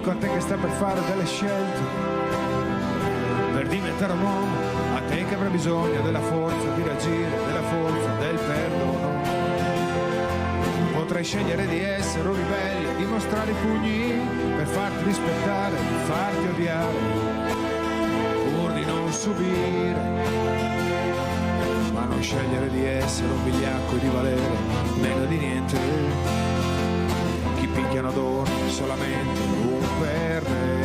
dico a te che stai per fare delle scelte per diventare un uomo, a te che avrai bisogno della forza di reagire, della forza del perdono. Potrai scegliere di essere un ribelle, di mostrare i pugni per farti rispettare, farti odiare, pur di non subire, ma non scegliere di essere un vigliacco e di valere meno di niente. Chi picchiano adora solamente un perdente.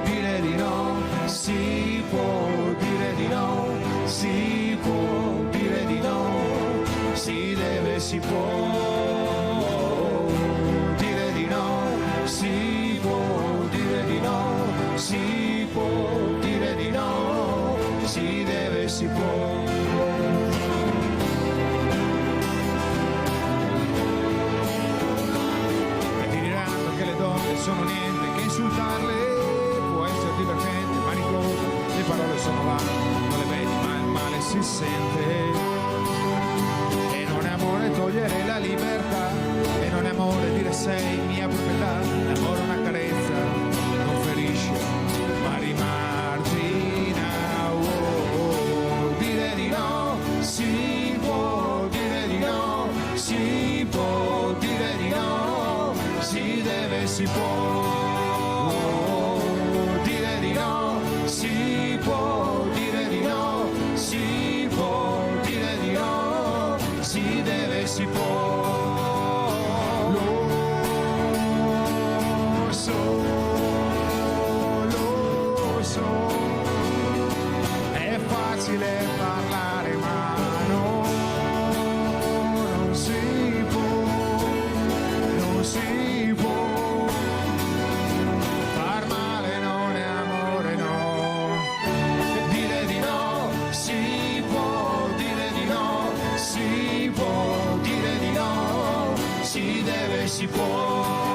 Dire di no, si può dire di no, si può dire di no, si deve, si può dire di no, si può dire di no, si può dire di no, si deve, si può. E ti diranno che le donne sono niente, che insultarle può essere divertente, ma ricorda, le parole sono vane, non le vedi ma il male si sente. E non è amore togliere la libertà, e non è amore dire sei mia proprietà, l'amore è una carezza, non ferisce ma rimargina. Dire di no, si può dire di no, si può dire di no, si deve, si può dire di no, si può dire di no, si può dire di no, si deve, si può. Lo so, è facile parlare ma non si può, non si può. Far male non è amore, no. Dire di no, si può dire di no, si può dire di no, si deve, si può.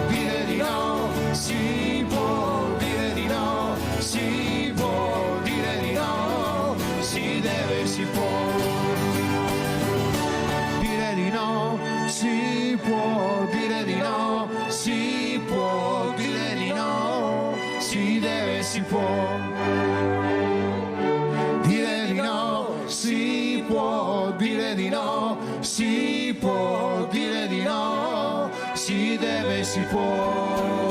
Dire di no, si può dire di no, si può dire di no, si deve, si può. Dire di no, si può dire di no, si può dire di no, si deve, si può. Dire di no, si può dire di no, si può dire di no, si deve, si può.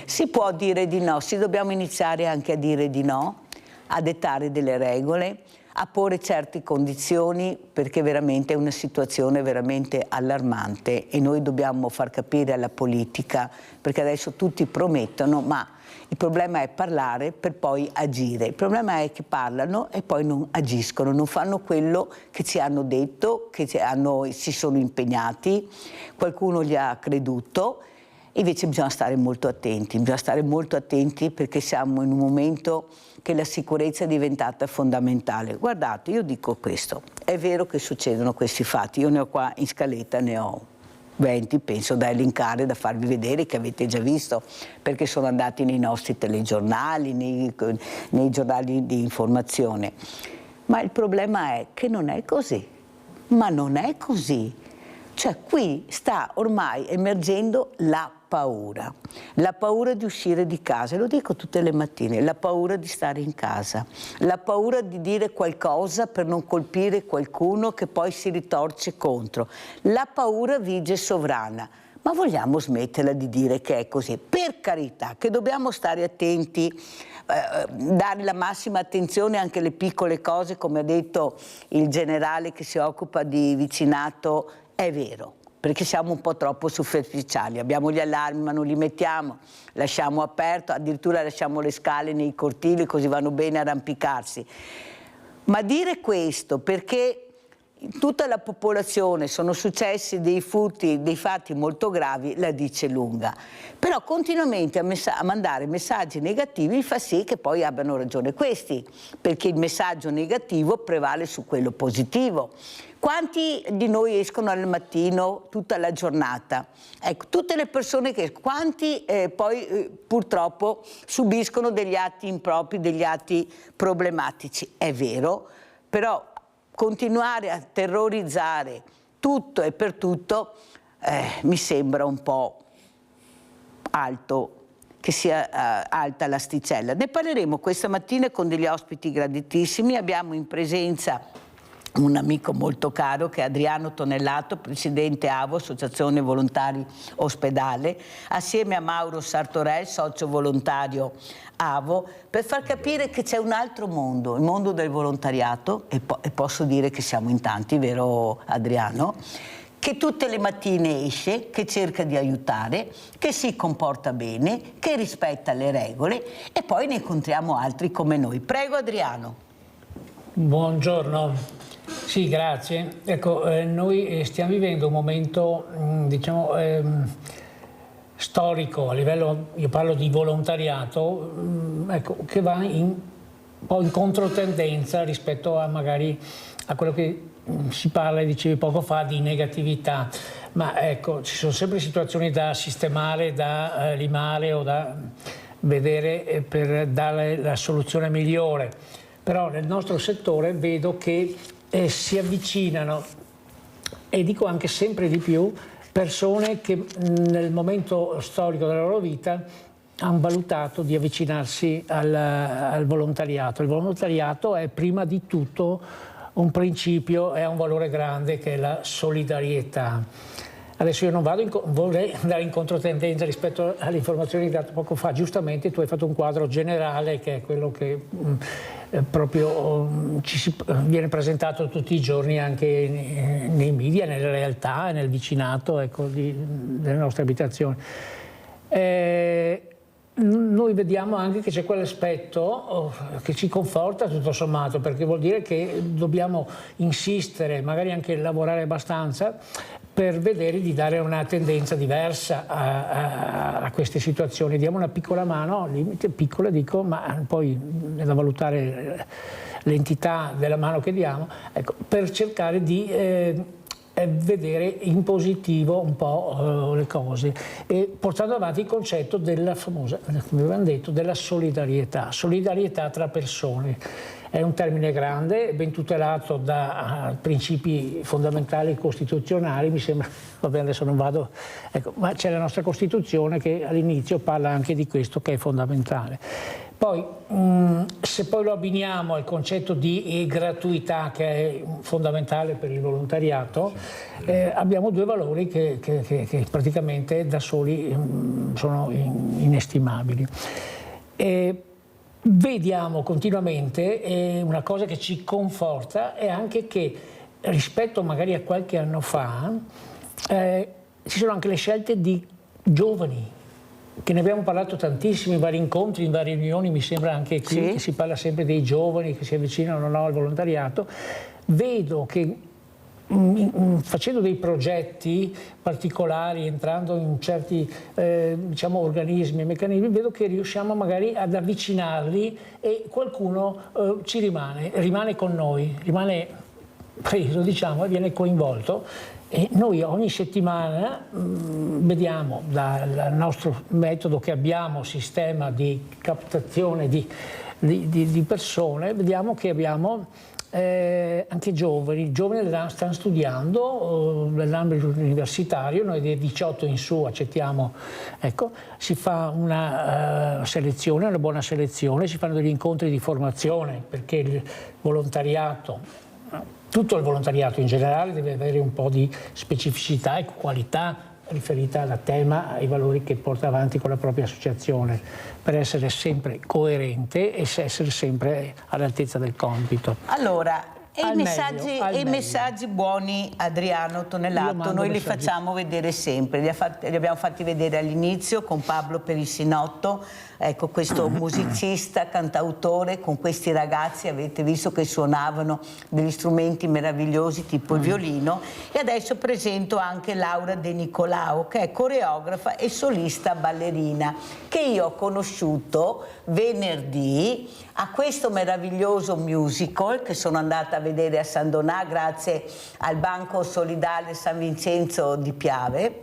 Si può dire di no, sì, dobbiamo iniziare anche a dire di no, a dettare delle regole, a porre certe condizioni, perché veramente è una situazione veramente allarmante e noi dobbiamo far capire alla politica, perché adesso tutti promettono, ma il problema è parlare per poi agire. Il problema è che parlano e poi non agiscono, non fanno quello che ci hanno detto, che si sono impegnati, qualcuno gli ha creduto. Invece bisogna stare molto attenti perché siamo in un momento che la sicurezza è diventata fondamentale. Guardate, io dico questo, è vero che succedono questi fatti, io ne ho qua in scaletta, ne ho 20, penso, da elencare, da farvi vedere, che avete già visto, perché sono andati nei nostri telegiornali, nei giornali di informazione. Ma il problema è che non è così, ma non è così. Cioè qui sta ormai emergendo la paura di uscire di casa, e lo dico tutte le mattine, la paura di stare in casa, la paura di dire qualcosa per non colpire qualcuno che poi si ritorce contro, la paura vige sovrana. ma vogliamo smetterla di dire che è così. Per carità, che dobbiamo stare attenti, dare la massima attenzione anche alle piccole cose, come ha detto il generale che si occupa di vicinato, è vero, perché siamo un po' troppo superficiali, abbiamo gli allarmi ma non li mettiamo, lasciamo aperto, addirittura lasciamo le scale nei cortili così vanno bene arrampicarsi. Ma dire questo perché in tutta la popolazione sono successi dei furti, dei fatti molto gravi, la dice lunga. Però continuamente a mandare messaggi negativi fa sì che poi abbiano ragione questi, perché il messaggio negativo prevale su quello positivo. Quanti di noi escono al mattino tutta la giornata? Ecco, tutte le persone che... Quanti poi purtroppo subiscono degli atti impropri, degli atti problematici? È vero, però continuare a terrorizzare tutto e per tutto mi sembra un po' alto, che sia alta l'asticella. Ne parleremo questa mattina con degli ospiti graditissimi. Abbiamo in presenza un amico molto caro che è Adriano Tonellato, presidente AVO, Associazione Volontari Ospedale, assieme a Mauro Sartorel, socio volontario AVO, per far capire che c'è un altro mondo, il mondo del volontariato, e posso dire che siamo in tanti, vero Adriano? Che tutte le mattine esce, che cerca di aiutare, che si comporta bene, che rispetta le regole, e poi ne incontriamo altri come noi. Prego Adriano. Buongiorno. Sì, grazie. Ecco, noi stiamo vivendo un momento, diciamo, storico a livello, io parlo di volontariato, ecco, che va un po' in controtendenza rispetto a magari a quello che si parla, dicevi poco fa, di negatività. Ma ecco, ci sono sempre situazioni da sistemare, da limare o da vedere per dare la soluzione migliore. Però nel nostro settore vedo che si avvicinano, e dico anche sempre di più, persone che nel momento storico della loro vita hanno valutato di avvicinarsi al volontariato. Il volontariato è prima di tutto un principio, è un valore grande che è la solidarietà. Adesso io non vorrei andare in controtendenza rispetto alle informazioni date poco fa. Giustamente tu hai fatto un quadro generale che è quello che proprio viene presentato tutti i giorni anche nei media, nelle realtà e nel vicinato, ecco, delle nostre abitazioni. Noi vediamo anche che c'è quell'aspetto che ci conforta tutto sommato, perché vuol dire che dobbiamo insistere, magari anche lavorare abbastanza per vedere di dare una tendenza diversa a queste situazioni. Diamo una piccola mano, al limite piccola dico, ma poi è da valutare l'entità della mano che diamo, ecco, per cercare di vedere in positivo un po' le cose, e portando avanti il concetto della famosa, come avevamo detto, della solidarietà tra persone. È un termine grande, ben tutelato da principi fondamentali costituzionali, mi sembra, vabbè adesso non vado, ecco, ma c'è la nostra Costituzione che all'inizio parla anche di questo, che è fondamentale. Poi, se poi lo abbiniamo al concetto di gratuità, che è fondamentale per il volontariato, abbiamo due valori che praticamente da soli sono inestimabili. Vediamo continuamente, una cosa che ci conforta è anche che rispetto magari a qualche anno fa ci sono anche le scelte di giovani, che ne abbiamo parlato tantissimo in vari incontri, in varie riunioni, mi sembra anche qui, sì, che si parla sempre dei giovani che si avvicinano o no al volontariato. Vedo che facendo dei progetti particolari, entrando in certi diciamo, organismi e meccanismi, vedo che riusciamo magari ad avvicinarli e qualcuno ci rimane con noi, rimane preso, diciamo, e viene coinvolto. E noi ogni settimana vediamo dal nostro metodo che abbiamo, sistema di captazione di persone, vediamo che abbiamo anche giovani stanno studiando nell'ambito universitario. Noi dei 18 in su accettiamo, ecco, si fa una selezione, una buona selezione, si fanno degli incontri di formazione, perché il volontariato, tutto il volontariato in generale, deve avere un po' di specificità e qualità riferita al tema, ai valori che porta avanti con la propria associazione, per essere sempre coerente e essere sempre all'altezza del compito. Allora, e Al i messaggi, meglio, al e i meglio. messaggi buoni, Adriano Io Tonellato, mando noi li messaggi. facciamo vedere sempre, li abbiamo fatti vedere all'inizio con Pablo Perissinotto, ecco, questo musicista, cantautore, con questi ragazzi, avete visto che suonavano degli strumenti meravigliosi tipo il violino, e adesso presento anche Laura De Nicolao, che è coreografa e solista ballerina, che io ho conosciuto venerdì a questo meraviglioso musical che sono andata a vedere a San Donà grazie al Banco Solidale San Vincenzo di Piave,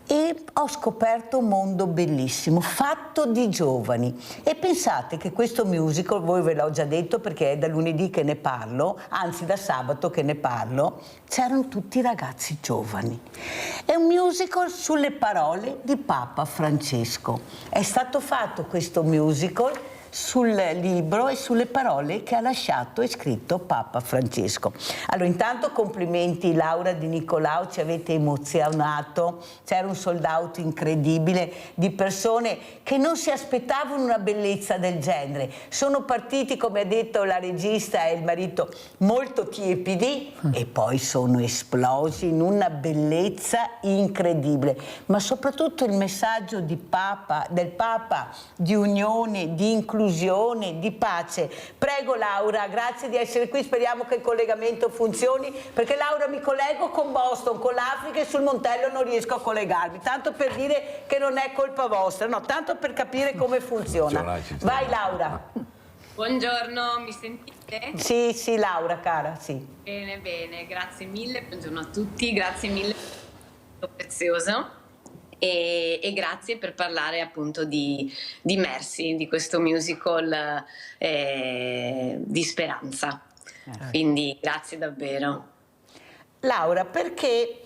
e ho scoperto un mondo bellissimo, fatto di giovani. E pensate che questo musical, voi ve l'ho già detto perché è da lunedì che ne parlo, anzi da sabato che ne parlo, c'erano tutti ragazzi giovani. È un musical sulle parole di Papa Francesco. È stato fatto questo musical sul libro e sulle parole che ha lasciato e scritto Papa Francesco. Allora, intanto complimenti Laura Di Nicolao, ci avete emozionato, c'era un sold out incredibile di persone che non si aspettavano una bellezza del genere. Sono partiti, come ha detto la regista e il marito, molto tiepidi e poi sono esplosi in una bellezza incredibile. Ma soprattutto il messaggio del Papa di unione, di inclusione, di pace. Prego Laura, grazie di essere qui, speriamo che il collegamento funzioni, perché Laura mi collego con Boston, con l'Africa, e sul Montello non riesco a collegarmi, tanto per dire che non è colpa vostra, no, tanto per capire come funziona. Vai Laura. Buongiorno, mi sentite? Sì, sì Laura, cara, sì. Bene, bene, grazie mille, buongiorno a tutti, grazie mille, molto prezioso. E grazie per parlare appunto di Mercy, di questo musical di speranza. Quindi grazie davvero. Laura, perché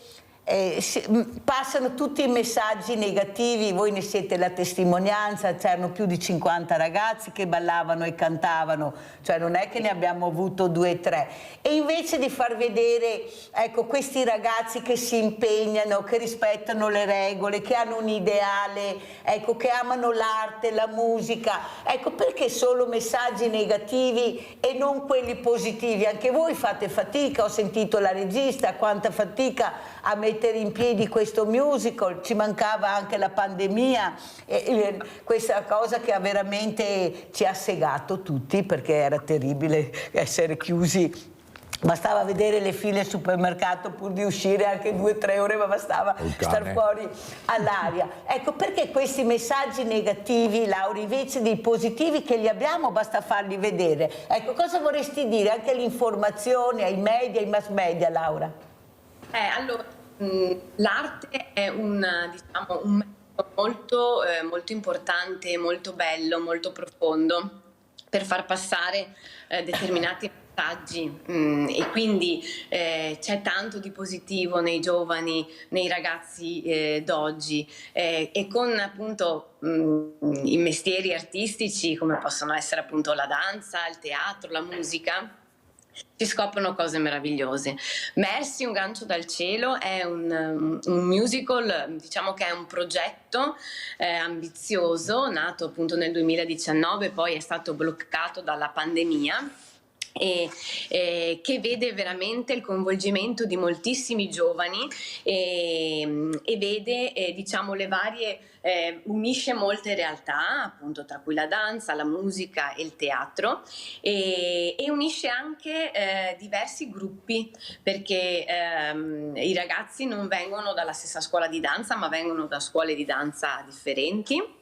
passano tutti i messaggi negativi, voi ne siete la testimonianza, c'erano più di 50 ragazzi che ballavano e cantavano, cioè non è che ne abbiamo avuto 2 o 3, e invece di far vedere, ecco, questi ragazzi che si impegnano, che rispettano le regole, che hanno un ideale, ecco, che amano l'arte, la musica, ecco, perché solo messaggi negativi e non quelli positivi? Anche voi fate fatica, ho sentito la regista, quanta fatica a mettere in piedi questo musical, ci mancava anche la pandemia, questa cosa che veramente ci ha segato tutti, perché era terribile essere chiusi. Bastava vedere le file al supermercato pur di uscire anche 2 o 3 ore, ma bastava star fuori all'aria. Ecco, perché questi messaggi negativi, Laura, invece dei positivi che li abbiamo, basta farli vedere. Ecco, cosa vorresti dire anche all'informazione, ai media, ai mass media, Laura? Allora, l'arte è un mezzo molto importante, molto bello, molto profondo per far passare determinati messaggi, e quindi c'è tanto di positivo nei giovani, nei ragazzi d'oggi, e con appunto i mestieri artistici come possono essere appunto la danza, il teatro, la musica, si scoprono cose meravigliose. Mercy, un gancio dal cielo, è un musical, diciamo che è un progetto ambizioso, nato appunto nel 2019, poi è stato bloccato dalla pandemia, e che vede veramente il coinvolgimento di moltissimi giovani, e vede diciamo le varie unisce molte realtà, appunto, tra cui la danza, la musica e il teatro, e unisce anche diversi gruppi, perché i ragazzi non vengono dalla stessa scuola di danza, ma vengono da scuole di danza differenti.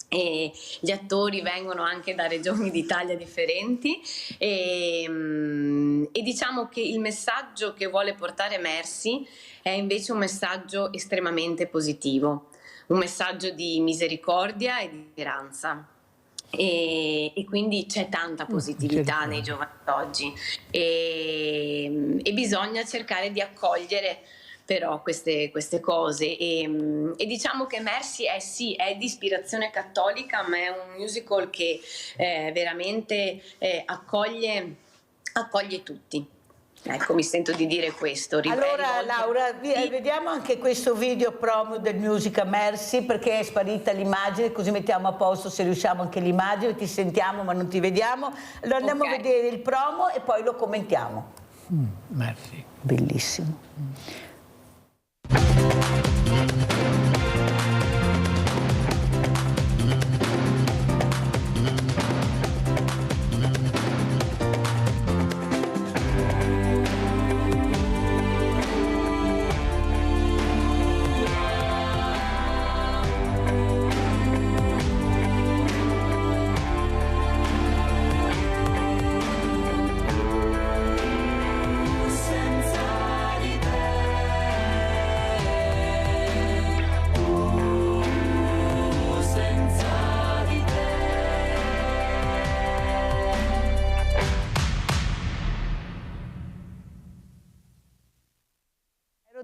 E gli attori vengono anche da regioni d'Italia differenti, e diciamo che il messaggio che vuole portare Mercy è invece un messaggio estremamente positivo, un messaggio di misericordia e di speranza. E quindi c'è tanta positività nei giovani oggi, e bisogna cercare di accogliere però queste cose, e diciamo che Mercy è di ispirazione cattolica, ma è un musical che veramente accoglie tutti. Ecco, mi sento di dire questo. Allora Laura, vediamo anche questo video promo del Musica Mercy, perché è sparita l'immagine, così mettiamo a posto se riusciamo anche l'immagine, ti sentiamo ma non ti vediamo. Allora andiamo a vedere il promo e poi lo commentiamo. Merci. Bellissimo.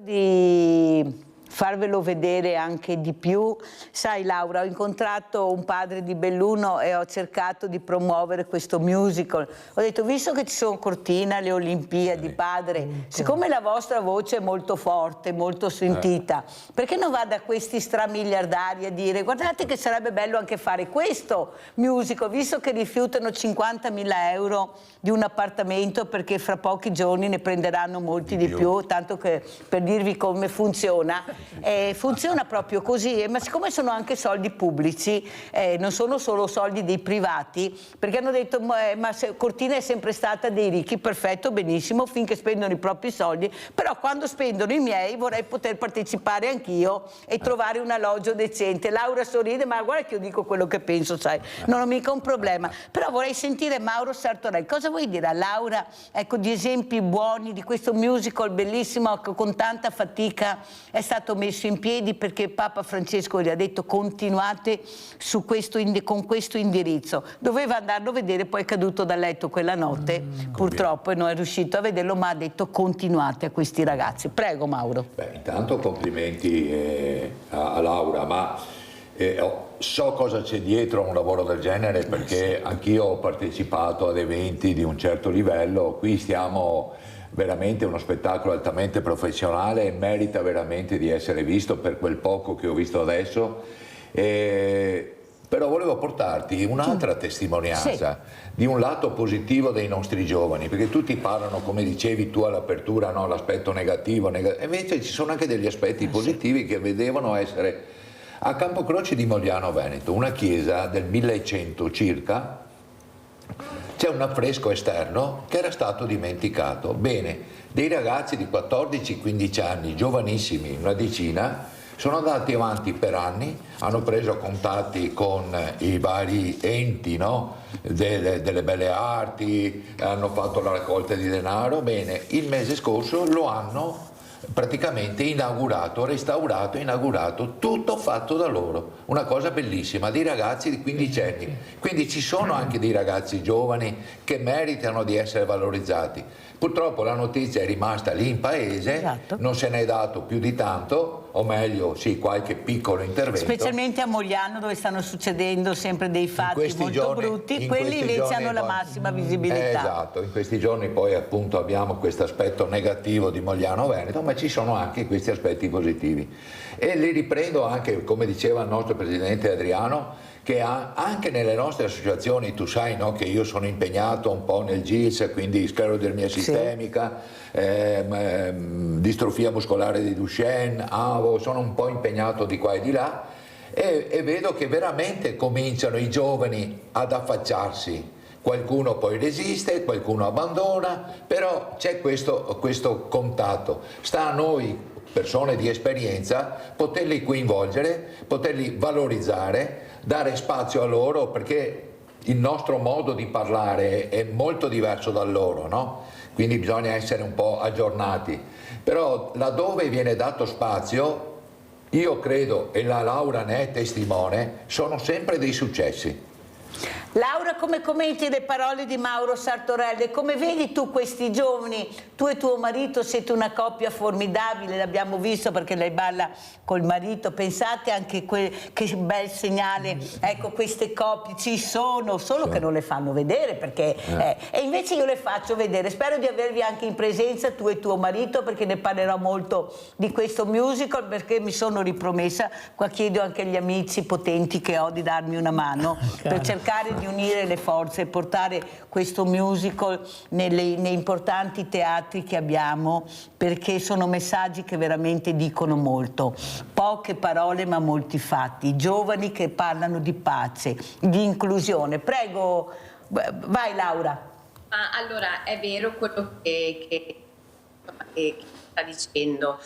Di farvelo vedere anche di più. Sai Laura, ho incontrato un padre di Belluno e ho cercato di promuovere questo musical. Ho detto, visto che ci sono Cortina, le Olimpiadi, padre, siccome la vostra voce è molto forte, molto sentita, perché non va da questi stramiliardari a dire guardate che sarebbe bello anche fare questo musical, visto che rifiutano 50.000 euro di un appartamento perché fra pochi giorni ne prenderanno molti di più, tanto che per dirvi come funziona, funziona proprio così, ma siccome sono anche soldi pubblici, non sono solo soldi dei privati, perché hanno detto ma Cortina è sempre stata dei ricchi, perfetto, benissimo, finché spendono i propri soldi, però quando spendono i miei vorrei poter partecipare anch'io e trovare un alloggio decente. Laura sorride, ma guarda che io dico quello che penso, sai, non ho mica un problema, però vorrei sentire Mauro Sartorelli, cosa vuoi dire a Laura, ecco, di esempi buoni di questo musical bellissimo che con tanta fatica è stato messo in piedi, perché Papa Francesco gli ha detto continuate su questo, con questo indirizzo. Doveva andarlo a vedere, poi è caduto dal letto quella notte, purtroppo, e non è riuscito a vederlo, ma ha detto continuate a questi ragazzi. Prego Mauro. Beh, intanto complimenti a Laura, ma so cosa c'è dietro a un lavoro del genere, perché anch'io ho partecipato ad eventi di un certo livello. Qui stiamo veramente uno spettacolo altamente professionale e merita veramente di essere visto per quel poco che ho visto adesso. Però volevo portarti un'altra testimonianza di un lato positivo dei nostri giovani, perché tutti parlano, come dicevi tu all'apertura, no, l'aspetto negativo, e invece ci sono anche degli aspetti positivi che vedevano essere a Campocroce di Mogliano Veneto, una chiesa del 1100 circa. C'è un affresco esterno che era stato dimenticato. Bene, dei ragazzi di 14-15 anni, giovanissimi, una decina, sono andati avanti per anni, hanno preso contatti con i vari enti, no? delle belle arti, hanno fatto la raccolta di denaro. Bene, il mese scorso lo hanno praticamente inaugurato, restaurato, inaugurato, tutto fatto da loro, una cosa bellissima, dei ragazzi di 15 anni, quindi ci sono anche dei ragazzi giovani che meritano di essere valorizzati. Purtroppo la notizia è rimasta lì in paese, non se ne è dato più di tanto, o meglio sì, qualche piccolo intervento. Specialmente a Mogliano, dove stanno succedendo sempre dei fatti molto brutti, quelli invece hanno la massima visibilità. Esatto, in questi giorni poi appunto abbiamo questo aspetto negativo di Mogliano Veneto, ma ci sono anche questi aspetti positivi. E li riprendo anche, come diceva il nostro Presidente Adriano, che anche nelle nostre associazioni, tu sai, no, che io sono impegnato un po' nel GIS, quindi sclerodermia sistemica, distrofia muscolare di Duchenne, AVO, sono un po' impegnato di qua e di là e vedo che veramente cominciano i giovani ad affacciarsi. Qualcuno poi resiste, qualcuno abbandona, però c'è questo contatto. Sta a noi, persone di esperienza, poterli coinvolgere, poterli valorizzare, dare spazio a loro, perché il nostro modo di parlare è molto diverso dal loro, no? Quindi bisogna essere un po' aggiornati. Però laddove viene dato spazio, io credo, e la Laura ne è testimone, sono sempre dei successi. Laura, come commenti le parole di Mauro Sartorelli? Come vedi tu questi giovani? Tu e tuo marito siete una coppia formidabile, l'abbiamo visto perché lei balla col marito. Pensate anche che bel segnale, ecco, queste coppie ci sono, solo che non le fanno vedere perché e invece io le faccio vedere. Spero di avervi anche in presenza tu e tuo marito, perché ne parlerò molto di questo musical, perché mi sono ripromessa. Qua chiedo anche agli amici potenti che ho di darmi una mano per cercare di unire le forze e portare questo musical nei importanti teatri che abbiamo, perché sono messaggi che veramente dicono molto. Poche parole ma molti fatti. Giovani che parlano di pace, di inclusione. Prego, vai Laura. Allora, è vero quello che sta dicendo.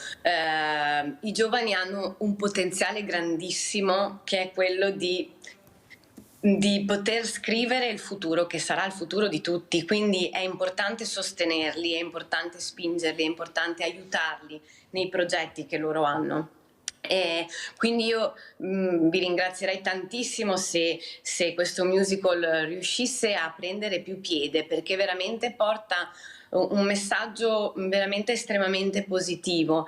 I giovani hanno un potenziale grandissimo, che è quello di poter scrivere il futuro, che sarà il futuro di tutti, quindi è importante sostenerli, è importante spingerli, è importante aiutarli nei progetti che loro hanno. Quindi io vi ringrazierei tantissimo se questo musical riuscisse a prendere più piede, perché veramente porta un messaggio veramente estremamente positivo.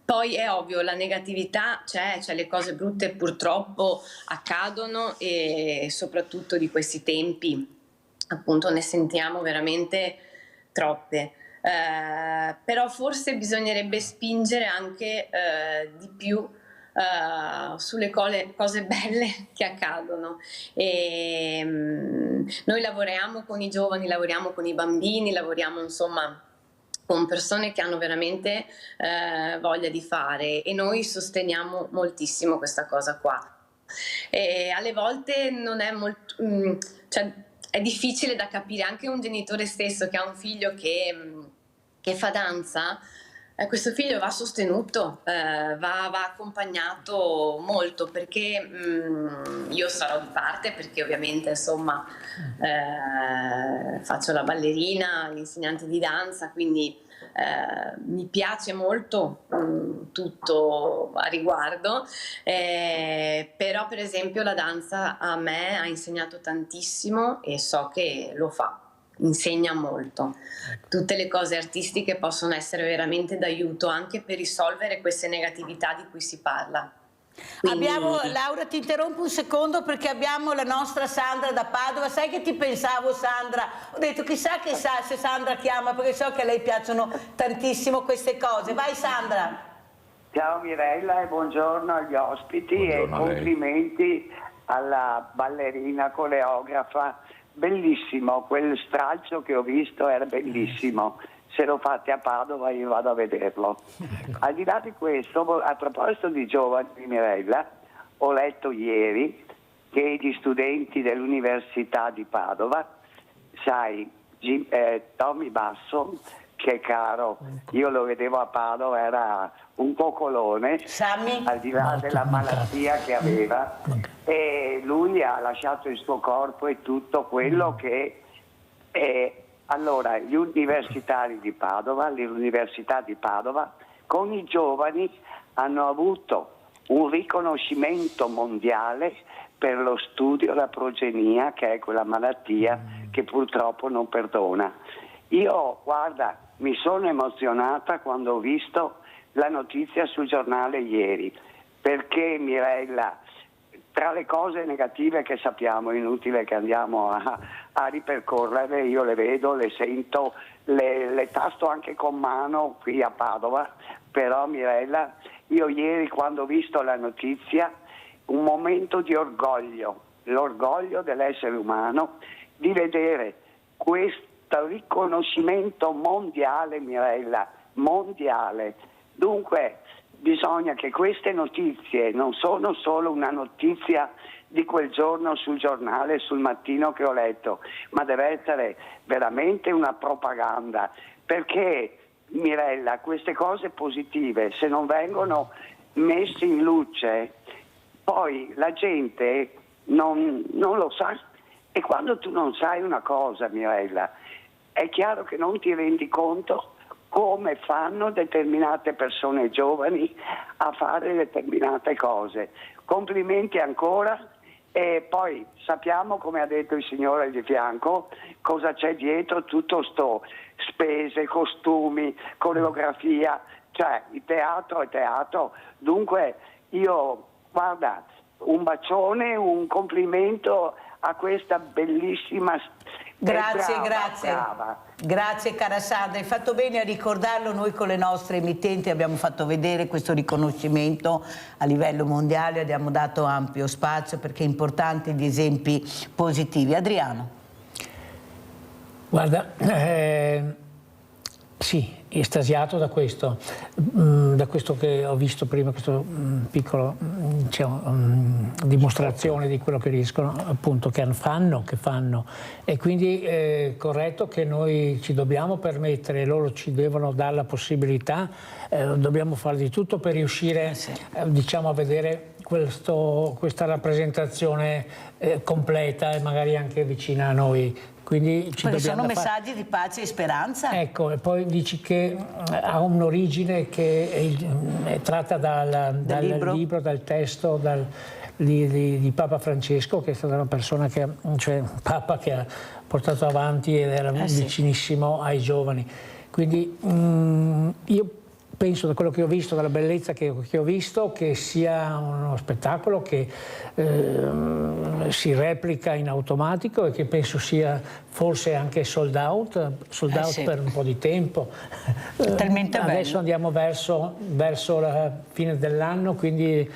Poi è ovvio, la negatività c'è, le cose brutte purtroppo accadono, e soprattutto di questi tempi appunto ne sentiamo veramente troppe. Però forse bisognerebbe spingere anche di più sulle cose belle che accadono. Noi lavoriamo con i giovani, lavoriamo con i bambini, lavoriamo insomma con persone che hanno veramente voglia di fare, e noi sosteniamo moltissimo questa cosa qua. E alle volte non è molto, cioè, è difficile da capire, anche un genitore stesso che ha un figlio che fa danza, questo figlio va sostenuto, va accompagnato molto, perché io sarò di parte, perché ovviamente insomma faccio la ballerina, l'insegnante di danza, quindi mi piace molto tutto a riguardo, però per esempio la danza a me ha insegnato tantissimo, e so che lo fa. Insegna molto. Tutte le cose artistiche possono essere veramente d'aiuto anche per risolvere queste negatività di cui si parla. Quindi... Laura, ti interrompo un secondo perché abbiamo la nostra Sandra da Padova. Sai che ti pensavo, Sandra? Ho detto chissà che sa se Sandra chiama, perché so che a lei piacciono tantissimo queste cose. Vai Sandra. Ciao Mirella e buongiorno agli ospiti. Buongiorno, e complimenti alla ballerina coreografa. Bellissimo, quel stralcio che ho visto era bellissimo. Se lo fate a Padova io vado a vederlo. Al di là di questo, a proposito di giovani, Mirella, ho letto ieri che gli studenti dell'Università di Padova, sai, Tommy Basso, che è caro, io lo vedevo a Padova, era un coccolone, al di là della malattia che aveva, e lui ha lasciato il suo corpo e tutto quello che è. Allora, gli universitari di Padova, l'Università di Padova, con i giovani hanno avuto un riconoscimento mondiale per lo studio della progenia, che è quella malattia che purtroppo non perdona. Io, guarda, mi sono emozionata quando ho visto la notizia sul giornale ieri, perché Mirella, tra le cose negative che sappiamo, è inutile che andiamo a ripercorrere, io le vedo, le sento, le tasto anche con mano qui a Padova, però Mirella, io ieri quando ho visto la notizia, un momento di orgoglio, l'orgoglio dell'essere umano, di vedere questo riconoscimento mondiale, Mirella, mondiale. Dunque bisogna che queste notizie non sono solo una notizia di quel giorno sul giornale, sul mattino che ho letto, ma deve essere veramente una propaganda, perché Mirella, queste cose positive, se non vengono messe in luce, poi la gente non lo sa, e quando tu non sai una cosa, Mirella, è chiaro che non ti rendi conto come fanno determinate persone giovani a fare determinate cose. Complimenti ancora, E poi sappiamo, come ha detto il signore di fianco, cosa c'è dietro tutto sto spese, costumi, coreografia, cioè il teatro è teatro. Dunque io, guarda, un bacione, un complimento a questa bellissima. Grazie, brava, grazie. brava. Grazie cara Sandra, hai fatto bene a ricordarlo. Noi con le nostre emittenti abbiamo fatto vedere questo riconoscimento a livello mondiale, abbiamo dato ampio spazio perché è importante di esempi positivi. Adriano. Guarda, sì, estasiato da questo che ho visto prima, questo piccolo dimostrazione di quello che riescono, appunto, che fanno, e quindi è corretto che noi ci dobbiamo permettere, loro ci devono dare la possibilità, dobbiamo fare di tutto per riuscire diciamo a vedere questa rappresentazione completa e magari anche vicina a noi. Quindi Perché sono messaggi di pace e speranza. Ecco, e poi dici che ha un'origine che è tratta dal libro, dal testo di Papa Francesco, che è stata una persona Papa che ha portato avanti ed era vicinissimo ai giovani. Quindi io penso, da quello che ho visto, dalla bellezza che ho visto, che sia uno spettacolo che si replica in automatico e che penso sia forse anche sold out per un po' di tempo. Talmente adesso bello. Andiamo verso la fine dell'anno, quindi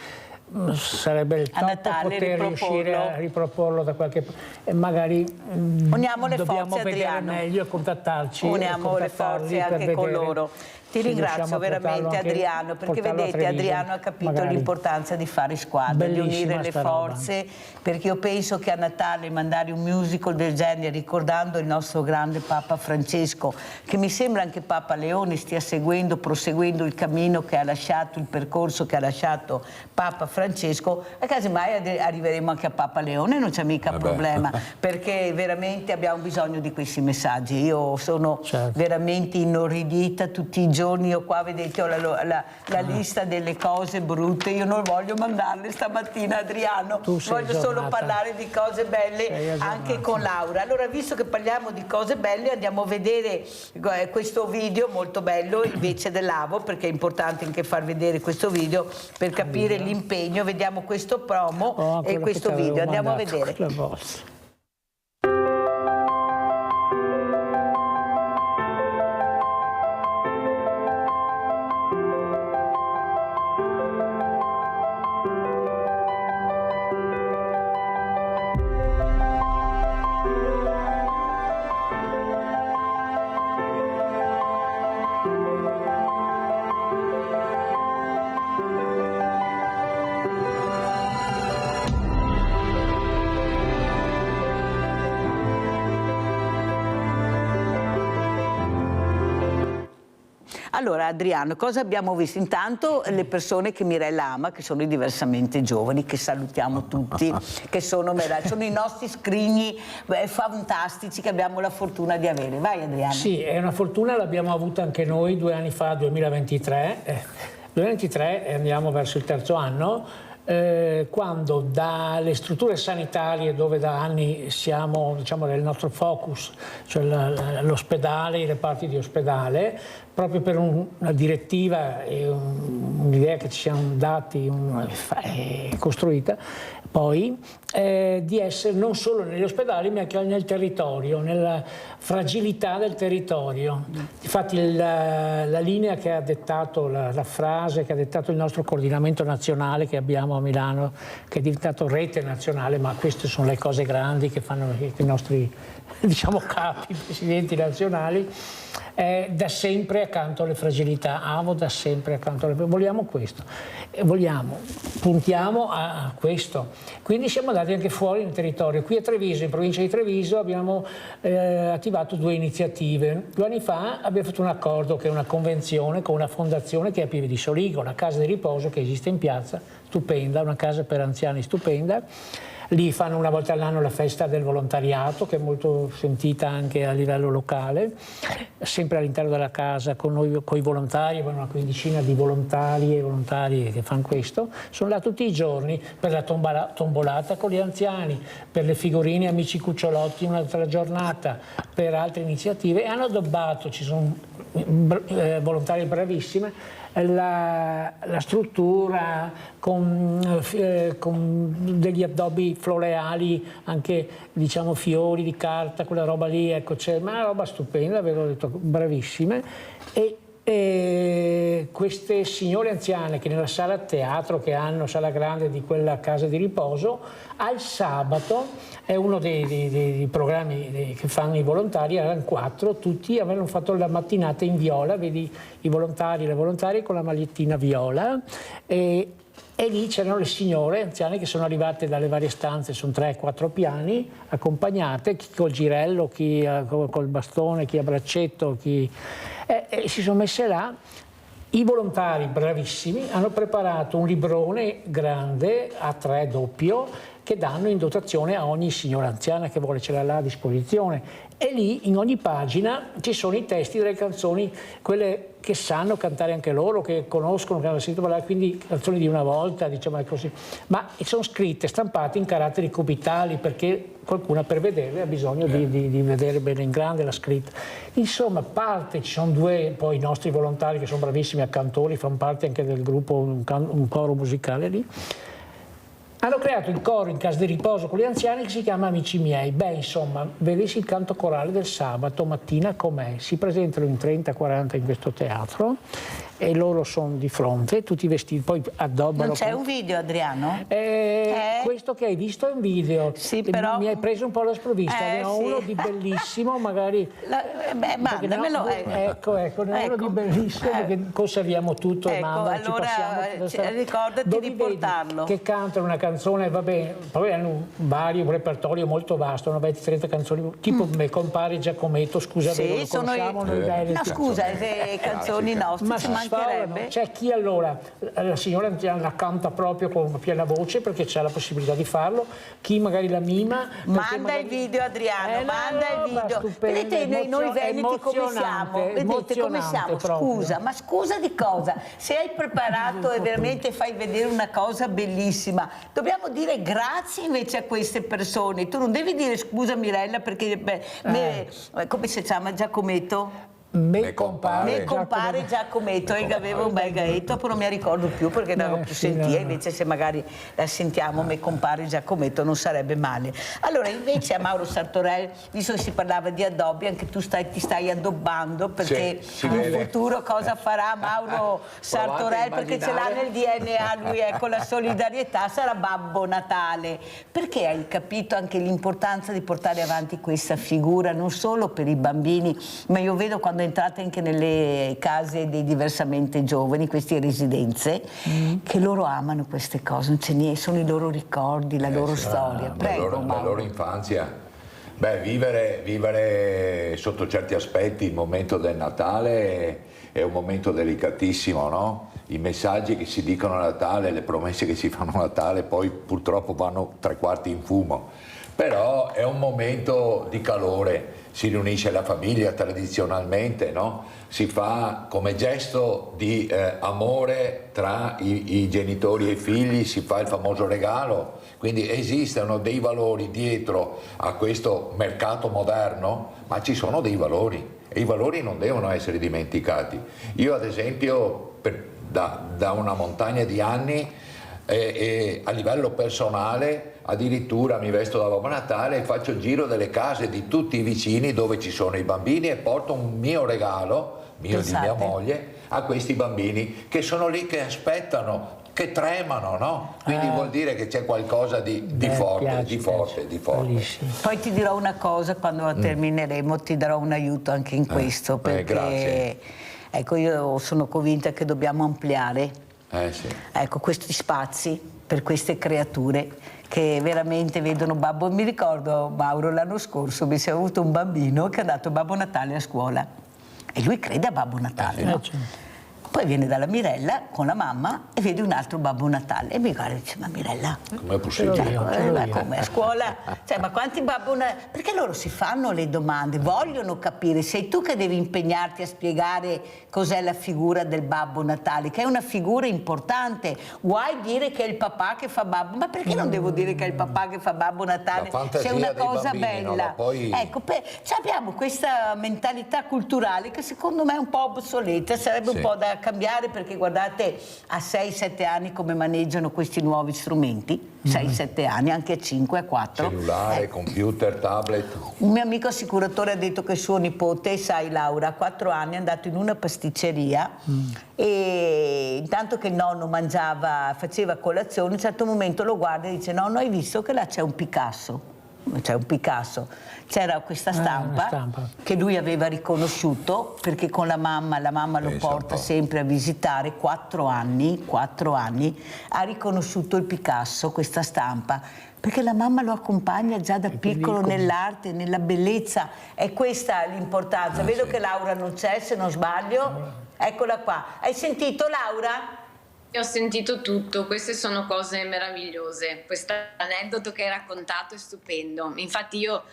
sarebbe il top poter riuscire a riproporlo da qualche parte, e magari uniamo le dobbiamo forze, vedere Adriano. meglio e contattarci. Uniamo le forze anche con loro. Ti ringrazio veramente Adriano, perché vedete Adriano ha capito l'importanza di fare squadra, di unire le forze, perché io penso che a Natale mandare un musical del genere ricordando il nostro grande Papa Francesco, che mi sembra anche Papa Leone stia proseguendo il cammino che ha lasciato, il percorso che ha lasciato Papa Francesco, e casomai arriveremo anche a Papa Leone, non c'è mica problema, perché veramente abbiamo bisogno di questi messaggi. Io sono veramente inorridita tutti i giorni, io qua vedete ho la lista delle cose brutte, io non voglio mandarle stamattina Adriano, voglio solo parlare di cose belle anche con Laura. Allora, visto che parliamo di cose belle, andiamo a vedere questo video molto bello invece dell'Avo, perché è importante anche far vedere questo video per capire l'impegno. Vediamo questo promo e questo video, andiamo a vedere. Allora Adriano, cosa abbiamo visto? Intanto le persone che Mirella ama, che sono i diversamente giovani, che salutiamo tutti, che sono i nostri scrigni fantastici che abbiamo la fortuna di avere. Vai Adriano. Sì, è una fortuna, l'abbiamo avuta anche noi 2 anni fa, 2023. 2023 andiamo verso il 3° anno. Quando dalle strutture sanitarie, dove da anni siamo, diciamo, nel nostro focus, cioè l'ospedale, i reparti di ospedale, proprio per una direttiva e un'idea che ci siamo dati, costruita, poi di essere non solo negli ospedali ma anche nel territorio, nella fragilità del territorio. Infatti la linea che ha dettato, la frase che ha dettato il nostro coordinamento nazionale che abbiamo a Milano, che è diventato rete nazionale, ma queste sono le cose grandi che fanno i nostri, diciamo, capi, presidenti nazionali, è da sempre accanto alle fragilità. Avo da sempre accanto alle fragilità. Vogliamo questo, puntiamo a questo. Quindi siamo andati anche fuori nel territorio. Qui a Treviso, in provincia di Treviso, abbiamo attivato 2 iniziative. 2 anni fa abbiamo fatto un accordo, che è una convenzione con una fondazione che è a Pieve di Soligo, una casa di riposo che esiste in piazza, stupenda, una casa per anziani stupenda. Lì fanno una volta all'anno la festa del volontariato, che è molto sentita anche a livello locale, sempre all'interno della casa con i volontari, una quindicina di volontari e volontari che fanno questo. Sono là tutti i giorni per la tombolata con gli anziani, per le figurine Amici Cucciolotti un'altra giornata, per altre iniziative, e hanno addobbato, ci sono volontari bravissime, la struttura con degli addobbi floreali, anche diciamo fiori di carta, quella roba lì, ecco, c'è una roba stupenda, avevo detto, bravissime. E queste signore anziane che nella sala teatro che hanno, sala grande di quella casa di riposo, al sabato è uno dei programmi che fanno i volontari, erano 4, tutti avevano fatto la mattinata in viola, vedi i volontari e le volontarie con la magliettina viola, e lì c'erano le signore anziane che sono arrivate dalle varie stanze, sono 3-4 piani, accompagnate, chi col girello, chi col bastone, chi a braccetto, chi... E si sono messe là. I volontari bravissimi hanno preparato un librone grande A3 doppio che danno in dotazione a ogni signora anziana che vuole, ce l'ha là a disposizione, e lì in ogni pagina ci sono i testi delle canzoni, quelle che sanno cantare anche loro, che conoscono, che hanno sentito parlare, quindi canzoni di una volta, diciamo così, ma sono scritte, stampate in caratteri cubitali, perché qualcuno per vederle ha bisogno di vedere bene in grande la scritta. Insomma, ci sono 2 poi i nostri volontari che sono bravissimi a cantori, fanno parte anche del gruppo, un coro musicale lì. Hanno creato il coro in casa di riposo con gli anziani che si chiama Amici Miei. Beh, insomma, vedessi il canto corale del sabato mattina com'è. Si presentano in 30-40 in questo teatro e loro sono di fronte, tutti vestiti, poi addobbano. Non c'è un video, Adriano? Questo che hai visto è un video. Sì, però... Mi hai preso un po' la sprovvista, ne ho uno di bellissimo, magari... mandamelo. Ecco, ne ho uno di bellissimo, perché conserviamo tutto e allora ricordati di portarlo. Che cantano una canzone, vabbè, poi hanno un repertorio molto vasto, hanno 20-30 canzoni, tipo Me compare Giacometto, scusa, sì, lo conosciamo noi bene. No, scusa, le canzoni nostre, ma ci mancherebbe. C'è chi allora, la signora anziana la canta proprio con piena voce perché c'ha la possibilità di farlo, chi magari la mima. Manda il video, Adriano, manda il video. Vedete noi veneti come siamo, vedete come siamo, scusa, ma scusa di cosa? Se hai preparato e veramente fai vedere una cosa bellissima, dobbiamo dire grazie invece a queste persone. Tu non devi dire scusa Mirella perché come si chiama Giacometto? Me compare Giacometto, e avevo un bel gaetto, poi non mi ricordo più perché non l'ho più sentita, invece se magari la sentiamo Me compare Giacometto non sarebbe male. Allora invece a Mauro Sartorel, visto che si parlava di addobbi, anche tu ti stai addobbando, perché in futuro cosa farà Mauro Sartorel, perché ce l'ha nel DNA lui, con la solidarietà, sarà Babbo Natale, perché hai capito anche l'importanza di portare avanti questa figura non solo per i bambini, ma io vedo quando entrate anche nelle case dei diversamente giovani, queste residenze, che loro amano queste cose, non c'è niente, sono i loro ricordi, la loro storia. Prego, la loro infanzia. Beh, vivere sotto certi aspetti il momento del Natale è un momento delicatissimo, no? I messaggi che si dicono a Natale, le promesse che si fanno a Natale poi purtroppo vanno 3/4 in fumo. Però è un momento di calore, si riunisce la famiglia tradizionalmente, no? Si fa come gesto di amore tra i genitori e i figli, si fa il famoso regalo, quindi esistono dei valori dietro a questo mercato moderno, ma ci sono dei valori e i valori non devono essere dimenticati. Io ad esempio da una montagna di anni a livello personale addirittura mi vesto da Babbo Natale e faccio il giro delle case di tutti i vicini dove ci sono i bambini e porto un mio regalo, mio e di mia moglie, a questi bambini che sono lì che aspettano, che tremano, no? Quindi vuol dire che c'è qualcosa di forte. Poi ti dirò una cosa, quando termineremo ti darò un aiuto anche in questo, perché grazie. Ecco, io sono convinta che dobbiamo ampliare ecco, questi spazi per queste creature che veramente vedono Babbo. Mi ricordo, Mauro, l'anno scorso mi si è avuto un bambino che ha dato Babbo Natale a scuola e lui crede a Babbo Natale, no? Poi viene dalla Mirella con la mamma e vede un altro Babbo Natale e mi guarda e dice: ma Mirella, com'è possibile? ma come a scuola? Cioè, ma quanti Babbo Natale? Perché loro si fanno le domande, vogliono capire. Sei tu che devi impegnarti a spiegare cos'è la figura del Babbo Natale, che è una figura importante. Vuoi dire che è il papà che fa Babbo? Ma perché non devo dire che è il papà che fa Babbo Natale? Se è una cosa bella. Poi... Ecco, cioè abbiamo questa mentalità culturale che secondo me è un po' obsoleta, sarebbe un po' da cambiare, perché guardate a 6-7 anni come maneggiano questi nuovi strumenti, 6-7 anni, anche a 5, a 4. Cellulare, computer, tablet. Un mio amico assicuratore ha detto che suo nipote, sai Laura, a 4 anni è andato in una pasticceria e intanto che il nonno mangiava, faceva colazione, a un certo momento lo guarda e dice: nonno, hai visto che là c'è un Picasso? C'è un Picasso. C'era questa stampa che lui aveva riconosciuto, perché con la mamma lo porta sempre a visitare, 4 anni, ha riconosciuto il Picasso, questa stampa, perché la mamma lo accompagna già da piccolo nell'arte, nella bellezza. È questa l'importanza. Vedo che Laura non c'è, se non sbaglio. Eccola qua. Hai sentito, Laura? Ho sentito tutto, queste sono cose meravigliose, questo aneddoto che hai raccontato è stupendo, infatti io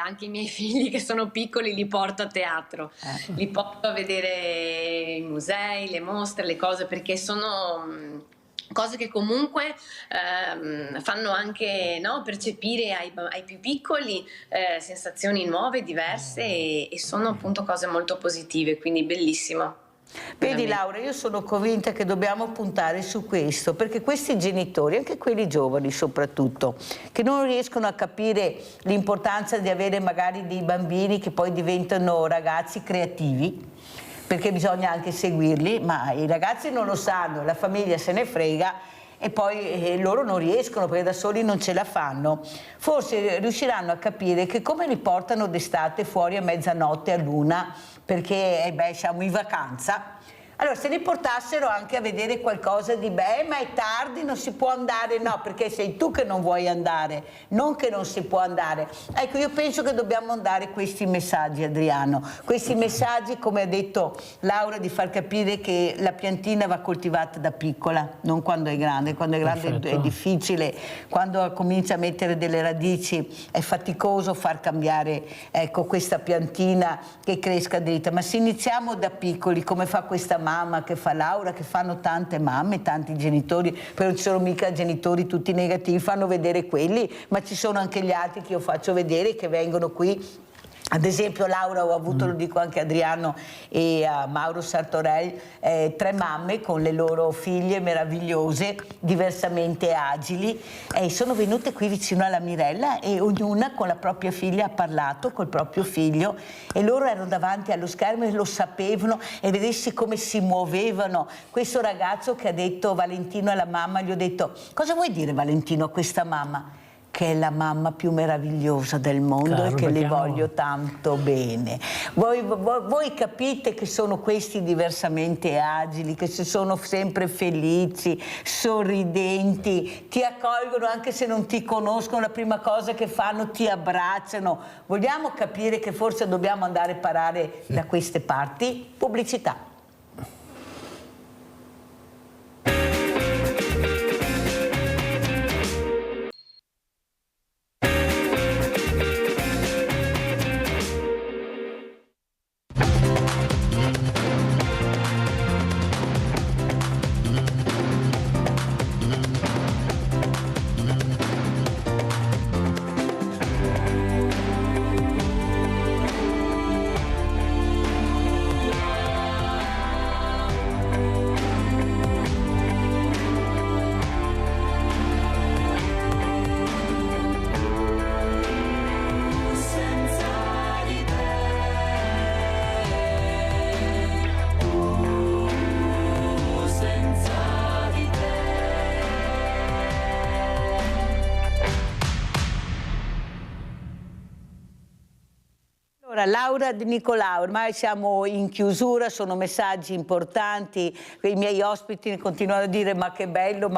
anche i miei figli che sono piccoli li porto a teatro, li porto a vedere i musei, le mostre, le cose, perché sono cose che comunque fanno anche, no, percepire ai più piccoli sensazioni nuove, diverse e sono appunto cose molto positive, quindi bellissimo. Vedi Laura, io sono convinta che dobbiamo puntare su questo, perché questi genitori, anche quelli giovani soprattutto, che non riescono a capire l'importanza di avere magari dei bambini che poi diventano ragazzi creativi, perché bisogna anche seguirli, ma i ragazzi non lo sanno, la famiglia se ne frega e poi loro non riescono perché da soli non ce la fanno. Forse riusciranno a capire che come li portano d'estate fuori a mezzanotte, a luna, perché siamo in vacanza, allora se li portassero anche a vedere qualcosa di ma è tardi, non si può andare, no, perché sei tu che non vuoi andare, non che non si può andare. Ecco, io penso che dobbiamo dare questi messaggi, Adriano, questi messaggi, come ha detto Laura, di far capire che la piantina va coltivata da piccola, non quando è grande è difficile, quando comincia a mettere delle radici è faticoso far cambiare, ecco, questa piantina che cresca dritta, ma se iniziamo da piccoli, come fa questa mamma, che fa Laura, che fanno tante mamme, tanti genitori, però non ci sono mica genitori tutti negativi, fanno vedere quelli, ma ci sono anche gli altri che io faccio vedere, che vengono qui. Ad esempio Laura, ho avuto, lo dico anche a Adriano e a Mauro Sartorel, 3 mamme con le loro figlie meravigliose, diversamente agili, e sono venute qui vicino alla Mirella e ognuna con la propria figlia ha parlato col proprio figlio e loro erano davanti allo schermo e lo sapevano e vedessi come si muovevano. Questo ragazzo che ha detto Valentino alla mamma, gli ho detto: cosa vuoi dire Valentino a questa mamma? Che è la mamma più meravigliosa del mondo e che le voglio tanto bene. Voi capite che sono questi diversamente agili, che sono sempre felici, sorridenti, ti accolgono anche se non ti conoscono, la prima cosa che fanno ti abbracciano. Vogliamo capire che forse dobbiamo andare a parare da queste parti? Pubblicità. Allora, Laura De Nicolau, ormai siamo in chiusura, sono messaggi importanti, i miei ospiti continuano a dire ma che bello,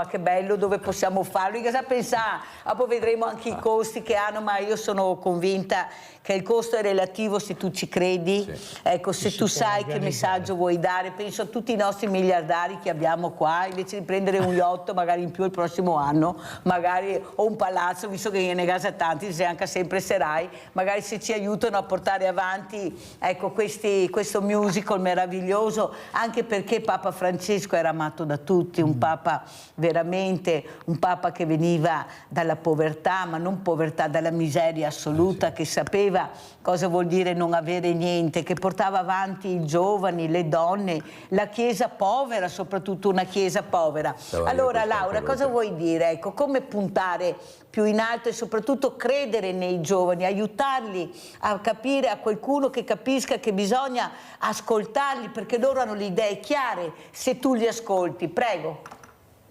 dove possiamo farlo, cosa pensare? Dopo vedremo anche i costi che hanno, ma io sono convinta che il costo è relativo se tu ci credi, sì. Ecco, se tu sai che messaggio vuoi dare, penso a tutti i nostri miliardari che abbiamo qua, invece di prendere un yacht magari in più il prossimo anno, magari o un palazzo, visto che ne gasa tanti, se anche sempre serai, magari se ci aiutano a portare avanti, ecco, questo musical meraviglioso, anche perché Papa Francesco era amato da tutti, un Papa veramente, un Papa che veniva dalla povertà, ma non povertà, dalla miseria assoluta, che sapeva cosa vuol dire non avere niente, che portava avanti i giovani, le donne, la Chiesa povera, soprattutto una Chiesa povera. Allora Laura, cosa vuoi dire? Ecco, come puntare più in alto e soprattutto credere nei giovani, aiutarli a capire, a qualcuno che capisca che bisogna ascoltarli perché loro hanno le idee chiare se tu li ascolti. Prego.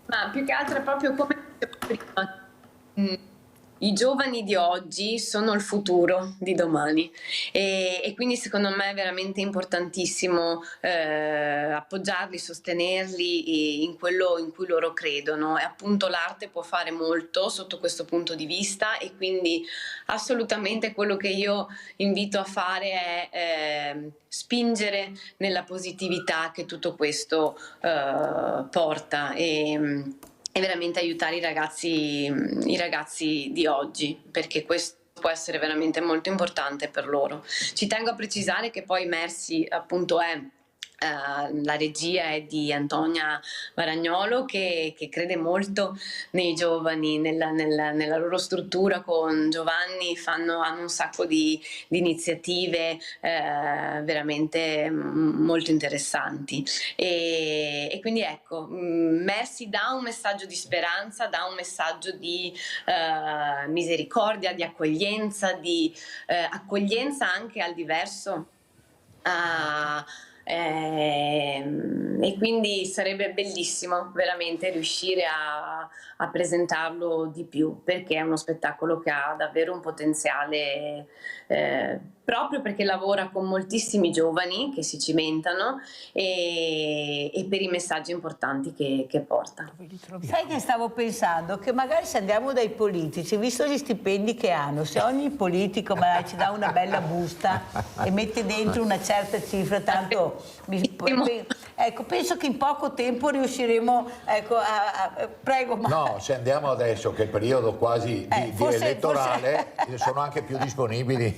Ma più che altro è proprio come dicevo prima. I giovani di oggi sono il futuro di domani e quindi secondo me è veramente importantissimo appoggiarli, sostenerli in quello in cui loro credono, e appunto l'arte può fare molto sotto questo punto di vista, e quindi assolutamente quello che io invito a fare è spingere nella positività che tutto questo porta e veramente aiutare i ragazzi di oggi, perché questo può essere veramente molto importante per loro. Ci tengo a precisare che poi Merci appunto è la regia è di Antonia Varagnolo, che crede molto nei giovani, nella loro struttura. Con Giovanni hanno un sacco di iniziative veramente molto interessanti, e quindi ecco, Merci dà un messaggio di speranza, dà un messaggio di misericordia, di accoglienza anche al diverso, e quindi sarebbe bellissimo veramente riuscire a presentarlo di più, perché è uno spettacolo che ha davvero un potenziale, proprio perché lavora con moltissimi giovani che si cimentano, e per i messaggi importanti che porta. Sai che stavo pensando? Che magari se andiamo dai politici, visto gli stipendi che hanno, se ogni politico ci dà una bella busta e mette dentro una certa cifra, tanto ecco, penso che in poco tempo riusciremo, ecco, prego. No, se andiamo adesso che è il periodo quasi di elettorale, sono anche più disponibili.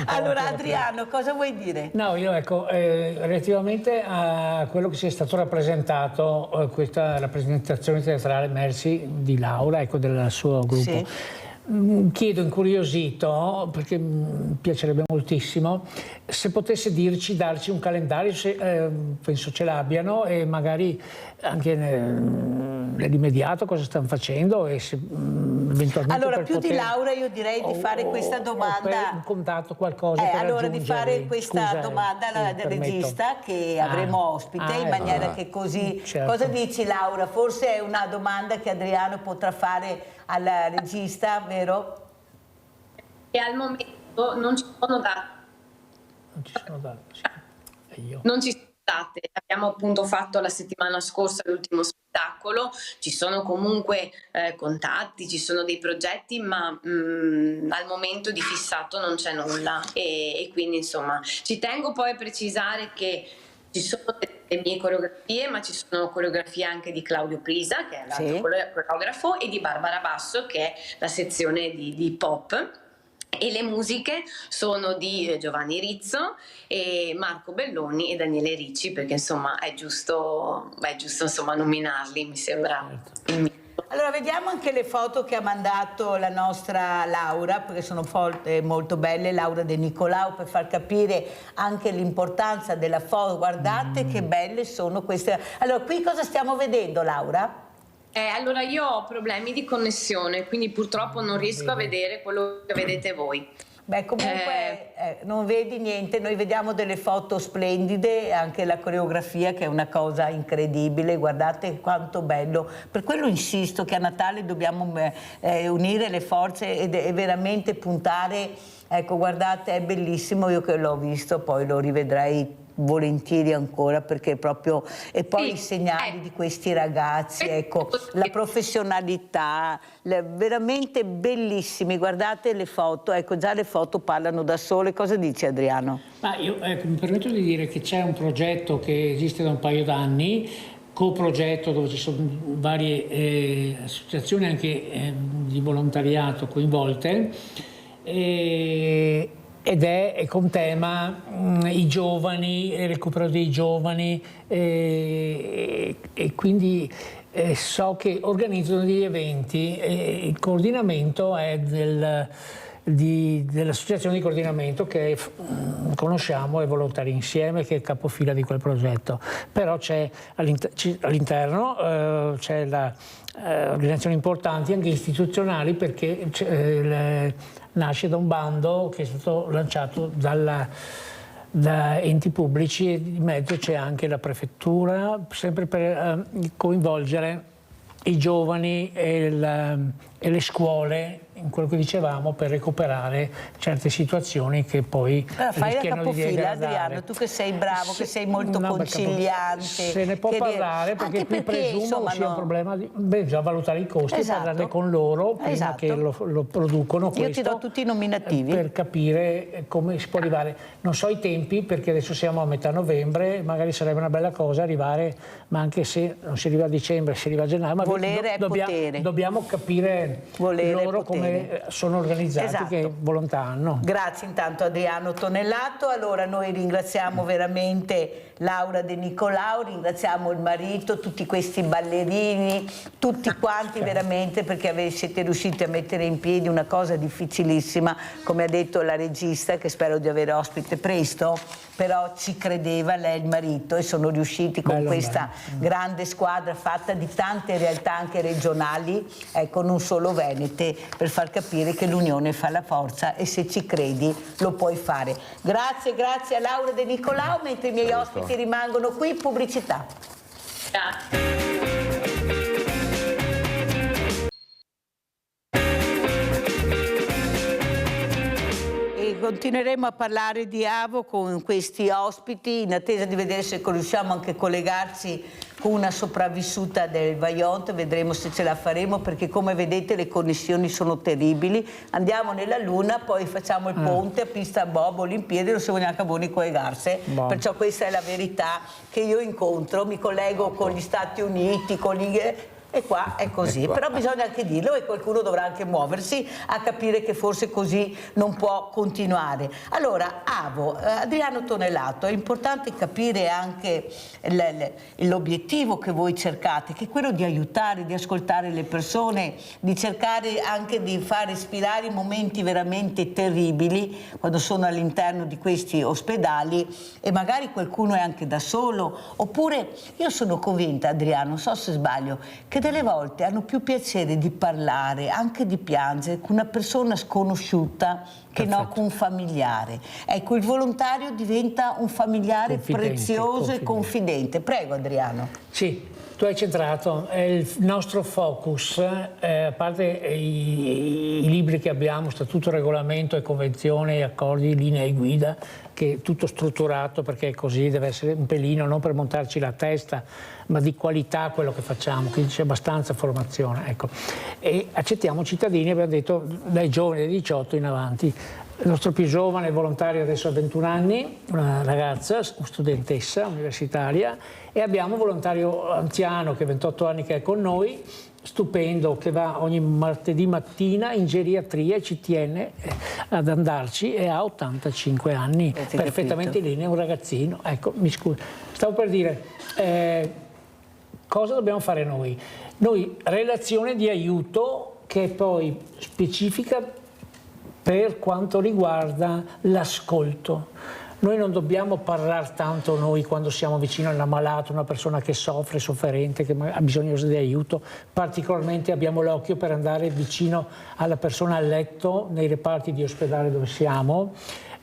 Allora Adriano, cosa vuoi dire? No, io ecco, relativamente a quello che si è stato rappresentato, questa rappresentazione teatrale Merci di Laura, ecco, del suo gruppo. Sì. Chiedo incuriosito, perché mi piacerebbe moltissimo, se potesse darci un calendario, penso ce l'abbiano, e magari anche nell'immediato cosa stanno facendo, e se eventualmente allora più di Laura io direi di fare questa domanda, per un contatto, qualcosa per allora di fare questa domanda al regista che avremo ospite, in maniera che così, certo. Cosa dici Laura? Forse è una domanda che Adriano potrà fare al regista, vero? E al momento non ci sono date. Non ci sono date, sì. Non ci sono date. Abbiamo appunto fatto la settimana scorsa l'ultimo spettacolo, ci sono comunque contatti, ci sono dei progetti, ma al momento di fissato non c'è nulla, e quindi insomma ci tengo poi a precisare che ci sono le mie coreografie, ma ci sono coreografie anche di Claudio Prisa, che è l'altro coreografo, e di Barbara Basso, che è la sezione di pop. E le musiche sono di Giovanni Rizzo e Marco Belloni e Daniele Ricci, perché insomma è giusto insomma nominarli, mi sembra. Allora vediamo anche le foto che ha mandato la nostra Laura, perché sono foto molto belle, Laura De Nicolau, per far capire anche l'importanza della foto. Guardate che belle sono queste. Allora qui cosa stiamo vedendo, Laura? Allora io ho problemi di connessione, quindi purtroppo non riesco a vedere quello che vedete voi. Beh, comunque non vedi niente, noi vediamo delle foto splendide, anche la coreografia che è una cosa incredibile, guardate quanto bello, per quello insisto che a Natale dobbiamo unire le forze e veramente puntare, ecco guardate è bellissimo, io che l'ho visto poi lo rivedrei volentieri ancora perché proprio e poi i segnali di questi ragazzi, ecco la professionalità, veramente bellissimi, guardate le foto, ecco già le foto parlano da sole. Cosa dici Adriano? Ma io mi permetto di dire che c'è un progetto che esiste da un paio d'anni, coprogetto dove ci sono varie associazioni anche di volontariato coinvolte, ed è con tema i giovani, il recupero dei giovani e quindi so che organizzano degli eventi e il coordinamento è dell'associazione di coordinamento che conosciamo, è Volontari Insieme, che è capofila di quel progetto, però c'è all'interno c'è organizzazioni importanti anche istituzionali perché nasce da un bando che è stato lanciato da enti pubblici e in mezzo c'è anche la prefettura, sempre per coinvolgere i giovani e le scuole in quello che dicevamo per recuperare certe situazioni che poi fai la capofila Adriano, tu che sei bravo, che sei molto conciliante, se ne può parlare perché presumo insomma, sia un problema bisogna valutare i costi, parlarne con loro prima che lo producono. Io ti do tutti i nominativi per capire come si può arrivare, non so i tempi perché adesso siamo a metà novembre, magari sarebbe una bella cosa arrivare, ma anche se non si arriva a dicembre, si arriva a gennaio, ma dobbiamo capire loro come sono organizzati, che volontà hanno. Grazie intanto Adriano Tonellato. Allora noi ringraziamo veramente Laura De Nicolau, ringraziamo il marito, tutti questi ballerini, tutti quanti veramente perché siete riusciti a mettere in piedi una cosa difficilissima, come ha detto la regista che spero di avere ospite presto, però ci credeva lei il marito e sono riusciti con questa grande squadra fatta di tante realtà anche regionali, ecco non solo venete, per far capire che l'unione fa la forza e se ci credi lo puoi fare. Grazie a Laura De Nicolau, mentre i miei ospiti rimangono qui, pubblicità. Grazie. Continueremo a parlare di Avo con questi ospiti in attesa di vedere se riusciamo anche a collegarci con una sopravvissuta del Vajont, vedremo se ce la faremo perché come vedete le connessioni sono terribili, andiamo nella Luna, poi facciamo il ponte a Pista Bob, Olimpiadi, non siamo neanche a buoni collegarsi, perciò questa è la verità che io incontro, mi collego con gli Stati Uniti, con gli... E qua è così, però bisogna anche dirlo e qualcuno dovrà anche muoversi a capire che forse così non può continuare. Allora, Avo, Adriano Tonellato, è importante capire anche l'obiettivo che voi cercate, che è quello di aiutare, di ascoltare le persone, di cercare anche di far respirare i momenti veramente terribili quando sono all'interno di questi ospedali e magari qualcuno è anche da solo, oppure io sono convinta, Adriano, non so se sbaglio, che delle volte hanno più piacere di parlare, anche di piangere, con una persona sconosciuta che no con un familiare. Ecco, il volontario diventa un familiare prezioso e confidente. Prego Adriano. Sì, tu hai centrato, il nostro focus, a parte i libri che abbiamo, statuto, regolamento e convenzione, accordi, linee guida, che è tutto strutturato perché così deve essere un pelino, non per montarci la testa, ma di qualità quello che facciamo, quindi c'è abbastanza formazione. Ecco. E accettiamo cittadini, abbiamo detto, dai giovani dai 18 in avanti. Il nostro più giovane volontario adesso ha 21 anni, una ragazza, studentessa universitaria, e abbiamo un volontario anziano che ha 28 anni che è con noi, stupendo, che va ogni martedì mattina in geriatria e ci tiene ad andarci e ha 85 anni, perfettamente in linea, un ragazzino. Ecco, mi scusi, stavo per dire, cosa dobbiamo fare noi? Noi relazione di aiuto che è poi specifica per quanto riguarda l'ascolto. Noi non dobbiamo parlare tanto noi quando siamo vicino all'ammalato, una persona che soffre, sofferente, che ha bisogno di aiuto. Particolarmente abbiamo l'occhio per andare vicino alla persona a letto nei reparti di ospedale dove siamo,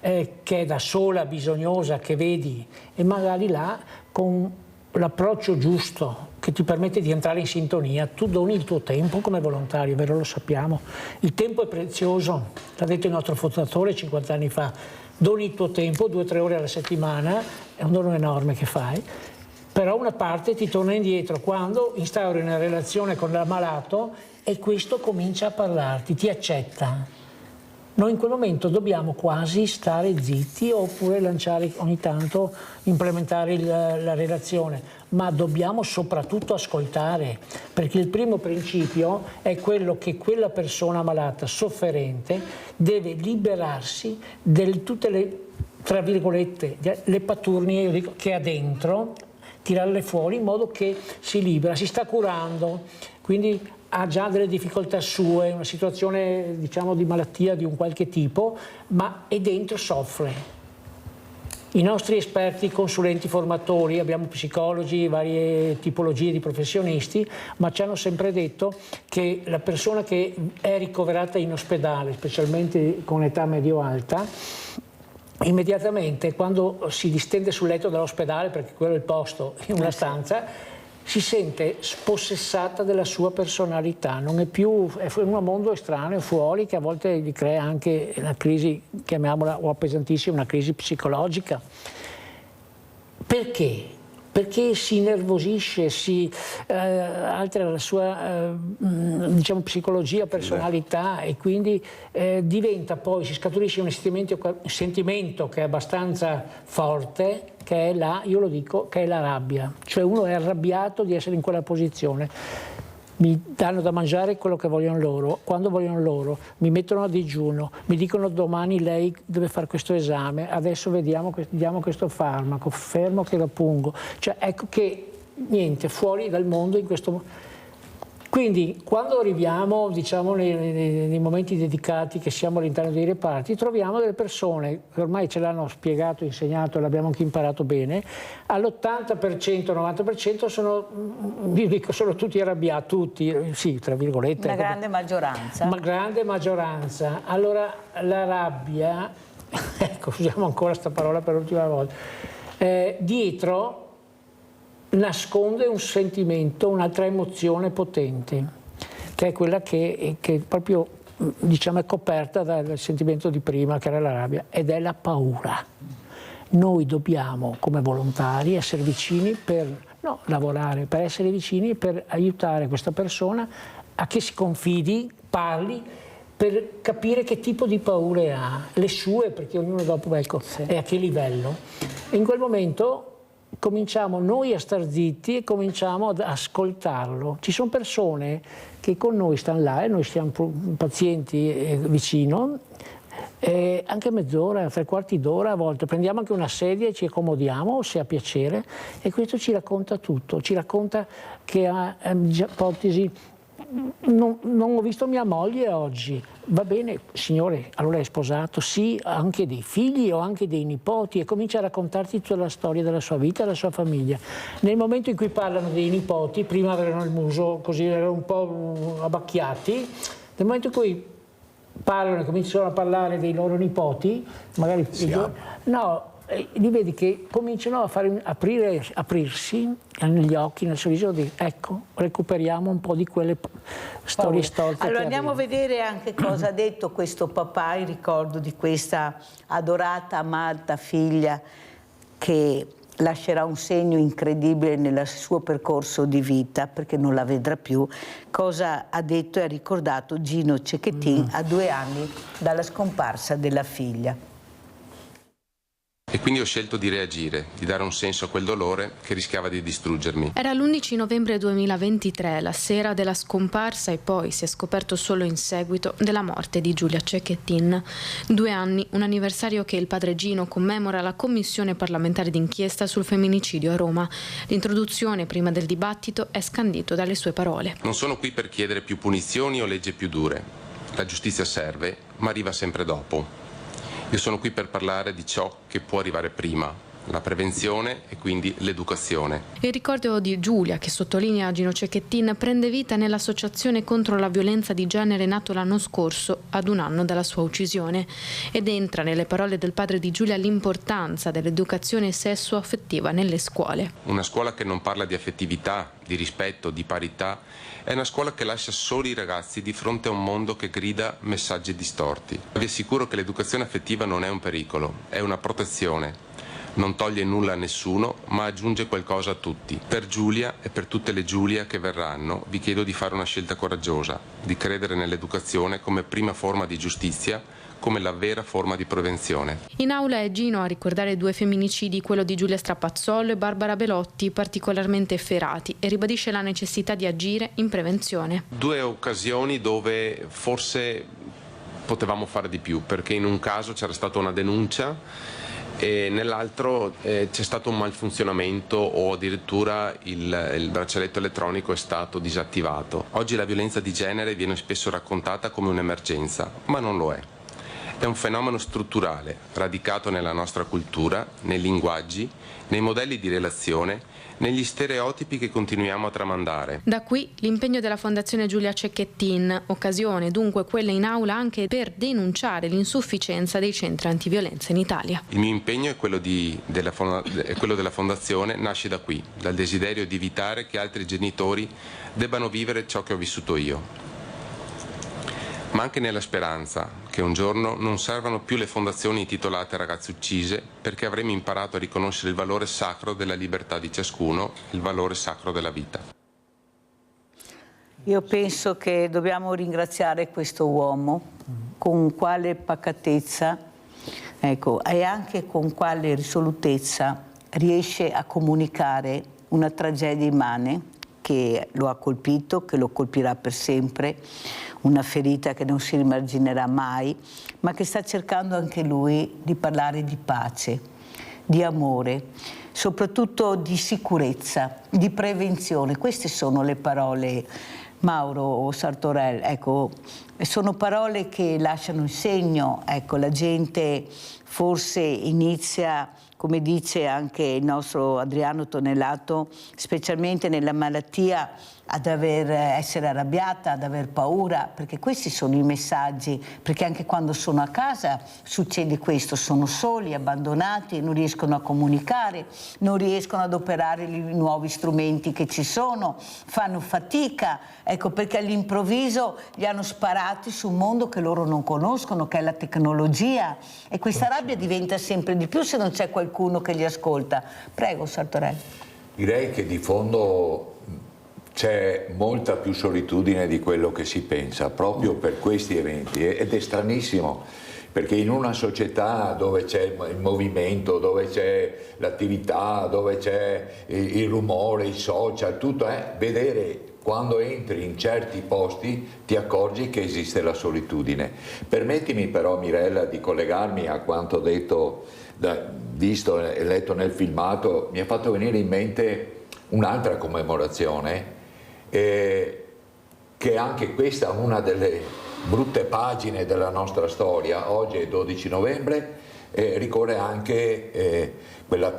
che è da sola, bisognosa, che vedi, e magari là con l'approccio giusto che ti permette di entrare in sintonia, tu doni il tuo tempo come volontario, vero? Lo sappiamo. Il tempo è prezioso, l'ha detto il nostro fondatore 50 anni fa. Doni il tuo tempo, 2 o 3 ore alla settimana, è un dono enorme che fai, però una parte ti torna indietro quando instauri una relazione con l'ammalato e questo comincia a parlarti, ti accetta. Noi in quel momento dobbiamo quasi stare zitti oppure lanciare ogni tanto, implementare la relazione, ma dobbiamo soprattutto ascoltare, perché il primo principio è quello che quella persona malata, sofferente, deve liberarsi di tutte le, tra virgolette, le paturnie, io dico, che ha dentro, tirarle fuori in modo che si libera, si sta curando, quindi ha già delle difficoltà sue, una situazione diciamo di malattia di un qualche tipo, ma è dentro soffre. I nostri esperti, consulenti, formatori, abbiamo psicologi, varie tipologie di professionisti, ma ci hanno sempre detto che la persona che è ricoverata in ospedale, specialmente con età medio-alta, immediatamente quando si distende sul letto dell'ospedale, perché quello è il posto in una stanza, si sente spossessata della sua personalità, non è più, è un mondo estraneo fuori che a volte gli crea anche una crisi, chiamiamola, o appesantissima, una crisi psicologica. Perché? Perché si innervosisce, si altera la sua diciamo, psicologia, personalità e quindi diventa poi, si scaturisce un sentimento che è abbastanza forte, che è io lo dico, che è la rabbia. Cioè uno è arrabbiato di essere in quella posizione. Mi danno da mangiare quello che vogliono loro, quando vogliono loro, mi mettono a digiuno, mi dicono domani lei deve fare questo esame, adesso vediamo, diamo questo farmaco, fermo che lo pungo. Cioè ecco che niente, fuori dal mondo in questo momento. Quindi quando arriviamo diciamo, nei momenti dedicati che siamo all'interno dei reparti, troviamo delle persone che ormai ce l'hanno spiegato, insegnato, l'abbiamo anche imparato bene, all'80%, 90% sono, io dico, sono tutti arrabbiati, tutti, sì, tra virgolette. Una grande maggioranza. Una grande maggioranza. Allora la rabbia, ecco, usiamo ancora questa parola per l'ultima volta, dietro nasconde un sentimento, un'altra emozione potente, che è quella che proprio diciamo, è coperta dal sentimento di prima, che era la rabbia, ed è la paura. Noi dobbiamo, come volontari, essere vicini per lavorare, per essere vicini, per aiutare questa persona a che si confidi, parli, per capire che tipo di paure ha, le sue, perché ognuno dopo ecco, è a che livello. E in quel momento cominciamo noi a star zitti e cominciamo ad ascoltarlo. Ci sono persone che con noi stanno là e noi stiamo pazienti vicino, anche mezz'ora, 3/4 d'ora a volte. Prendiamo anche una sedia e ci accomodiamo, se ha piacere, e questo ci racconta tutto. Ci racconta che ha ipotesi. Non ho visto mia moglie oggi. Va bene, signore, allora è sposato? Sì, ha anche dei figli o anche dei nipoti, e comincia a raccontarti tutta la storia della sua vita e della sua famiglia. Nel momento in cui parlano dei nipoti, prima avevano il muso così, erano un po' abbacchiati, nel momento in cui parlano e cominciano a parlare dei loro nipoti, magari li vedi che cominciano a aprirsi negli occhi, nel sorriso, di ecco, recuperiamo un po' di quelle storie stolte. Allora andiamo a vedere anche cosa ha detto questo papà in ricordo di questa adorata, amata figlia che lascerà un segno incredibile nel suo percorso di vita, perché non la vedrà più. Cosa ha detto e ha ricordato Gino Cecchettin a 2 anni dalla scomparsa della figlia. E quindi ho scelto di reagire, di dare un senso a quel dolore che rischiava di distruggermi. Era l'11 novembre 2023, la sera della scomparsa e poi si è scoperto solo in seguito della morte di Giulia Cecchettin. 2 anni, un anniversario che il padre Gino commemora alla Commissione parlamentare d'inchiesta sul femminicidio a Roma. L'introduzione prima del dibattito è scandito dalle sue parole. Non sono qui per chiedere più punizioni o leggi più dure. La giustizia serve, ma arriva sempre dopo. Io sono qui per parlare di ciò che può arrivare prima, la prevenzione e quindi l'educazione. Il ricordo di Giulia, che sottolinea Gino Cecchettin, prende vita nell'associazione contro la violenza di genere nato l'anno scorso, ad un anno dalla sua uccisione, ed entra nelle parole del padre di Giulia l'importanza dell'educazione sessuo-affettiva nelle scuole. Una scuola che non parla di affettività, di rispetto, di parità, è una scuola che lascia soli i ragazzi di fronte a un mondo che grida messaggi distorti. Vi assicuro che l'educazione affettiva non è un pericolo, è una protezione. Non toglie nulla a nessuno, ma aggiunge qualcosa a tutti. Per Giulia e per tutte le Giulia che verranno, vi chiedo di fare una scelta coraggiosa, di credere nell'educazione come prima forma di giustizia, come la vera forma di prevenzione. In aula è Gino a ricordare 2 femminicidi, quello di Giulia Strapazzolo e Barbara Belotti, particolarmente efferati, e ribadisce la necessità di agire in prevenzione. 2 occasioni dove forse potevamo fare di più, perché in un caso c'era stata una denuncia e nell'altro c'è stato un malfunzionamento o addirittura il braccialetto elettronico è stato disattivato. Oggi la violenza di genere viene spesso raccontata come un'emergenza, ma non lo è. È un fenomeno strutturale, radicato nella nostra cultura, nei linguaggi, nei modelli di relazione, negli stereotipi che continuiamo a tramandare. Da qui l'impegno della Fondazione Giulia Cecchettin, occasione dunque quella in aula anche per denunciare l'insufficienza dei centri antiviolenza in Italia. Il mio impegno è quello della Fondazione, nasce da qui, dal desiderio di evitare che altri genitori debbano vivere ciò che ho vissuto io. Ma anche nella speranza che un giorno non servano più le fondazioni intitolate a ragazze uccise, perché avremo imparato a riconoscere il valore sacro della libertà di ciascuno, il valore sacro della vita. Io penso che dobbiamo ringraziare questo uomo, con quale pacatezza, ecco, e anche con quale risolutezza riesce a comunicare una tragedia immane che lo ha colpito, che lo colpirà per sempre, una ferita che non si rimarginerà mai, ma che sta cercando anche lui di parlare di pace, di amore, soprattutto di sicurezza, di prevenzione. Queste sono le parole, Mauro Sartorel, ecco, sono parole che lasciano il segno, ecco, la gente forse inizia, come dice anche il nostro Adriano Tonellato, specialmente nella malattia, ad essere arrabbiata, ad aver paura, perché questi sono i messaggi, perché anche quando sono a casa succede questo, sono soli, abbandonati, non riescono a comunicare, non riescono ad operare i nuovi strumenti che ci sono, fanno fatica, ecco, perché all'improvviso gli hanno sparati su un mondo che loro non conoscono, che è la tecnologia, e questa rabbia diventa sempre di più se non c'è qualcuno che li ascolta. Prego, Sartorel. Direi che di fondo c'è molta più solitudine di quello che si pensa, proprio per questi eventi, ed è stranissimo, perché in una società dove c'è il movimento, dove c'è l'attività, dove c'è il rumore, i social, tutto è vedere. Quando entri in certi posti ti accorgi che esiste la solitudine. Permettimi però, Mirella, di collegarmi a quanto detto, visto e letto nel filmato. Mi ha fatto venire in mente un'altra commemorazione, che anche questa è una delle brutte pagine della nostra storia. Oggi è 12 novembre, ricorre anche quella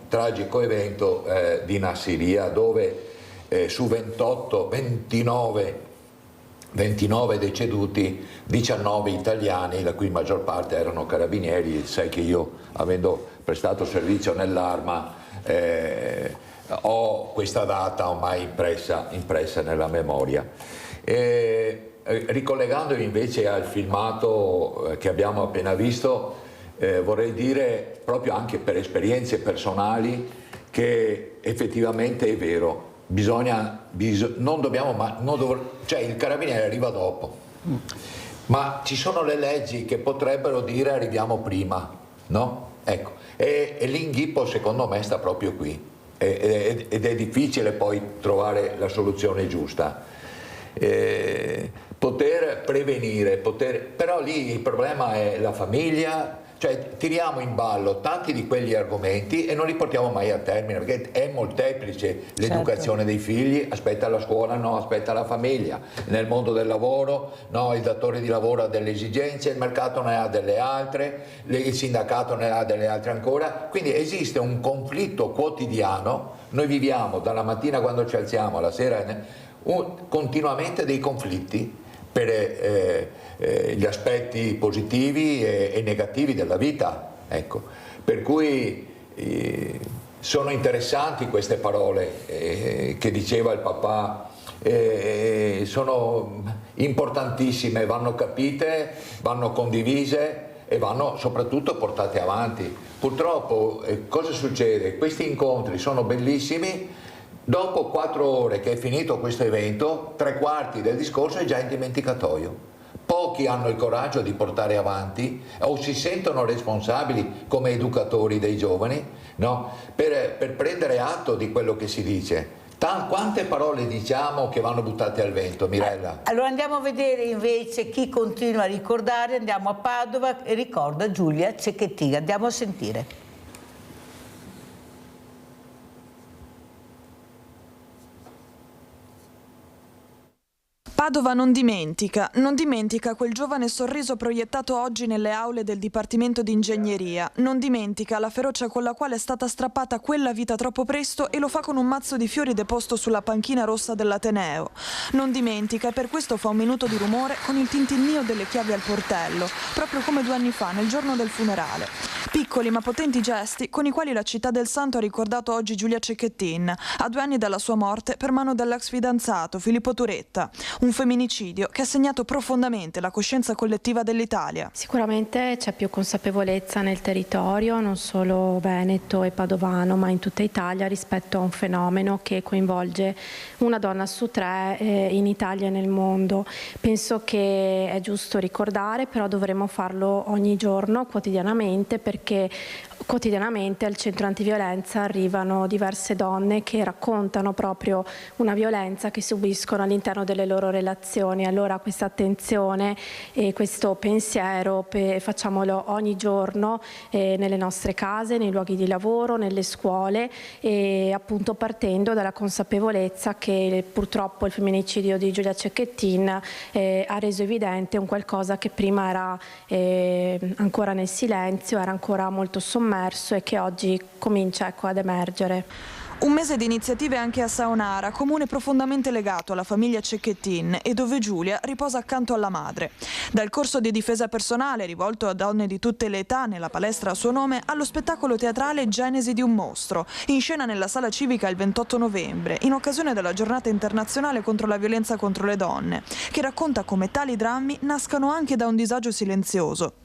tragico evento di Nassiriya, dove su 29 deceduti, 19 italiani, la cui maggior parte erano carabinieri. Sai che io, avendo prestato servizio nell'Arma, ho questa data ormai impressa nella memoria. Ricollegandomi invece al filmato che abbiamo appena visto, vorrei dire, proprio anche per esperienze personali, che effettivamente è vero. Non dobbiamo, cioè il carabiniere arriva dopo, ma ci sono le leggi che potrebbero dire arriviamo prima, no? Ecco, e l'inghippo secondo me sta proprio qui, ed è difficile poi trovare la soluzione giusta. Poter prevenire, però lì il problema è la famiglia, Cioè tiriamo in ballo tanti di quegli argomenti e non li portiamo mai a termine, perché è molteplice l'educazione dei figli, aspetta la scuola, no, aspetta la famiglia, nel mondo del lavoro, no, il datore di lavoro ha delle esigenze, il mercato ne ha delle altre, il sindacato ne ha delle altre ancora, quindi esiste un conflitto quotidiano, noi viviamo dalla mattina quando ci alziamo alla sera continuamente dei conflitti per gli aspetti positivi e negativi della vita, ecco. Per cui sono interessanti queste parole che diceva il papà, sono importantissime, vanno capite, vanno condivise e vanno soprattutto portate avanti. Purtroppo cosa succede? Questi incontri sono bellissimi. Dopo 4 ore che è finito questo evento, 3/4 del discorso è già in dimenticatoio. Pochi hanno il coraggio di portare avanti o si sentono responsabili come educatori dei giovani, no? per prendere atto di quello che si dice. Quante parole diciamo che vanno buttate al vento, Mirella? Allora andiamo a vedere invece chi continua a ricordare, andiamo a Padova e ricorda Giulia Cecchettin, andiamo a sentire. Padova non dimentica quel giovane sorriso proiettato oggi nelle aule del Dipartimento di Ingegneria, non dimentica la ferocia con la quale è stata strappata quella vita troppo presto e lo fa con un mazzo di fiori deposto sulla panchina rossa dell'Ateneo. Non dimentica e per questo fa un minuto di rumore con il tintinnio delle chiavi al portello, proprio come 2 anni fa, nel giorno del funerale. Piccoli ma potenti gesti con i quali la città del Santo ha ricordato oggi Giulia Cecchettin, a 2 anni dalla sua morte per mano dell'ex fidanzato Filippo Turetta. Un femminicidio che ha segnato profondamente la coscienza collettiva dell'Italia. Sicuramente c'è più consapevolezza nel territorio, non solo veneto e padovano, ma in tutta Italia rispetto a un fenomeno che coinvolge una donna su 3 in Italia e nel mondo. Penso che è giusto ricordare, però dovremmo farlo ogni giorno, quotidianamente, perché quotidianamente al centro antiviolenza arrivano diverse donne che raccontano proprio una violenza che subiscono all'interno delle loro relazioni. Allora questa attenzione e questo pensiero facciamolo ogni giorno nelle nostre case, nei luoghi di lavoro, nelle scuole, e appunto partendo dalla consapevolezza che purtroppo il femminicidio di Giulia Cecchettin ha reso evidente un qualcosa che prima era ancora nel silenzio, era ancora molto sommerso e che oggi comincia ad emergere. Un mese di iniziative anche a Saonara, comune profondamente legato alla famiglia Cecchettin e dove Giulia riposa accanto alla madre. Dal corso di difesa personale rivolto a donne di tutte le età nella palestra a suo nome, allo spettacolo teatrale Genesi di un mostro, in scena nella sala civica il 28 novembre, in occasione della giornata internazionale contro la violenza contro le donne, che racconta come tali drammi nascano anche da un disagio silenzioso.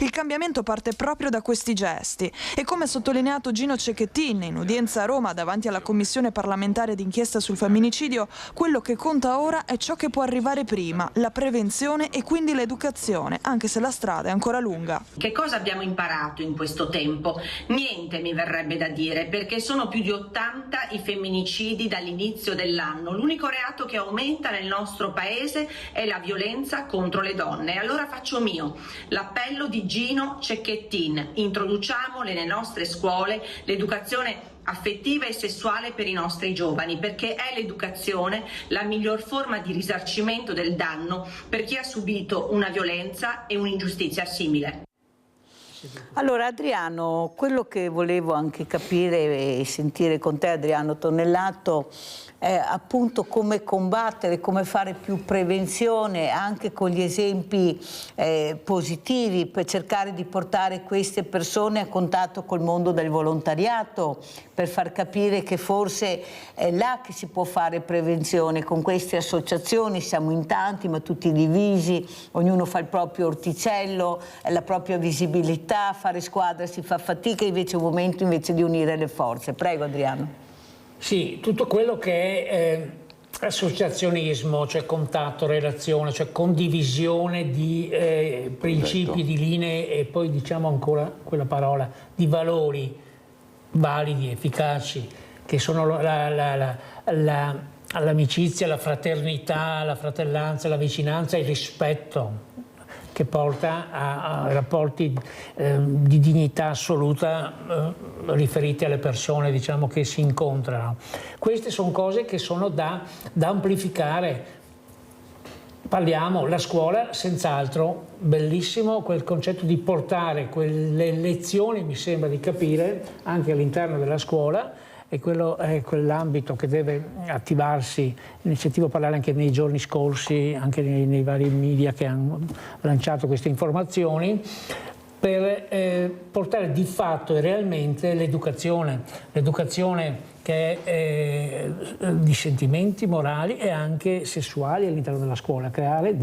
Il cambiamento parte proprio da questi gesti e, come ha sottolineato Gino Cecchettin in udienza a Roma davanti alla Commissione parlamentare d'inchiesta sul femminicidio, quello che conta ora è ciò che può arrivare prima, la prevenzione e quindi l'educazione, anche se la strada è ancora lunga. Che cosa abbiamo imparato in questo tempo? Niente, mi verrebbe da dire, perché sono più di 80 i femminicidi dall'inizio dell'anno. L'unico reato che aumenta nel nostro paese è la violenza contro le donne. Allora faccio mio l'appello di Gino Cecchettin: introduciamo nelle nostre scuole l'educazione affettiva e sessuale per i nostri giovani, perché è l'educazione la miglior forma di risarcimento del danno per chi ha subito una violenza e un'ingiustizia simile. Allora Adriano, quello che volevo anche capire e sentire con te, Adriano Tonnellato, è appunto come combattere, come fare più prevenzione anche con gli esempi positivi per cercare di portare queste persone a contatto col mondo del volontariato, per far capire che forse è là che si può fare prevenzione. Con queste associazioni siamo in tanti ma tutti divisi, ognuno fa il proprio orticello, la propria visibilità, fare squadra si fa fatica, invece è un momento invece di unire le forze. Prego Adriano. Sì, tutto quello che è associazionismo, cioè contatto, relazione, cioè condivisione di principi, di linee e poi diciamo ancora quella parola, di valori validi, efficaci, che sono l'amicizia, la fraternità, la fratellanza, la vicinanza e il rispetto, che porta a rapporti di dignità assoluta riferiti alle persone, diciamo, che si incontrano. Queste sono cose che sono da amplificare. Parliamo, la scuola, senz'altro, bellissimo quel concetto di portare quelle lezioni, mi sembra di capire, anche all'interno della scuola, e quello è quell'ambito che deve attivarsi. Ne sentivo parlare anche nei giorni scorsi, anche nei vari media che hanno lanciato queste informazioni, per portare di fatto e realmente l'educazione che è di sentimenti morali e anche sessuali all'interno della scuola, creare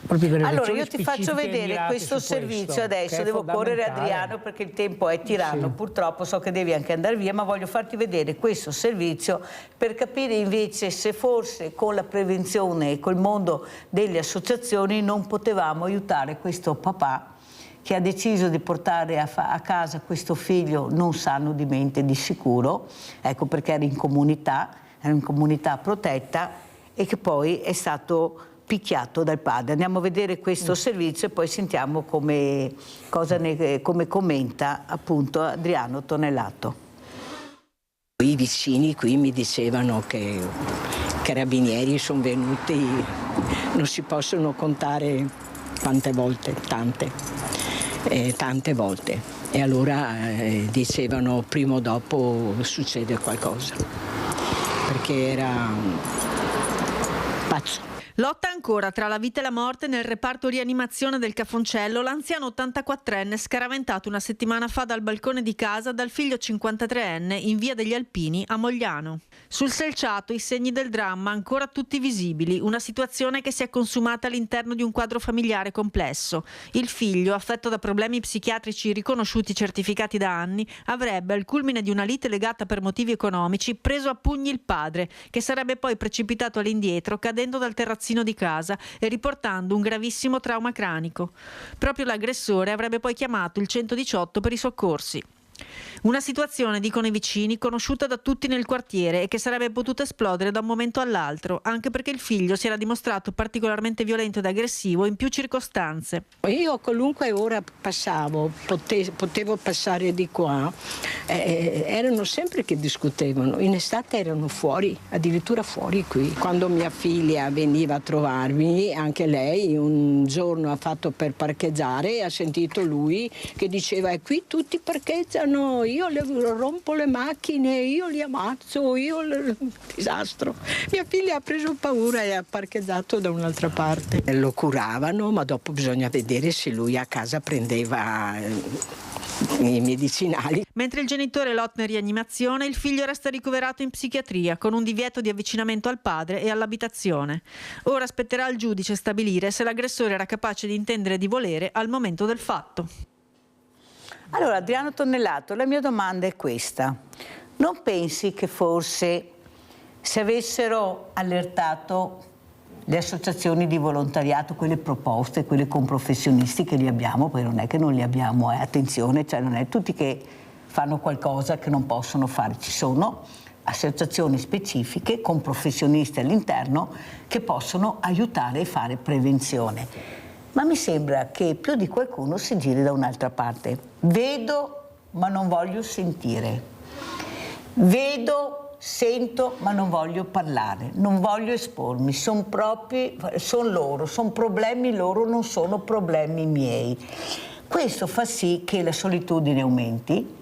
proprio delle allora lezioni io ti faccio vedere questo servizio adesso, devo correre Adriano perché il tempo è tiranno, purtroppo so che devi anche andare via, ma voglio farti vedere questo servizio per capire invece se forse con la prevenzione e col mondo delle associazioni non potevamo aiutare questo papà che ha deciso di portare a casa questo figlio non sano di mente di sicuro, ecco perché era in comunità protetta, e che poi è stato picchiato dal padre. Andiamo a vedere questo servizio e poi sentiamo come commenta appunto Adriano Tonellato. I vicini qui mi dicevano che i carabinieri sono venuti, non si possono contare quante volte, tante volte, e allora dicevano prima o dopo succede qualcosa, perché era pazzo. Lotta ancora tra la vita e la morte nel reparto rianimazione del Cafoncello l'anziano 84enne scaraventato una settimana fa dal balcone di casa dal figlio 53enne in via degli Alpini a Mogliano. Sul selciato i segni del dramma ancora tutti visibili, una situazione che si è consumata all'interno di un quadro familiare complesso. Il figlio, affetto da problemi psichiatrici riconosciuti e certificati da anni, avrebbe, al culmine di una lite legata per motivi economici, preso a pugni il padre, che sarebbe poi precipitato all'indietro cadendo dal terrazzino di casa e riportando un gravissimo trauma cranico. Proprio l'aggressore avrebbe poi chiamato il 118 per i soccorsi. Una situazione, dicono i vicini, conosciuta da tutti nel quartiere e che sarebbe potuta esplodere da un momento all'altro, anche perché il figlio si era dimostrato particolarmente violento ed aggressivo in più circostanze. Io qualunque ora passavo, potevo passare di qua, erano sempre che discutevano, in estate erano fuori, addirittura fuori qui. Quando mia figlia veniva a trovarmi, anche lei un giorno ha fatto per parcheggiare e ha sentito lui che diceva qui tutti parcheggiano, io rompo le macchine, io li ammazzo, disastro. Mia figlia ha preso paura e ha parcheggiato da un'altra parte. Lo curavano, ma dopo bisogna vedere se lui a casa prendeva i medicinali. Mentre il genitore lotta in rianimazione, il figlio resta ricoverato in psichiatria con un divieto di avvicinamento al padre e all'abitazione. Ora spetterà al giudice stabilire se l'aggressore era capace di intendere e di volere al momento del fatto. Allora, Adriano Tonellato, la mia domanda è questa. Non pensi che forse se avessero allertato le associazioni di volontariato, quelle proposte, quelle con professionisti che li abbiamo, poi non è che non li abbiamo, attenzione, cioè non è tutti che fanno qualcosa che non possono fare, ci sono associazioni specifiche con professionisti all'interno che possono aiutare e fare prevenzione. Ma mi sembra che più di qualcuno si giri da un'altra parte. Vedo ma non voglio sentire. Vedo, sento ma non voglio parlare, non voglio espormi, sono loro, sono problemi loro, non sono problemi miei. Questo fa sì che la solitudine aumenti,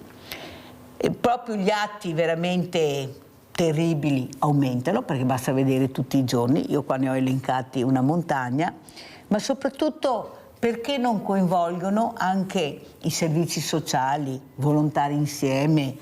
e proprio gli atti veramente terribili aumentano, perché basta vedere tutti i giorni, io qua ne ho elencati una montagna, ma soprattutto perché non coinvolgono anche i servizi sociali, volontari insieme,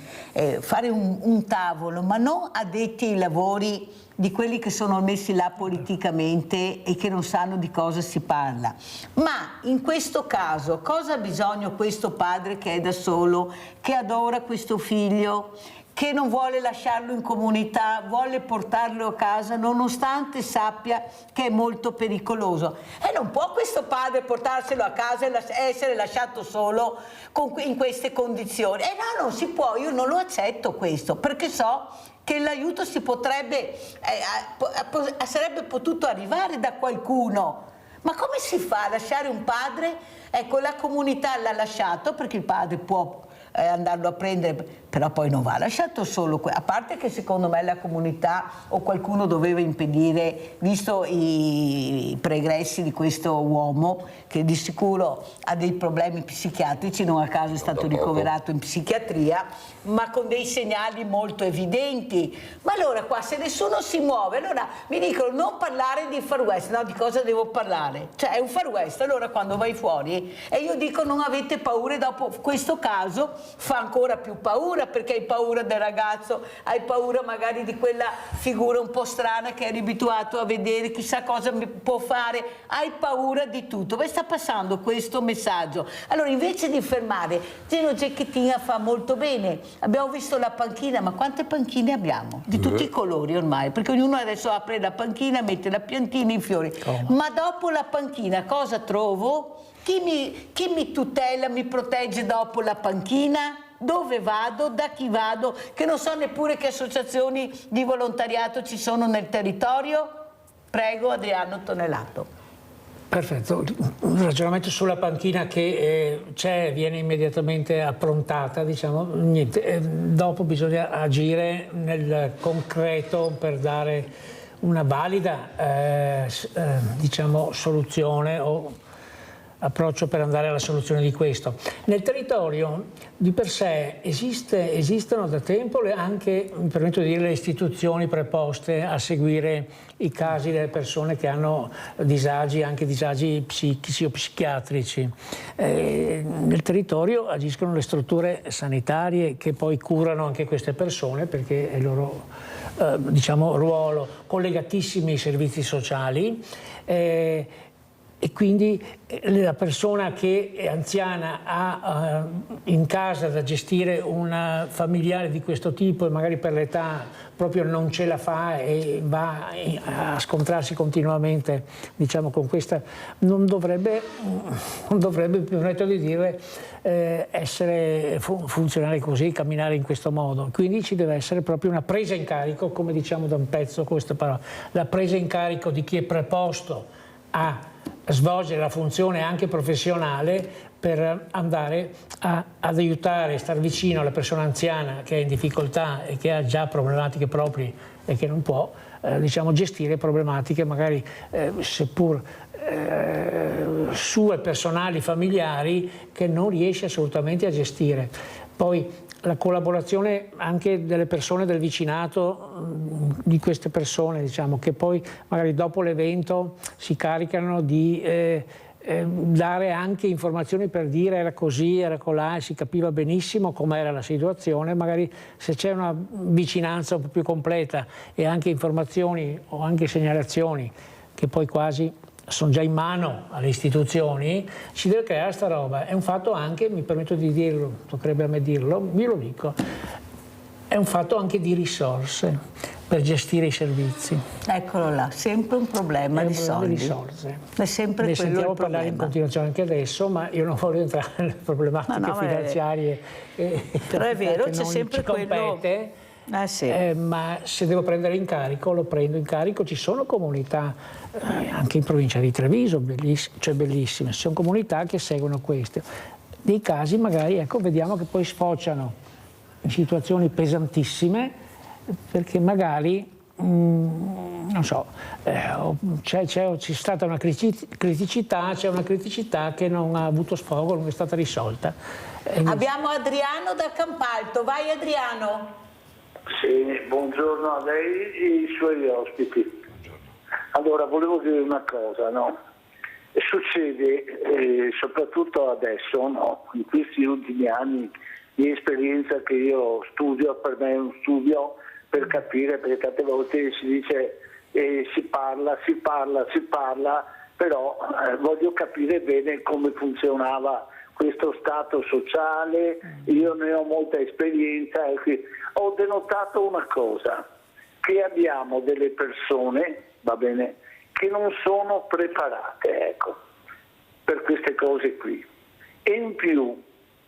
fare un tavolo, ma non addetti ai lavori di quelli che sono messi là politicamente e che non sanno di cosa si parla. Ma in questo caso cosa ha bisogno questo padre che è da solo, che adora questo figlio, che non vuole lasciarlo in comunità, vuole portarlo a casa nonostante sappia che è molto pericoloso? E non può questo padre portarselo a casa e essere lasciato solo in queste condizioni. No, non si può, io non lo accetto questo, perché so che l'aiuto sarebbe potuto arrivare da qualcuno, Ma come si fa a lasciare un padre? Ecco, la comunità l'ha lasciato perché il padre può andarlo a prendere, però poi non va lasciato solo, a parte che secondo me la comunità o qualcuno doveva impedire, visto i pregressi di questo uomo che di sicuro ha dei problemi psichiatrici, non a caso è stato ricoverato in psichiatria, ma con dei segnali molto evidenti. Ma allora qua se nessuno si muove, allora mi dicono non parlare di Far West, no, di cosa devo parlare? Cioè è un Far West, allora quando vai fuori, e io dico non avete paura, e dopo questo caso fa ancora più paura, perché hai paura del ragazzo, hai paura magari di quella figura un po' strana che eri abituato a vedere, chissà cosa mi può fare, hai paura di tutto. Vi sta passando questo messaggio. Allora invece di fermare, Gino Cecchettin fa molto bene, abbiamo visto la panchina, ma quante panchine abbiamo? Di tutti i colori ormai, perché ognuno adesso apre la panchina, mette la piantina, i fiori. Ma dopo la panchina cosa trovo? Chi mi tutela, mi protegge dopo la panchina? Dove vado? Da chi vado? Che non so neppure che associazioni di volontariato ci sono nel territorio? Prego, Adriano Tonelato. Perfetto, un ragionamento sulla panchina che viene immediatamente approntata, diciamo, niente, dopo bisogna agire nel concreto per dare una valida diciamo, soluzione o approccio per andare alla soluzione di questo. Nel territorio di per sé esistono da tempo anche, mi permetto di dire, le istituzioni preposte a seguire i casi delle persone che hanno disagi, anche disagi psichici o psichiatrici. Nel territorio agiscono le strutture sanitarie che poi curano anche queste persone perché è il loro diciamo, ruolo, collegatissimi ai servizi sociali. E quindi la persona che è anziana ha in casa da gestire un familiare di questo tipo e magari per l'età proprio non ce la fa e va a scontrarsi continuamente, diciamo, con questa, non dovrebbe, permetto di dire, essere funzionare così, camminare in questo modo. Quindi ci deve essere proprio una presa in carico, come diciamo da un pezzo questa parola, la presa in carico di chi è preposto a svolgere la funzione anche professionale per andare ad aiutare, star vicino alla persona anziana che è in difficoltà e che ha già problematiche proprie e che non può diciamo, gestire problematiche magari seppur sue personali, familiari, che non riesce assolutamente a gestire. Poi la collaborazione anche delle persone del vicinato di queste persone, diciamo, che poi magari dopo l'evento si caricano di dare anche informazioni per dire era così, era colà, si capiva benissimo com'era la situazione, magari se c'è una vicinanza un po' più completa e anche informazioni o anche segnalazioni che poi quasi sono già in mano alle istituzioni, si deve creare sta roba. È un fatto anche, mi permetto di dirlo, toccherebbe a me dirlo, io lo dico, è un fatto anche di risorse per gestire i servizi. Eccolo là, sempre un problema di soldi. Risorse. È sempre ne quello sentiamo il parlare in continuazione anche adesso, ma io non voglio entrare nelle problematiche finanziarie. Però è vero, c'è sempre quello. Sì. Ma se devo prendere in carico, lo prendo in carico. Ci sono comunità, anche in provincia di Treviso, bellissime, ci sono comunità che seguono queste. Dei casi magari, ecco, vediamo che poi sfociano in situazioni pesantissime, perché magari, non so, c'è stata una criticità, c'è una criticità che non ha avuto sfogo, non è stata risolta. Abbiamo Adriano da Campalto, vai Adriano. Sì, buongiorno a lei e ai suoi ospiti. Allora, volevo dire una cosa, no? Succede, soprattutto adesso, no? In questi ultimi anni di esperienza che io studio, per me è un studio per capire, perché tante volte si dice si parla, però voglio capire bene come funzionava questo stato sociale. Io ne ho molta esperienza e ho denotato una cosa, che abbiamo delle persone, va bene, che non sono preparate, ecco, per queste cose qui. E in più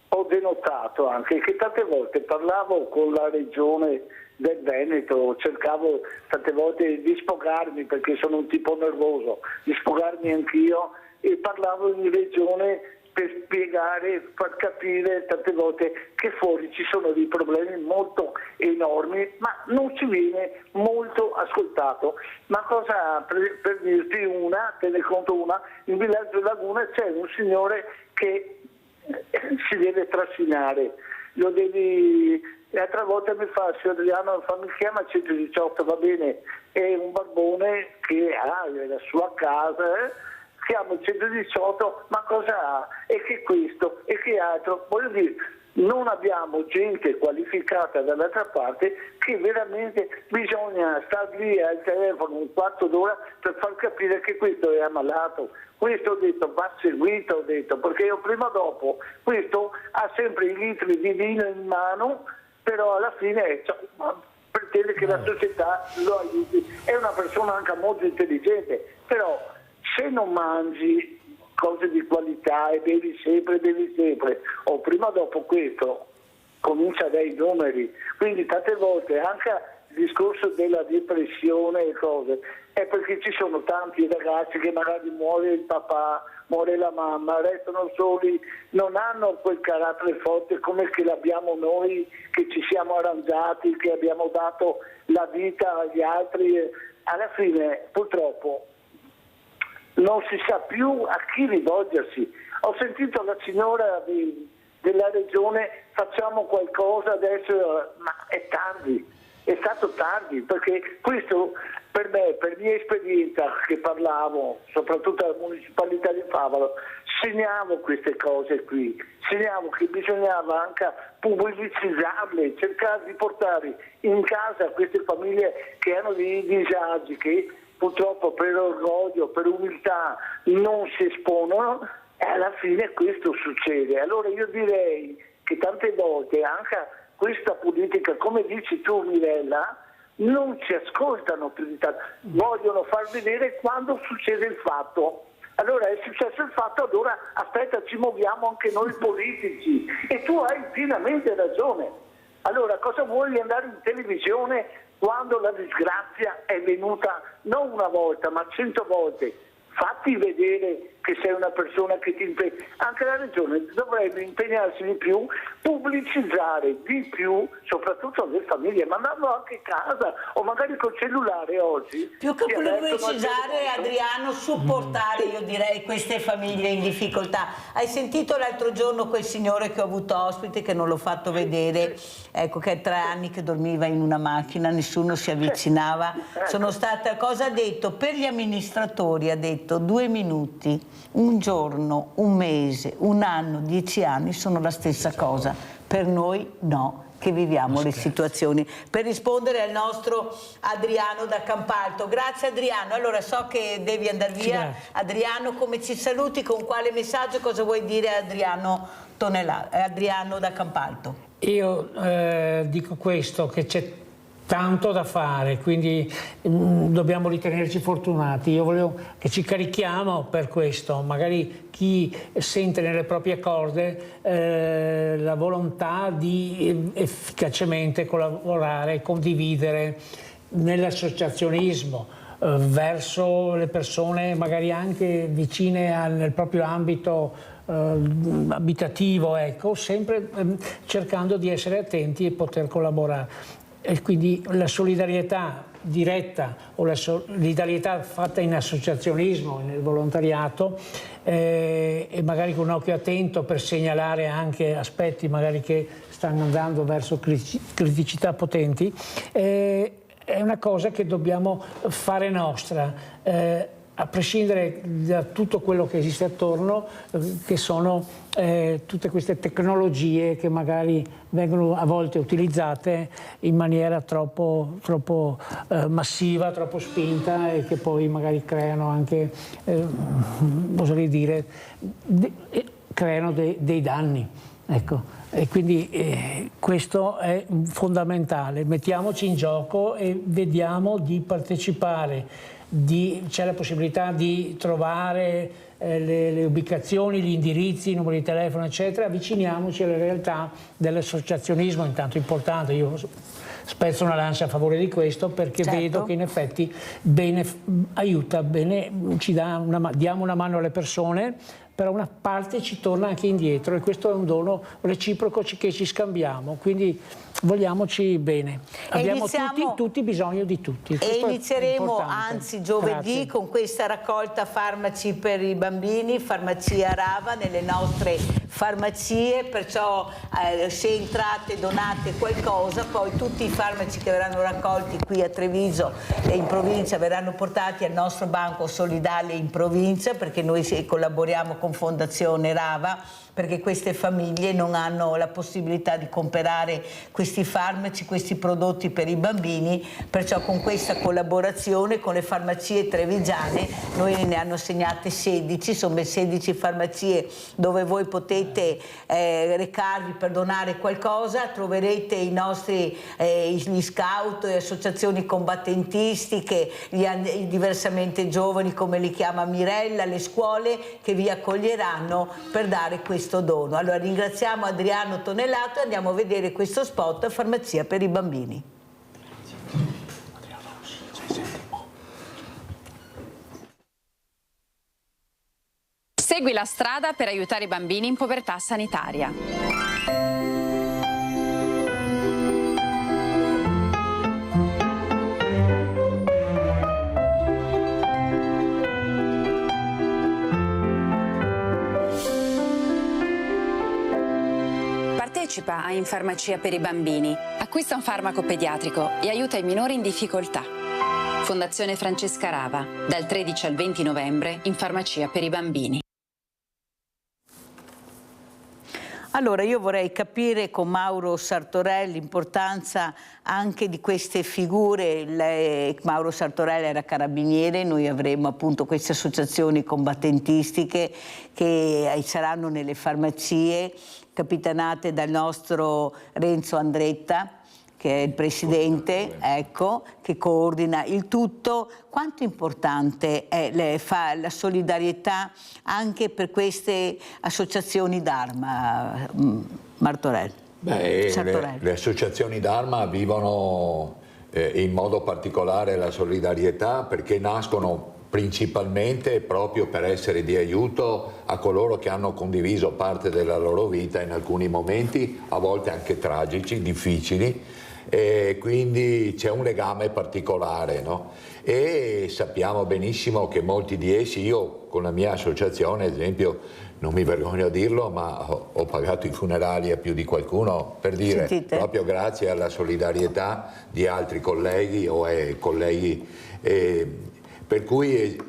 ho denotato anche che tante volte parlavo con la regione del Veneto, cercavo tante volte di sfogarmi perché sono un tipo nervoso, di sfogarmi anch'io e parlavo in regione per spiegare, far capire tante volte che fuori ci sono dei problemi molto enormi, ma non ci viene molto ascoltato. Ma cosa, per dirti te ne conto una, in Villaggio Laguna c'è un signore che si deve trascinare, l'altra volta mi fa, signor Adriano, mi chiama 118, va bene, è un barbone che ha la sua casa, chiamo il 118, ma cosa ha? E che questo? E che altro? Voglio dire, non abbiamo gente qualificata dall'altra parte che veramente bisogna stare lì al telefono un quarto d'ora per far capire che questo è ammalato. Questo ho detto va seguito, ho detto, perché io prima o dopo questo ha sempre i litri di vino in mano, però alla fine pretende che la società lo aiuti. È una persona anche molto intelligente, però se non mangi cose di qualità e bevi sempre, o prima o dopo questo comincia dai numeri. Quindi tante volte anche il discorso della depressione e cose è perché ci sono tanti ragazzi che magari muore il papà, muore la mamma, restano soli, non hanno quel carattere forte come che l'abbiamo noi, che ci siamo arrangiati, che abbiamo dato la vita agli altri. Alla fine purtroppo non si sa più a chi rivolgersi. Ho sentito la signora della regione, facciamo qualcosa adesso, ma è tardi, è stato tardi, perché questo per me, per mia esperienza che parlavo, soprattutto alla municipalità di Favaro, segnavo queste cose qui, segnavo che bisognava anche pubblicizzarle, cercare di portare in casa queste famiglie che hanno dei disagi, che purtroppo per orgoglio, per umiltà non si espongono, e alla fine questo succede. Allora io direi che tante volte anche questa politica, come dici tu Mirella, non ci ascoltano più di tanto, vogliono far vedere quando succede il fatto. Allora è successo il fatto, allora aspetta, ci muoviamo anche noi politici, e tu hai pienamente ragione. Allora cosa vuoi andare in televisione quando la disgrazia è venuta non una volta ma 100 volte? Fatti vedere che sei una persona che ti impegna. Anche la regione dovrebbe impegnarsi di più, pubblicizzare di più, soprattutto le famiglie, mandando anche a casa o magari col cellulare oggi. Più che pubblicizzare, Adriano, supportare, io direi, queste famiglie in difficoltà. Hai sentito l'altro giorno quel signore che ho avuto ospite, che non l'ho fatto vedere, ecco, che è 3 anni che dormiva in una macchina, nessuno si avvicinava. Sono stata, cosa ha detto? Per gli amministratori ha detto 2 minuti. Un giorno, un mese, un anno, 10 anni sono la stessa cosa. Per noi no, che viviamo le situazioni. Per rispondere al nostro Adriano da Campalto. Grazie Adriano. Allora so che devi andare via. Adriano, come ci saluti? Con quale messaggio? Cosa vuoi dire a Adriano da Campalto? Io dico questo, che c'è tanto da fare, quindi dobbiamo ritenerci fortunati. Io volevo che ci carichiamo per questo, magari chi sente nelle proprie corde la volontà di efficacemente collaborare, condividere nell'associazionismo verso le persone magari anche vicine nel proprio ambito abitativo, ecco, sempre cercando di essere attenti e poter collaborare. E quindi la solidarietà diretta o la solidarietà fatta in associazionismo, nel volontariato, e magari con un occhio attento per segnalare anche aspetti magari che stanno andando verso criticità potenti, è una cosa che dobbiamo fare nostra. A prescindere da tutto quello che esiste attorno, che sono tutte queste tecnologie che magari vengono a volte utilizzate in maniera troppo massiva, troppo spinta, e che poi magari creano anche, oserei dire, creano dei danni. Ecco. E quindi questo è fondamentale. Mettiamoci in gioco e vediamo di partecipare. C'è la possibilità di trovare le ubicazioni, gli indirizzi, i numeri di telefono, eccetera. Avviciniamoci alla realtà dell'associazionismo, intanto importante. Io spezzo una lancia a favore di questo, perché certo, vedo che in effetti aiuta bene, diamo una mano alle persone, però una parte ci torna anche indietro, e questo è un dono reciproco che ci scambiamo, quindi vogliamoci bene. Abbiamo tutti bisogno di tutti. E inizieremo anzi giovedì con questa raccolta farmaci per i bambini, farmacia Rava, nelle nostre farmacie, perciò se entrate donate qualcosa, poi tutti i farmaci che verranno raccolti qui a Treviso e in provincia verranno portati al nostro banco solidale in provincia, perché noi collaboriamo con Fondazione Rava, perché queste famiglie non hanno la possibilità di comprare questi farmaci, questi prodotti per i bambini, perciò con questa collaborazione con le farmacie trevigiane, noi ne hanno assegnate 16, sono 16 farmacie dove voi potete recarvi per donare qualcosa, troverete i nostri gli scout, le associazioni combattentistiche, i diversamente giovani come li chiama Mirella, le scuole che vi accoglieranno per dare questo dono. Allora ringraziamo Adriano Tonellato e andiamo a vedere questo spot Farmacia per i bambini. Segui la strada per aiutare i bambini in povertà sanitaria. Partecipa a In Farmacia per i bambini, acquista un farmaco pediatrico e aiuta i minori in difficoltà. Fondazione Francesca Rava, dal 13 al 20 novembre in Farmacia per i bambini. Allora io vorrei capire con Mauro Sartorelli l'importanza anche di queste figure. Mauro Sartorelli era carabiniere, noi avremo appunto queste associazioni combattentistiche che saranno nelle farmacie, capitanate dal nostro Renzo Andretta, che è il presidente, ecco, che coordina il tutto. Quanto importante è la solidarietà anche per queste associazioni d'arma, Martorelli? Le associazioni d'arma vivono in modo particolare la solidarietà perché nascono principalmente proprio per essere di aiuto a coloro che hanno condiviso parte della loro vita in alcuni momenti, a volte anche tragici, difficili, e quindi c'è un legame particolare, no? E sappiamo benissimo che molti di essi, io con la mia associazione ad esempio, non mi vergogno a dirlo, ma ho pagato i funerali a più di qualcuno, per dire, sentite, proprio grazie alla solidarietà di altri colleghi o colleghi, per cui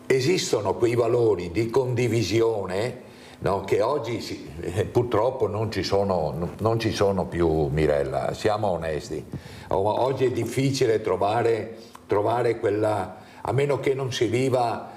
esistono quei valori di condivisione, no, che oggi purtroppo non ci sono più, Mirella, siamo onesti. Oggi è difficile trovare quella, a meno che non si viva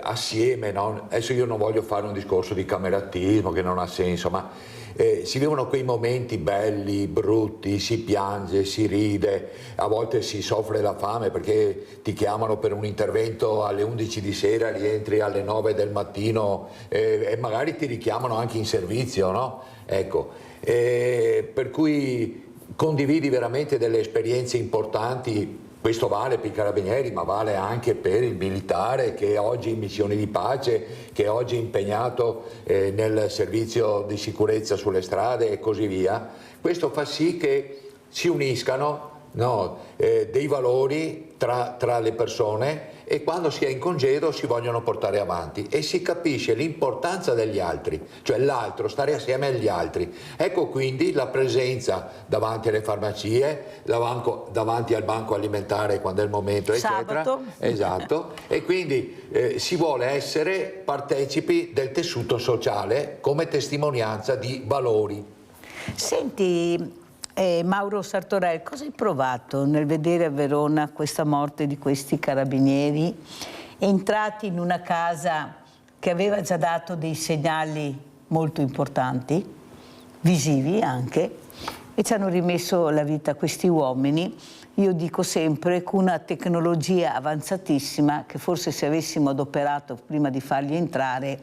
assieme, no? Adesso io non voglio fare un discorso di camerattismo che non ha senso, ma si vivono quei momenti belli, brutti, si piange, si ride, a volte si soffre la fame perché ti chiamano per un intervento alle 11 di sera, rientri alle 9 del mattino e magari ti richiamano anche in servizio, no? Ecco, per cui condividi veramente delle esperienze importanti. Questo vale per i carabinieri, ma vale anche per il militare che è oggi in missioni di pace, che è oggi impegnato nel servizio di sicurezza sulle strade e così via. Questo fa sì che si uniscano, no, dei valori tra le persone e quando si è in congedo si vogliono portare avanti e si capisce l'importanza degli altri, cioè l'altro, stare assieme agli altri. Ecco quindi la presenza davanti alle farmacie, davanti al banco alimentare quando è il momento, eccetera. Sabato. Esatto. E quindi si vuole essere partecipi del tessuto sociale come testimonianza di valori. Senti, Mauro Sartorelli, cosa hai provato nel vedere a Verona questa morte di questi carabinieri entrati in una casa che aveva già dato dei segnali molto importanti, visivi anche, e ci hanno rimesso la vita a questi uomini? Io dico sempre con una tecnologia avanzatissima che forse se avessimo adoperato prima di farli entrare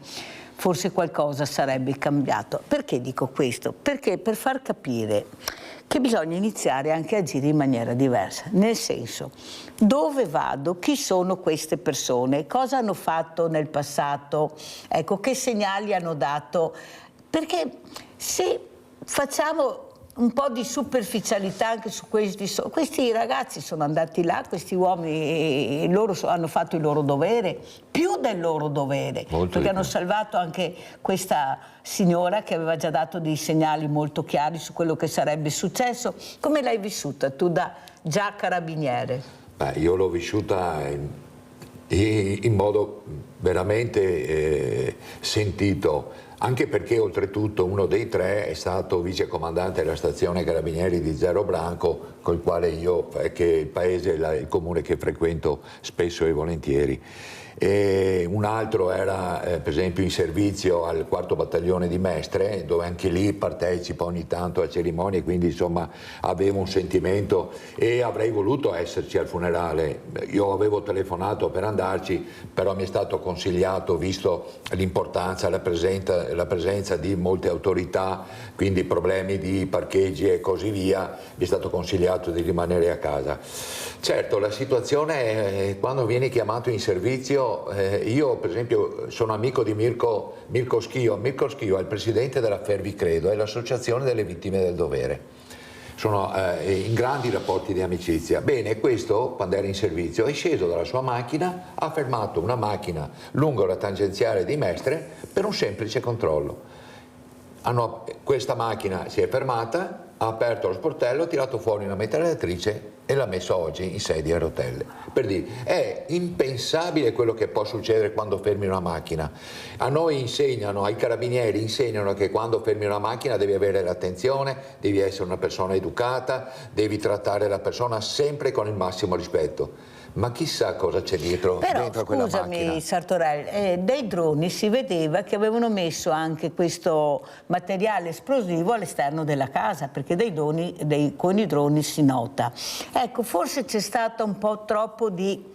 forse qualcosa sarebbe cambiato. Perché dico questo? Perché per far capire che bisogna iniziare anche a agire in maniera diversa, nel senso, dove vado, chi sono queste persone, cosa hanno fatto nel passato, ecco, che segnali hanno dato, perché se facciamo un po' di superficialità anche su questi ragazzi sono andati là, questi uomini hanno fatto il loro dovere, più del loro dovere, perché hanno salvato anche questa signora che aveva già dato dei segnali molto chiari su quello che sarebbe successo. Come l'hai vissuta tu da già carabiniere? Io l'ho vissuta in modo veramente sentito, anche perché oltretutto uno dei tre è stato vicecomandante della stazione Carabinieri di Zero Branco, col quale che è il paese, il comune che frequento spesso e volentieri. E un altro era per esempio in servizio al 4° battaglione di Mestre, dove anche lì partecipa ogni tanto a cerimonie, quindi insomma avevo un sentimento e avrei voluto esserci al funerale. Io avevo telefonato per andarci, però mi è stato consigliato, visto l'importanza, la presenza di molte autorità, quindi problemi di parcheggi e così via, mi è stato consigliato di rimanere a casa. Certo, la situazione è quando vieni chiamato in servizio. Io per esempio sono amico di Mirko Schio. Mirko Schio è il presidente della Fervicredo, è l'associazione delle vittime del dovere. Sono in grandi rapporti di amicizia. Bene, questo quando era in servizio è sceso dalla sua macchina, ha fermato una macchina lungo la tangenziale di Mestre per un semplice controllo. Questa macchina si è fermata, ha aperto lo sportello, ha tirato fuori una mitragliatrice e l'ha messa oggi in sedia a rotelle. Per dire, è impensabile quello che può succedere quando fermi una macchina. A noi insegnano, ai carabinieri insegnano che quando fermi una macchina devi avere l'attenzione, devi essere una persona educata, devi trattare la persona sempre con il massimo rispetto. Ma chissà cosa c'è dentro quella macchina. Però scusami Sartorelli, dei droni si vedeva che avevano messo anche questo materiale esplosivo all'esterno della casa, perché con i droni si nota. Ecco, forse c'è stato un po' troppo di...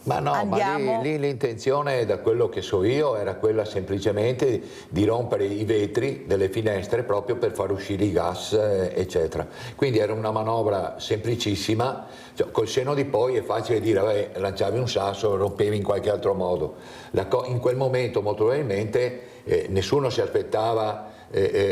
Ma no, ma lì l'intenzione, da quello che so io, era quella semplicemente di rompere i vetri delle finestre proprio per far uscire i gas, eccetera. Quindi era una manovra semplicissima, col senno di poi è facile dire, vabbè, lanciavi un sasso, rompevi in qualche altro modo. In quel momento molto probabilmente nessuno si aspettava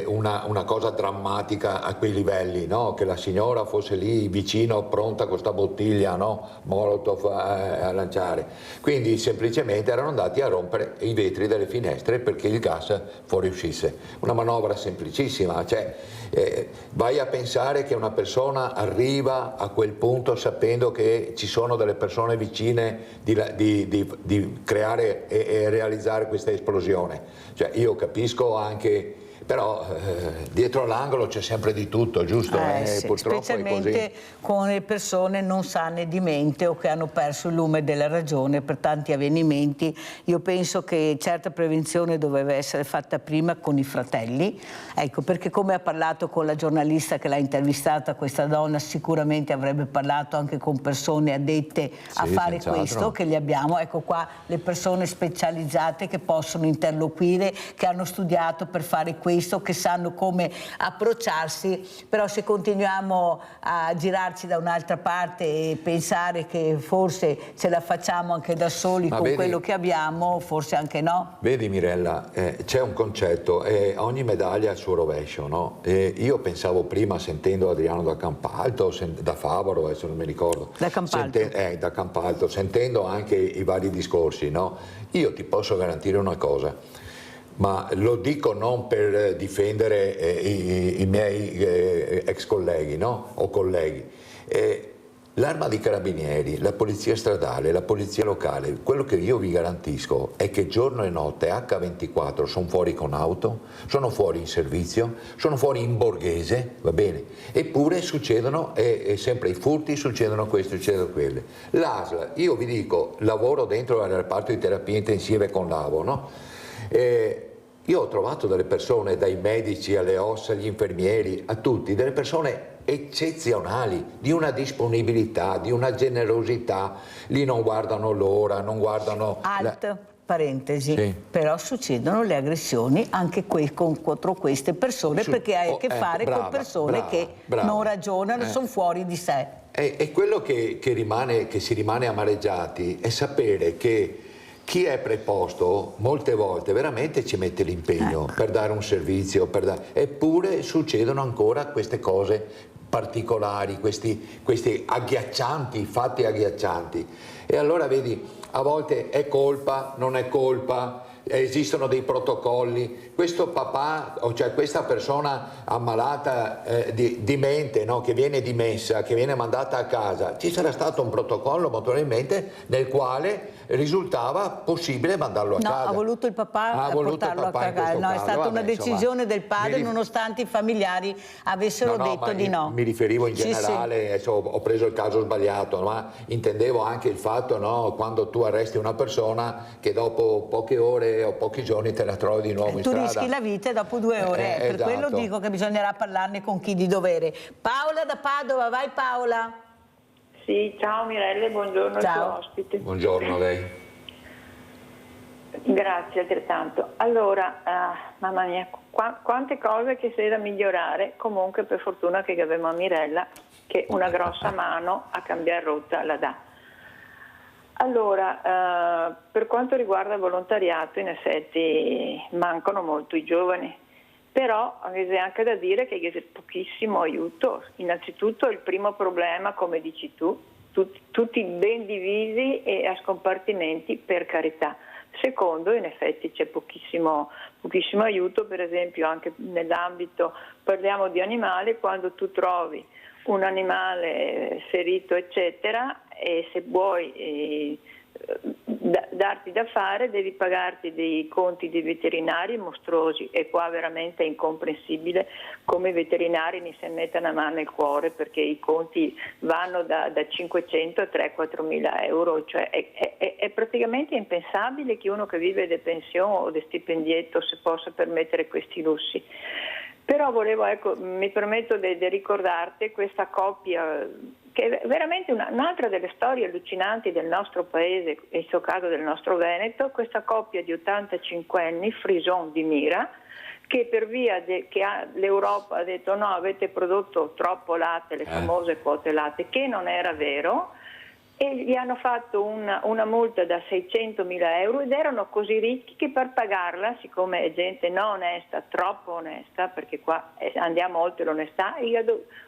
una cosa drammatica a quei livelli, no? Che la signora fosse lì vicino, pronta con questa bottiglia, no? Molotov a lanciare. Quindi semplicemente erano andati a rompere i vetri delle finestre perché il gas fuoriuscisse. Una manovra semplicissima, cioè vai a pensare che una persona arriva a quel punto sapendo che ci sono delle persone vicine di creare e realizzare questa esplosione. Cioè io capisco anche... Però dietro l'angolo c'è sempre di tutto, giusto? Sì, purtroppo specialmente è così. Con le persone non sane di mente o che hanno perso il lume della ragione per tanti avvenimenti. Io penso che certa prevenzione doveva essere fatta prima con i fratelli, ecco, perché come ha parlato con la giornalista che l'ha intervistata, questa donna sicuramente avrebbe parlato anche con persone addette a fare questo, che li abbiamo, ecco qua le persone specializzate che possono interloquire, che hanno studiato per fare questo, che sanno come approcciarsi, però se continuiamo a girarci da un'altra parte e pensare che forse ce la facciamo anche da soli con quello che abbiamo, forse anche no. Vedi Mirella, c'è un concetto, ogni medaglia ha il suo rovescio, no? Io pensavo prima, sentendo Adriano da Campalto, da Favaro, adesso non mi ricordo, da Campalto, sentendo anche i vari discorsi, no? Io ti posso garantire una cosa, ma lo dico non per difendere i miei ex colleghi, no? O colleghi. L'Arma dei Carabinieri, la Polizia Stradale, la Polizia Locale, quello che io vi garantisco è che giorno e notte H24 sono fuori con auto, sono fuori in servizio, sono fuori in borghese, va bene? Eppure succedono, sempre i furti, succedono questo, succedono quelle. L'ASL, io vi dico, lavoro dentro il reparto di terapia intensiva con l'AVO, no? Io ho trovato delle persone, dai medici alle ossa, agli infermieri, a tutti, delle persone eccezionali, di una disponibilità, di una generosità. Lì non guardano l'ora, non guardano... parentesi, Sì. però succedono le aggressioni anche contro queste persone, perché hai a che fare con persone che non ragionano, sono fuori di sé. E quello che si rimane amareggiati è sapere che chi è preposto molte volte veramente ci mette l'impegno per dare un servizio, eppure succedono ancora queste cose particolari, questi agghiaccianti, fatti agghiaccianti. E allora vedi, a volte è colpa, non è colpa, esistono dei protocolli. Questo papà, cioè questa persona ammalata di mente, no, che viene dimessa, che viene mandata a casa, ci sarà stato un protocollo probabilmente nel quale risultava possibile mandarlo a casa. No, ha voluto il papà portarlo a casa. No, è stata una decisione del padre, nonostante i familiari avessero detto di no. Mi riferivo in generale, adesso ho preso il caso sbagliato, ma intendevo anche il fatto, no, quando tu arresti una persona che dopo poche ore o pochi giorni te la trovi di nuovo in strada. Tu rischi la vita e dopo 2 ore. Per esatto. quello dico che bisognerà parlarne con chi di dovere. Paola da Padova, vai Paola. Sì, ciao Mirelle, buongiorno al tuo ospite. Buongiorno a lei. Grazie altrettanto. Allora, mamma mia, quante cose che c'è da migliorare. Comunque per fortuna che abbiamo a Mirella che una grossa mano a cambiare rotta la dà. Allora, per quanto riguarda il volontariato, in effetti mancano molto i giovani, però c'è anche da dire che c'è pochissimo aiuto. Innanzitutto il primo problema, come dici tu, tutti ben divisi e a scompartimenti, per carità. Secondo, in effetti c'è pochissimo aiuto, per esempio anche nell'ambito, parliamo di animali, quando tu trovi un animale ferito eccetera, e se vuoi darti da fare devi pagarti dei conti dei veterinari mostruosi, e qua veramente è incomprensibile come i veterinari mi si mettano a mano il cuore, perché i conti vanno da 500 a 3-4 mila euro, cioè è praticamente impensabile che uno che vive di pensione o di stipendietto si possa permettere questi lussi. Però volevo, mi permetto di ricordarti questa coppia che è veramente un'altra delle storie allucinanti del nostro paese, in questo caso del nostro Veneto, questa coppia di 85 anni, Frison di Mira, che per via che l'Europa ha detto no, avete prodotto troppo latte, le famose quote latte, che non era vero, e gli hanno fatto una multa da 600.000 euro, ed erano così ricchi che per pagarla, siccome è gente non onesta, troppo onesta, perché qua andiamo oltre l'onestà,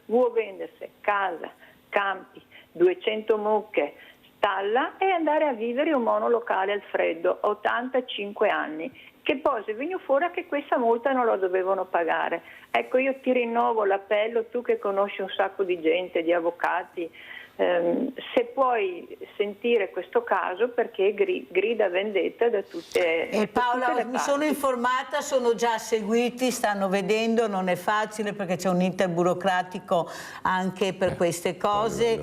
vuole vendersi casa, campi, 200 mucche, stalla, e andare a vivere in un monolocale al freddo, 85 anni, che poi si viene fuori che questa multa non la dovevano pagare. Ecco, io ti rinnovo l'appello, tu che conosci un sacco di gente, di avvocati, se puoi sentire questo caso, perché grida vendetta da tutte Paola, tutte le mi parti. sono informata, sono già seguiti, stanno vedendo, non è facile perché c'è un iter burocratico anche per queste cose,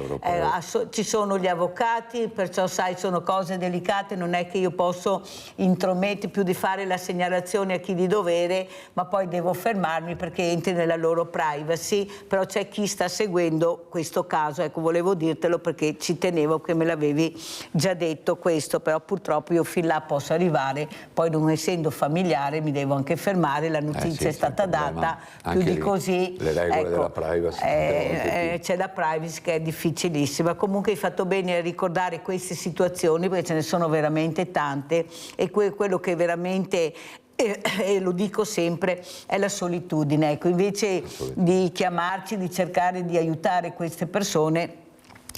ci sono gli avvocati, perciò sai, sono cose delicate, non è che io posso intromettere più di fare la segnalazione a chi di dovere, ma poi devo fermarmi perché entri nella loro privacy, però c'è chi sta seguendo questo caso, ecco, volevo dirtelo perché ci tenevo che me l'avevi già detto questo, però purtroppo io fin là posso arrivare, poi non essendo familiare mi devo anche fermare, la notizia è stata data, più di così le regole della privacy, c'è la privacy che è difficilissima. Comunque hai fatto bene a ricordare queste situazioni perché ce ne sono veramente tante, e quello che veramente e lo dico sempre, è la solitudine. Ecco, invece di chiamarci, di cercare di aiutare queste persone,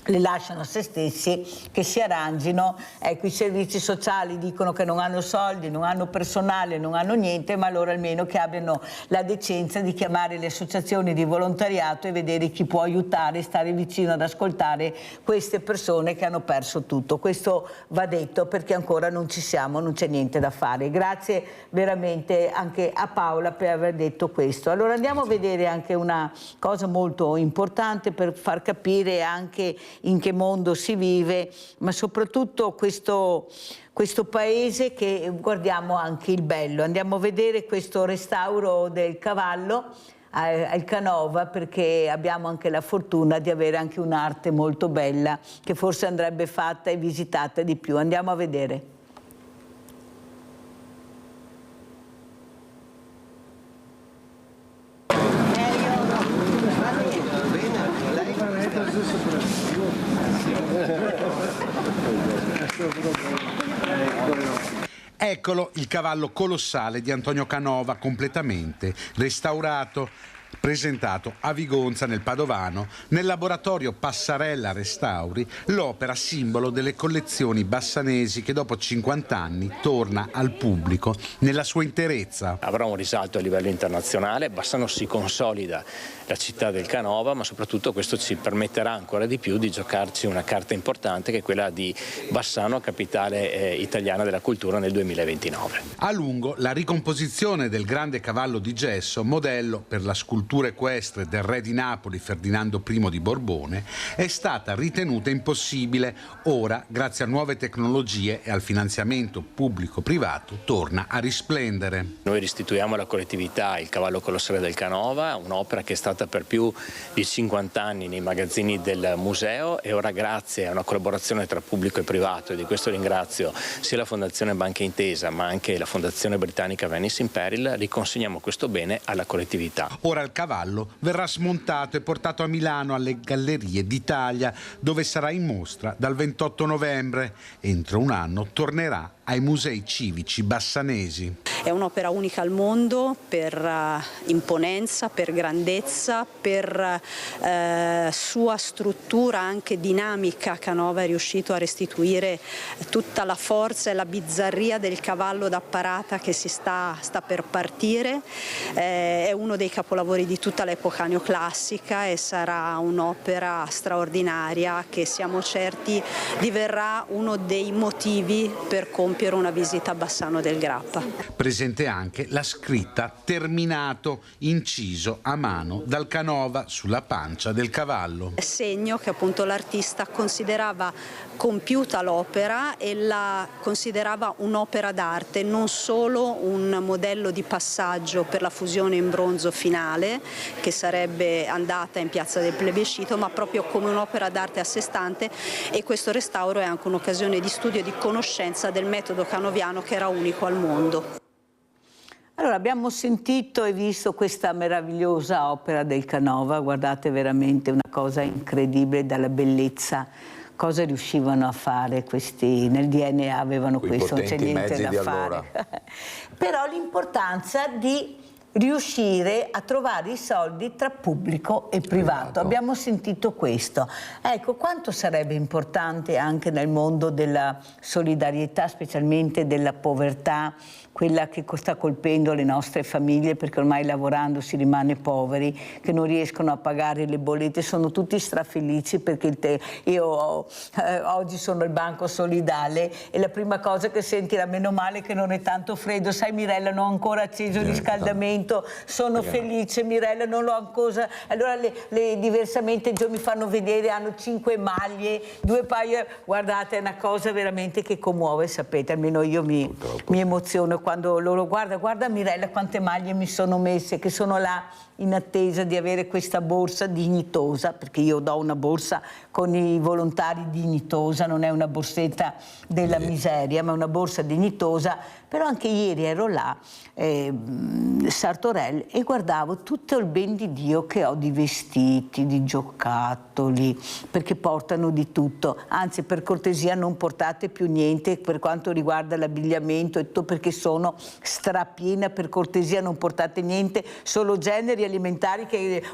le lasciano a se stessi, che si arrangino. Ecco, i servizi sociali dicono che non hanno soldi, non hanno personale, non hanno niente, ma allora almeno che abbiano la decenza di chiamare le associazioni di volontariato e vedere chi può aiutare, stare vicino ad ascoltare queste persone che hanno perso tutto. Questo va detto perché ancora non ci siamo, non c'è niente da fare. Grazie veramente anche a Paola per aver detto questo. Allora andiamo a vedere anche una cosa molto importante per far capire anche in che mondo si vive, ma soprattutto questo paese, che guardiamo anche il bello. Andiamo a vedere questo restauro del cavallo al Canova, perché abbiamo anche la fortuna di avere anche un'arte molto bella che forse andrebbe fatta e visitata di più. Andiamo a vedere. Eccolo il cavallo colossale di Antonio Canova, completamente restaurato, presentato a Vigonza nel Padovano, nel laboratorio Passarella Restauri, l'opera simbolo delle collezioni bassanesi che dopo 50 anni torna al pubblico nella sua interezza. Avrà un risalto a livello internazionale, Bassano si consolida la città del Canova, ma soprattutto questo ci permetterà ancora di più di giocarci una carta importante che è quella di Bassano, capitale italiana della cultura nel 2029. A lungo la ricomposizione del grande cavallo di gesso, modello per la scultura equestre del re di Napoli Ferdinando I di Borbone, è stata ritenuta impossibile. Ora, grazie a nuove tecnologie e al finanziamento pubblico-privato, torna a risplendere. Noi restituiamo alla collettività il cavallo colossale del Canova, un'opera che è stata per più di 50 anni nei magazzini del museo e ora, grazie a una collaborazione tra pubblico e privato, e di questo ringrazio sia la Fondazione Banca Intesa ma anche la Fondazione Britannica Venice Imperil, riconsegniamo questo bene alla collettività. Ora il cavallo verrà smontato e portato a Milano alle Gallerie d'Italia, dove sarà in mostra dal 28 novembre. Entro un anno tornerà ai musei civici bassanesi. È un'opera unica al mondo per imponenza, per grandezza, per sua struttura anche dinamica. Canova è riuscito a restituire tutta la forza e la bizzarria del cavallo da parata che si sta per partire. È uno dei capolavori di tutta l'epoca neoclassica e sarà un'opera straordinaria che siamo certi diverrà uno dei motivi per compiere una visita a Bassano del Grappa. Presente anche la scritta "Terminato", inciso a mano dal Canova sulla pancia del cavallo. Segno che appunto l'artista considerava compiuta l'opera e la considerava un'opera d'arte, non solo un modello di passaggio per la fusione in bronzo finale che sarebbe andata in piazza del Plebiscito, ma proprio come un'opera d'arte a sé stante, e questo restauro è anche un'occasione di studio e di conoscenza del metodo canoviano che era unico al mondo. Allora, abbiamo sentito e visto questa meravigliosa opera del Canova, guardate, veramente una cosa incredibile dalla bellezza. Cosa riuscivano a fare questi? Nel DNA avevano questo, non c'è niente da fare. Però l'importanza di riuscire a trovare i soldi tra pubblico e privato. Abbiamo sentito questo. Ecco, quanto sarebbe importante anche nel mondo della solidarietà, specialmente della povertà, quella che sta colpendo le nostre famiglie, perché ormai lavorando si rimane poveri, che non riescono a pagare le bollette, sono tutti strafelici perché io oggi sono al banco solidale e la prima cosa che senti era meno male che non è tanto freddo, sai Mirella non ho ancora acceso il riscaldamento, sono felice Mirella, non l'ho ancora, allora diversamente mi fanno vedere, hanno 5 maglie, 2 paia, guardate, è una cosa veramente che commuove, sapete, almeno io mi emoziono quando loro guarda Mirella quante maglie mi sono messe, che sono là in attesa di avere questa borsa dignitosa, perché io do una borsa con i volontari dignitosa, non è una borsetta della miseria, ma una borsa dignitosa. Però anche ieri ero là, Sartorel, e guardavo tutto il ben di Dio che ho di vestiti, di giocattoli, perché portano di tutto. Anzi, per cortesia non portate più niente per quanto riguarda l'abbigliamento e tutto, perché sono strapiena, per cortesia non portate niente, solo generi alimentari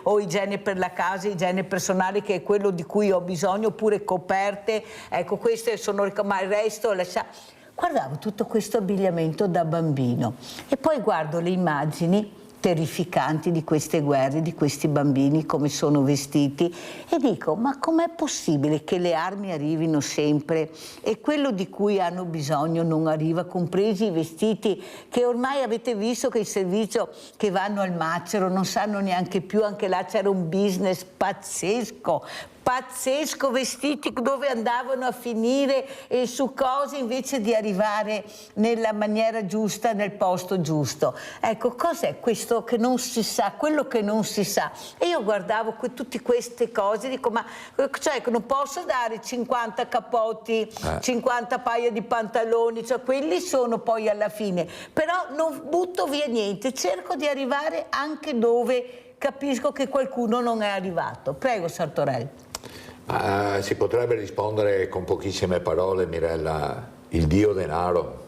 o igiene per la casa, igiene personale, che è quello di cui ho bisogno, oppure coperte, ecco, queste sono, ma il resto lasciate. Guardavo tutto questo abbigliamento da bambino e poi guardo le immagini terrificanti di queste guerre, di questi bambini, come sono vestiti, e dico, ma com'è possibile che le armi arrivino sempre e quello di cui hanno bisogno non arriva, compresi i vestiti che ormai avete visto che il servizio che vanno al macero non sanno neanche più, anche là c'era un business pazzesco, vestiti dove andavano a finire e su cose invece di arrivare nella maniera giusta, nel posto giusto. Ecco, cos'è questo che non si sa, quello che non si sa? E io guardavo tutte queste cose e dico, ma cioè, non posso dare 50 cappotti, 50 paia di pantaloni, cioè quelli sono poi alla fine, però non butto via niente, cerco di arrivare anche dove capisco che qualcuno non è arrivato. Prego, Sartorel. Si potrebbe rispondere con pochissime parole, Mirella: il dio denaro.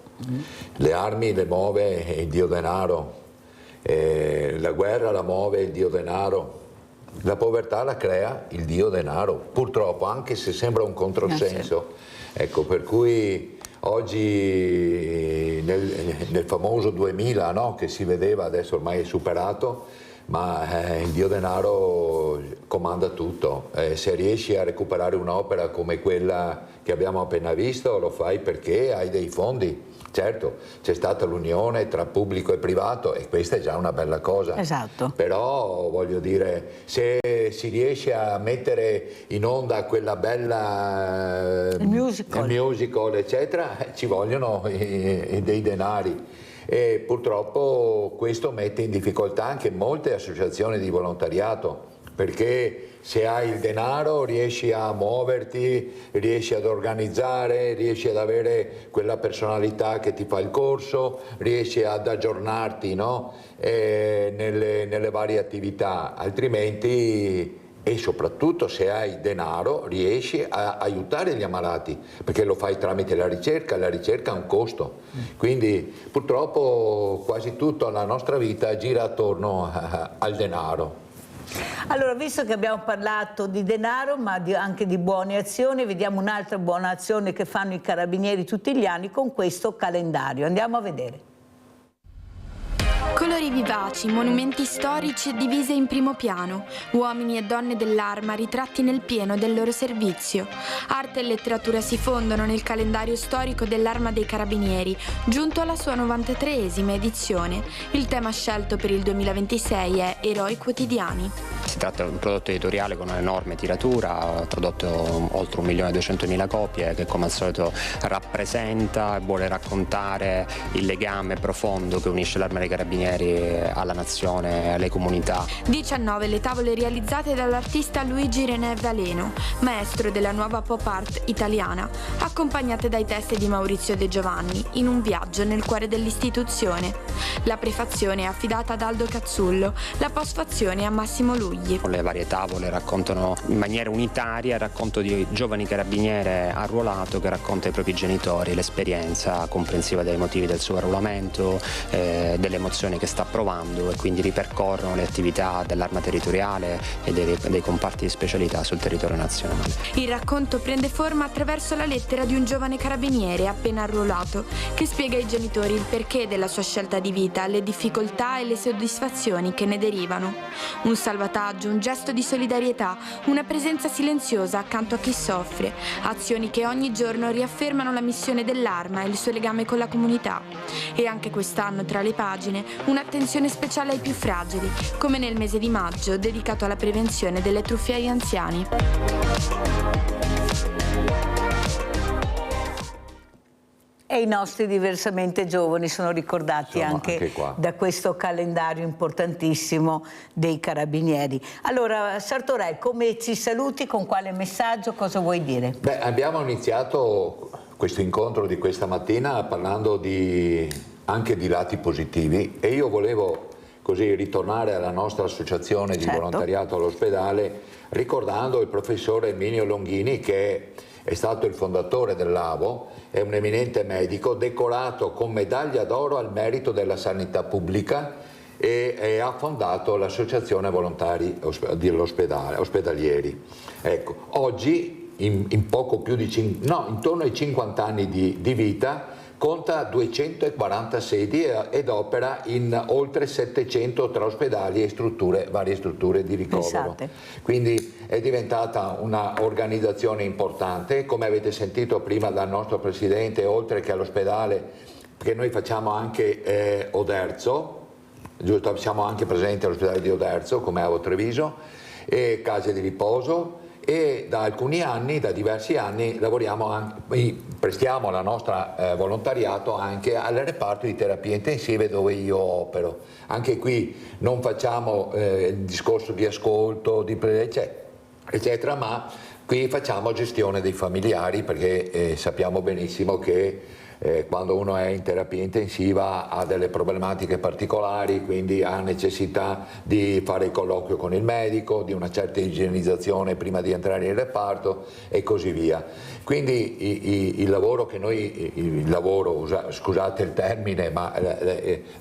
Le armi le muove il dio denaro, la guerra la muove il dio denaro, la povertà la crea il dio denaro, purtroppo, anche se sembra un controsenso. Ecco, per cui oggi nel famoso 2000, no, che si vedeva, adesso ormai è superato, ma il dio denaro comanda tutto. Se riesci a recuperare un'opera come quella che abbiamo appena visto, lo fai perché hai dei fondi. Certo, c'è stata l'unione tra pubblico e privato e questa è già una bella cosa. Esatto. Però voglio dire, se si riesce a mettere in onda quella bella il musical eccetera, ci vogliono dei denari. E purtroppo questo mette in difficoltà anche molte associazioni di volontariato, perché se hai il denaro riesci a muoverti, riesci ad organizzare, riesci ad avere quella personalità che ti fa il corso, riesci ad aggiornarti, no? Nelle varie attività, altrimenti, e soprattutto se hai denaro, riesci a aiutare gli ammalati, perché lo fai tramite la ricerca ha un costo. Quindi purtroppo quasi tutta la nostra vita gira attorno al denaro. Allora, visto che abbiamo parlato di denaro, ma anche di buone azioni, vediamo un'altra buona azione che fanno i carabinieri tutti gli anni con questo calendario. Andiamo a vedere. Colori vivaci, monumenti storici e divise in primo piano, uomini e donne dell'Arma ritratti nel pieno del loro servizio. Arte e letteratura si fondono nel calendario storico dell'Arma dei Carabinieri, giunto alla sua 93esima edizione. Il tema scelto per il 2026 è Eroi quotidiani. Si tratta di un prodotto editoriale con un'enorme tiratura, prodotto oltre 1.200.000 copie, che come al solito rappresenta e vuole raccontare il legame profondo che unisce l'Arma dei Carabinieri alla nazione, alle comunità. 19 le tavole realizzate dall'artista Luigi René Valeno, maestro della nuova pop art italiana, accompagnate dai testi di Maurizio De Giovanni, in un viaggio nel cuore dell'istituzione. La prefazione è affidata ad Aldo Cazzullo, la postfazione a Massimo Lugli. Le varie tavole raccontano in maniera unitaria il racconto di giovani carabiniere arruolato che racconta ai propri genitori l'esperienza comprensiva dei motivi del suo arruolamento, delle emozioni che sta provando, e quindi ripercorrono le attività dell'Arma territoriale e dei comparti di specialità sul territorio nazionale. Il racconto prende forma attraverso la lettera di un giovane carabiniere appena arruolato che spiega ai genitori il perché della sua scelta di vita, le difficoltà e le soddisfazioni che ne derivano. Un salvataggio, un gesto di solidarietà, una presenza silenziosa accanto a chi soffre, azioni che ogni giorno riaffermano la missione dell'Arma e il suo legame con la comunità. E anche quest'anno tra le pagine un'attenzione speciale ai più fragili, come nel mese di maggio dedicato alla prevenzione delle truffe agli anziani. E i nostri diversamente giovani sono ricordati anche da questo calendario importantissimo dei carabinieri. Allora, Sartorel, come ci saluti? Con quale messaggio? Cosa vuoi dire? Beh, abbiamo iniziato questo incontro di questa mattina parlando anche di lati positivi, e io volevo così ritornare alla nostra associazione di volontariato all'ospedale ricordando il professor Erminio Longhini, che è stato il fondatore dell'AVO, è un eminente medico decorato con medaglia d'oro al merito della sanità pubblica e ha fondato l'associazione volontari ospedalieri. Ecco, oggi in poco più di intorno ai 50 anni di vita conta 240 sedi ed opera in oltre 700 tra ospedali e varie strutture di ricovero. Quindi è diventata un'organizzazione importante, come avete sentito prima dal nostro Presidente, oltre che all'ospedale, perché noi facciamo anche Oderzo, giusto? Siamo anche presenti all'ospedale di Oderzo, come AVO Treviso, e case di riposo. E da alcuni anni, da diversi anni, prestiamo la nostra volontariato anche al reparto di terapie intensive dove io opero. Anche qui non facciamo il discorso di ascolto, eccetera, ma qui facciamo gestione dei familiari, perché sappiamo benissimo che quando uno è in terapia intensiva ha delle problematiche particolari, quindi ha necessità di fare il colloquio con il medico, di una certa igienizzazione prima di entrare in reparto e così via. Quindi il lavoro che noi, scusate il termine, ma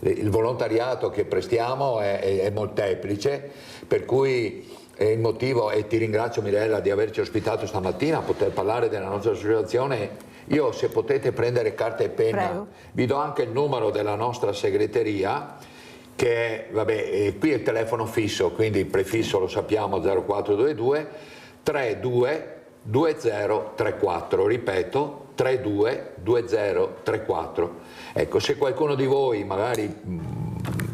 il volontariato che prestiamo è molteplice, per cui il motivo, e ti ringrazio Mirella di averci ospitato stamattina a poter parlare della nostra associazione. Io, se potete prendere carta e penna, prego, vi do anche il numero della nostra segreteria, che è, qui è il telefono fisso, quindi il prefisso lo sappiamo, 0422 32 2034, ripeto 32 2034. Ecco, se qualcuno di voi magari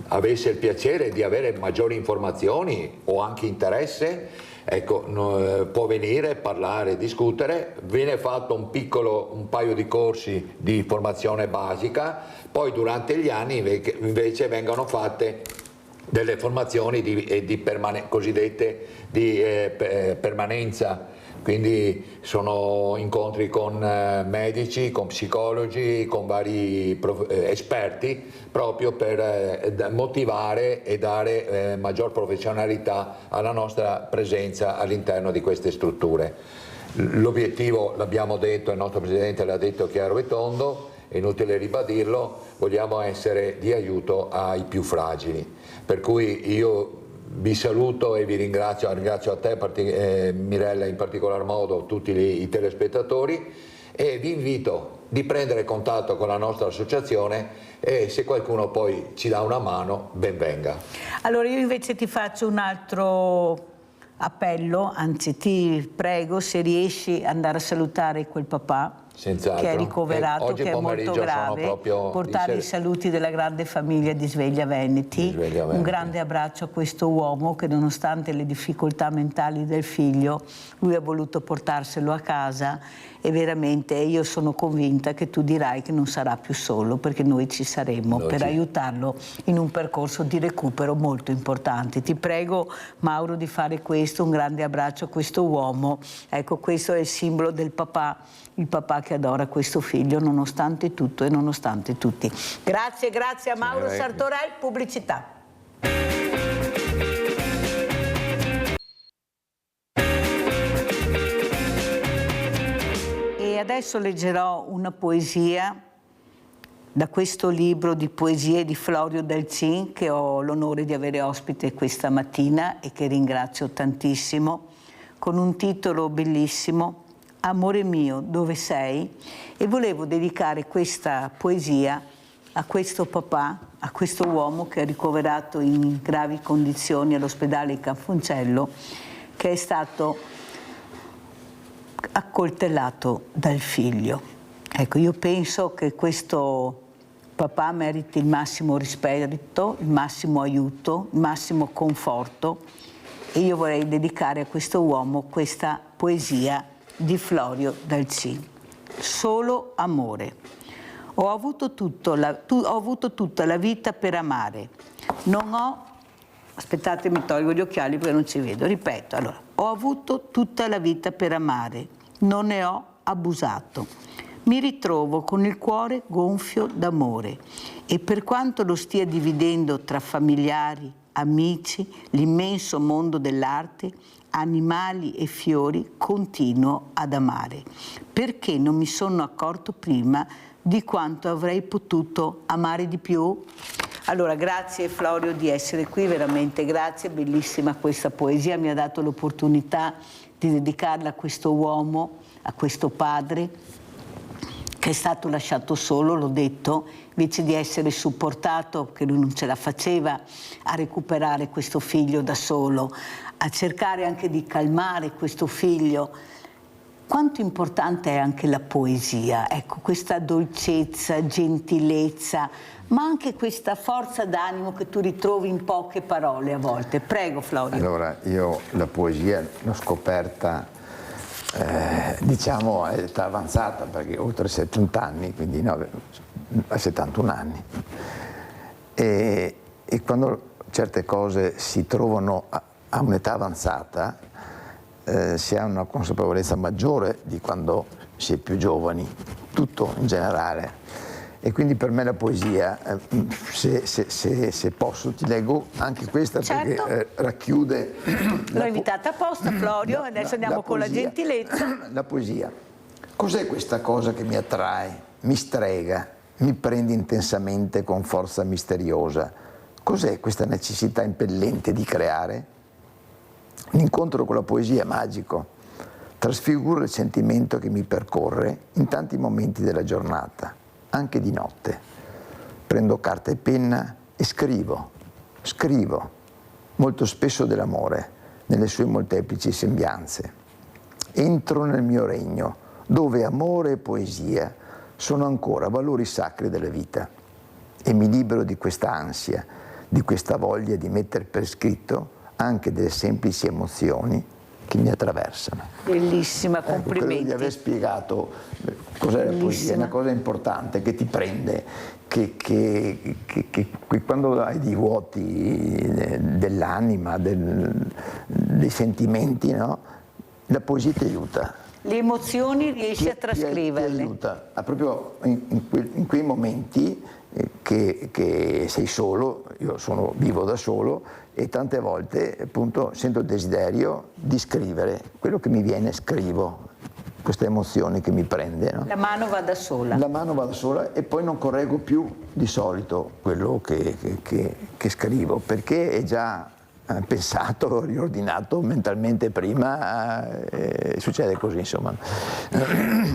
avesse il piacere di avere maggiori informazioni o anche interesse, ecco, può venire, parlare, discutere. Viene fatto un paio di corsi di formazione basica, poi durante gli anni invece vengono fatte delle formazioni cosiddette di permanenza. Quindi sono incontri con medici, con psicologi, con vari esperti, proprio per motivare e dare maggior professionalità alla nostra presenza all'interno di queste strutture. L'obiettivo, l'abbiamo detto, il nostro Presidente l'ha detto chiaro e tondo, è inutile ribadirlo, vogliamo essere di aiuto ai più fragili. Per cui io vi saluto e vi ringrazio a te Mirella in particolar modo, tutti i telespettatori, e vi invito di prendere contatto con la nostra associazione e se qualcuno poi ci dà una mano, ben venga. Allora io invece ti faccio un altro appello, anzi ti prego se riesci ad andare a salutare quel papà che è ricoverato, che è molto grave, portare i saluti della grande famiglia di Sveglia Veneti, un grande abbraccio a questo uomo che nonostante le difficoltà mentali del figlio, lui ha voluto portarselo a casa e veramente io sono convinta che tu dirai che non sarà più solo, perché noi ci saremo per aiutarlo in un percorso di recupero molto importante. Ti prego Mauro di fare questo, un grande abbraccio a questo uomo, ecco questo è il simbolo del papà, il papà che adora questo figlio nonostante tutto e nonostante tutti. Grazie, grazie a Mauro Sartorel, pubblicità. E adesso leggerò una poesia da questo libro di poesie di Florio Delzin, che ho l'onore di avere ospite questa mattina e che ringrazio tantissimo, con un titolo bellissimo, Amore mio, dove sei? E volevo dedicare questa poesia a questo papà, a questo uomo che è ricoverato in gravi condizioni all'ospedale Cafoncello, che è stato accoltellato dal figlio. Ecco, io penso che questo papà meriti il massimo rispetto, il massimo aiuto, il massimo conforto, e io vorrei dedicare a questo uomo questa poesia di Florio Delzin. Solo amore. Ho avuto tutta la vita per amare. Non ho... Aspettate, mi tolgo gli occhiali perché non ci vedo. Ripeto, allora. Ho avuto tutta la vita per amare. Non ne ho abusato. Mi ritrovo con il cuore gonfio d'amore e per quanto lo stia dividendo tra familiari, amici, l'immenso mondo dell'arte, animali e fiori, continuo ad amare, perché non mi sono accorto prima di quanto avrei potuto amare di più. Allora, grazie Florio di essere qui, veramente grazie, bellissima questa poesia, mi ha dato l'opportunità di dedicarla a questo uomo, a questo padre, che è stato lasciato solo, l'ho detto, invece di essere supportato, che lui non ce la faceva, a recuperare questo figlio da solo, a cercare anche di calmare questo figlio. Quanto importante è anche la poesia, ecco, questa dolcezza, gentilezza, ma anche questa forza d'animo che tu ritrovi in poche parole a volte. Prego Florio. Allora, io la poesia l'ho scoperta, diciamo, a età avanzata, perché oltre 70 anni, quindi a 71 anni. E quando certe cose si trovano a un'età avanzata, si ha una consapevolezza maggiore di quando si è più giovani, tutto in generale. E quindi per me la poesia, se posso ti leggo anche questa, certo, perché racchiude... L'ho invitata apposta, Florio, adesso andiamo con la gentilezza. La poesia. Cos'è questa cosa che mi attrae, mi strega, mi prende intensamente con forza misteriosa? Cos'è questa necessità impellente di creare? L'incontro con la poesia è magico, trasfigura il sentimento che mi percorre in tanti momenti della giornata, anche di notte. Prendo carta e penna e scrivo, molto spesso dell'amore, nelle sue molteplici sembianze. Entro nel mio regno, dove amore e poesia sono ancora valori sacri della vita, e mi libero di questa ansia, di questa voglia di mettere per scritto anche delle semplici emozioni che mi attraversano. Bellissima, complimenti. Credo di aver spiegato cos'è la poesia, è una cosa importante che ti prende, che quando hai dei vuoti dell'anima, dei sentimenti, no? La poesia ti aiuta. Le emozioni riesci a trascriverle. Ti aiuta, proprio in quei momenti che sei solo, io vivo da solo, e tante volte appunto sento il desiderio di scrivere, quello che mi viene scrivo, questa emozione che mi prende. No? La mano va da sola. La mano va da sola e poi non correggo più di solito quello che scrivo, perché è già pensato, riordinato mentalmente prima, succede così insomma.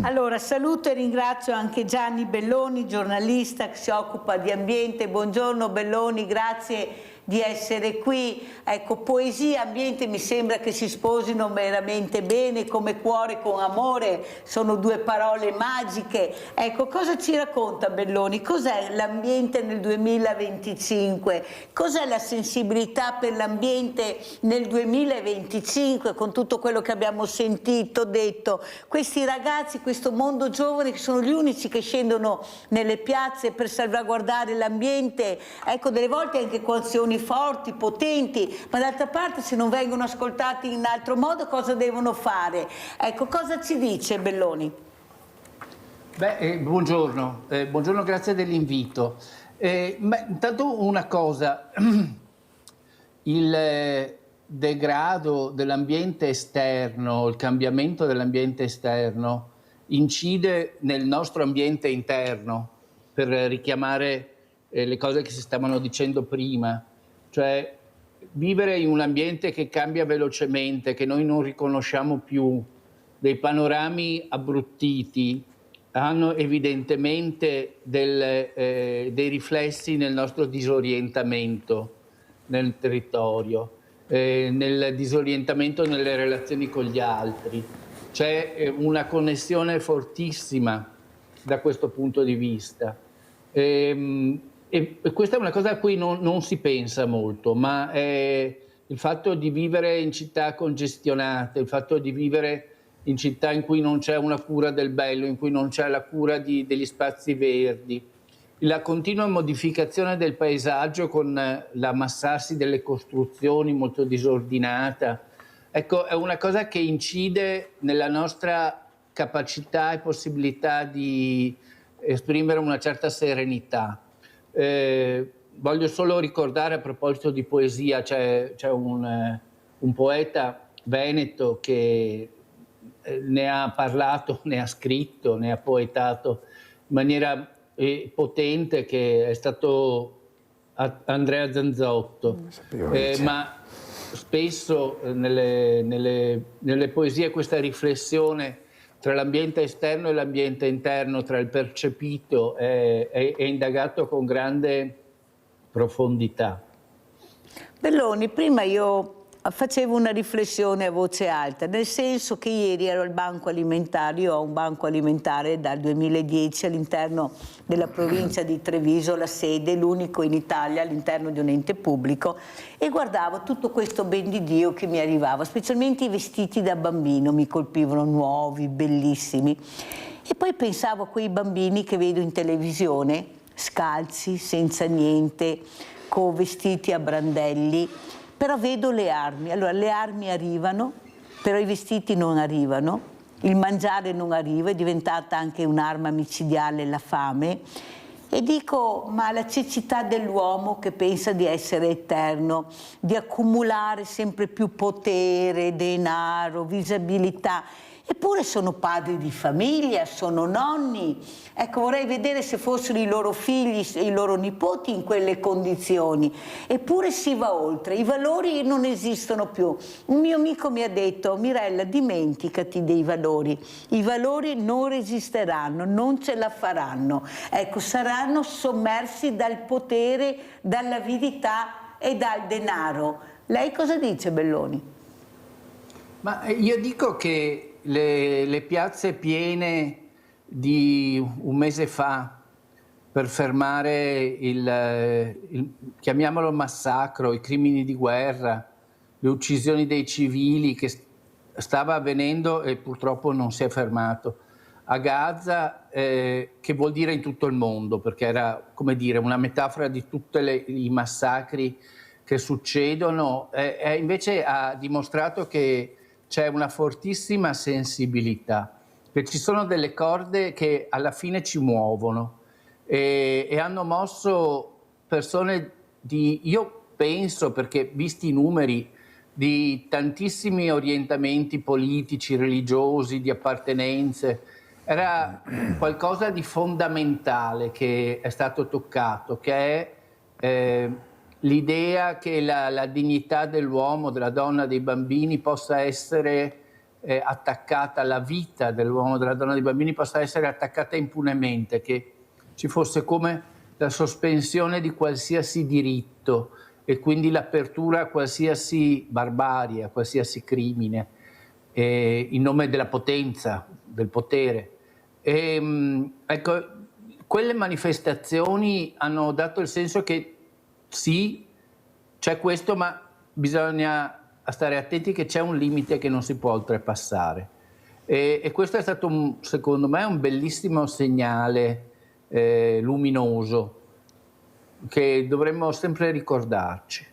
Allora saluto e ringrazio anche Gianni Belloni, giornalista che si occupa di ambiente. Buongiorno Belloni, grazie di essere qui. Ecco, poesia e ambiente mi sembra che si sposino veramente bene, come cuore con amore, sono due parole magiche. Ecco, cosa ci racconta Belloni? Cos'è l'ambiente nel 2025? Cos'è la sensibilità per l'ambiente nel 2025, con tutto quello che abbiamo sentito, detto? Questi ragazzi, questo mondo giovane, che sono gli unici che scendono nelle piazze per salvaguardare l'ambiente, ecco, delle volte anche con azioni forti, potenti, ma d'altra parte se non vengono ascoltati in altro modo cosa devono fare? Ecco, cosa ci dice Belloni? Buongiorno, buongiorno, grazie dell'invito. Intanto una cosa, il degrado dell'ambiente esterno, il cambiamento dell'ambiente esterno incide nel nostro ambiente interno, per richiamare le cose che si stavano dicendo prima. Cioè vivere in un ambiente che cambia velocemente, che noi non riconosciamo più, dei panorami abruttiti, hanno evidentemente dei riflessi nel nostro disorientamento nel territorio, nel disorientamento nelle relazioni con gli altri. C'è una connessione fortissima da questo punto di vista. E questa è una cosa a cui non si pensa molto, ma è il fatto di vivere in città congestionate, il fatto di vivere in città in cui non c'è una cura del bello, in cui non c'è la cura degli spazi verdi, la continua modificazione del paesaggio con l'ammassarsi delle costruzioni molto disordinata. Ecco, è una cosa che incide nella nostra capacità e possibilità di esprimere una certa serenità. Voglio solo ricordare, a proposito di poesia, c'è un poeta veneto che ne ha parlato, ne ha scritto, ne ha poetato in maniera potente, che è stato Andrea Zanzotto, ma spesso nelle poesie questa riflessione tra l'ambiente esterno e l'ambiente interno, tra il percepito, è indagato con grande profondità. Belloni, prima io facevo una riflessione a voce alta, nel senso che ieri ero al banco alimentare, io ho un banco alimentare dal 2010 all'interno della provincia di Treviso, la sede, l'unico in Italia all'interno di un ente pubblico, e guardavo tutto questo ben di Dio che mi arrivava, specialmente i vestiti da bambino mi colpivano, nuovi, bellissimi, e poi pensavo a quei bambini che vedo in televisione, scalzi, senza niente, con vestiti a brandelli. Però vedo le armi, allora le armi arrivano, però i vestiti non arrivano, il mangiare non arriva, è diventata anche un'arma micidiale la fame. E dico, ma la cecità dell'uomo che pensa di essere eterno, di accumulare sempre più potere, denaro, visibilità, eppure sono padri di famiglia, sono nonni. Ecco, vorrei vedere se fossero i loro figli, i loro nipoti in quelle condizioni. Eppure si va oltre, i valori non esistono più. Un mio amico mi ha detto, Mirella, dimenticati dei valori. I valori non resisteranno, non ce la faranno. Ecco, saranno sommersi dal potere, dall'avidità e dal denaro. Lei cosa dice, Belloni? Ma io dico che le piazze piene di un mese fa per fermare chiamiamolo massacro, i crimini di guerra, le uccisioni dei civili che stava avvenendo e purtroppo non si è fermato a Gaza, che vuol dire in tutto il mondo, perché era, come dire, una metafora di tutti i massacri che succedono, invece ha dimostrato che c'è una fortissima sensibilità, che ci sono delle corde che alla fine ci muovono e hanno mosso persone io penso, perché visti i numeri, di tantissimi orientamenti politici, religiosi, di appartenenze. Era qualcosa di fondamentale che è stato toccato, che è l'idea che la dignità dell'uomo, della donna, dei bambini possa essere attaccata, la vita dell'uomo, della donna, dei bambini possa essere attaccata impunemente, che ci fosse come la sospensione di qualsiasi diritto e quindi l'apertura a qualsiasi barbarie, a qualsiasi crimine, in nome della potenza, del potere. Ecco, quelle manifestazioni hanno dato il senso che sì, c'è questo, ma bisogna stare attenti che c'è un limite che non si può oltrepassare. E questo è stato, secondo me, un bellissimo segnale luminoso che dovremmo sempre ricordarci.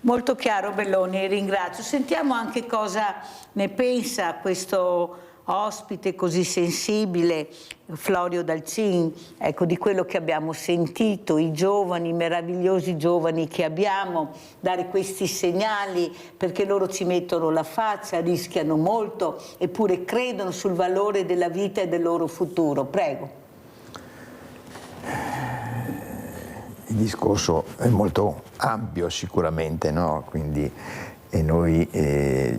Molto chiaro, Belloni, ringrazio. Sentiamo anche cosa ne pensa questo ospite così sensibile, Florio Dalcin, ecco, di quello che abbiamo sentito, i giovani, i meravigliosi giovani che abbiamo, dare questi segnali, perché loro ci mettono la faccia, rischiano molto, eppure credono sul valore della vita e del loro futuro. Prego. Il discorso è molto ampio sicuramente, no? Quindi noi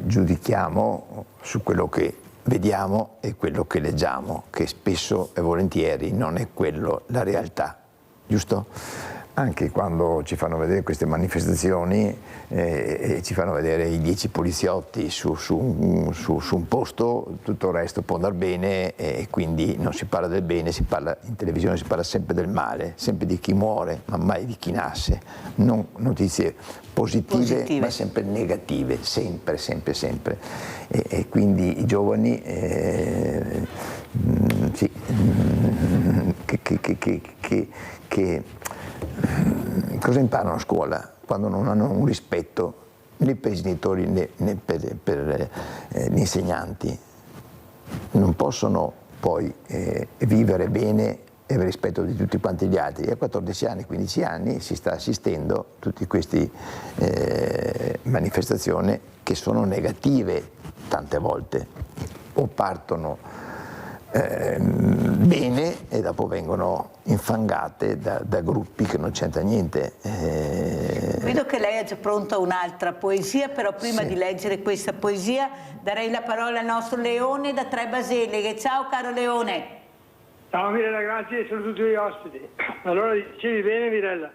giudichiamo su quello che vediamo e quello che leggiamo, che spesso e volentieri non è quello la realtà, giusto? Anche quando ci fanno vedere queste manifestazioni, ci fanno vedere i 10 poliziotti su un posto, tutto il resto può andare bene e quindi non si parla del bene, in televisione si parla sempre del male, sempre di chi muore, ma mai di chi nasce. Non notizie positive. Ma sempre negative, sempre. E quindi i giovani cosa imparano a scuola quando non hanno un rispetto né per i genitori né per gli insegnanti? Non possono poi vivere bene e avere rispetto di tutti quanti gli altri. A 14 anni, 15 anni si sta assistendo a tutte queste manifestazioni che sono negative tante volte, o partono bene e dopo vengono infangate da gruppi che non c'entra niente. Vedo che lei è già pronta a un'altra poesia, però prima di leggere questa poesia darei la parola al nostro Leone da Tre Baseleghe. Ciao caro Leone. Ciao Mirella, grazie e saluto tutti gli ospiti. Allora dicevi bene Mirella,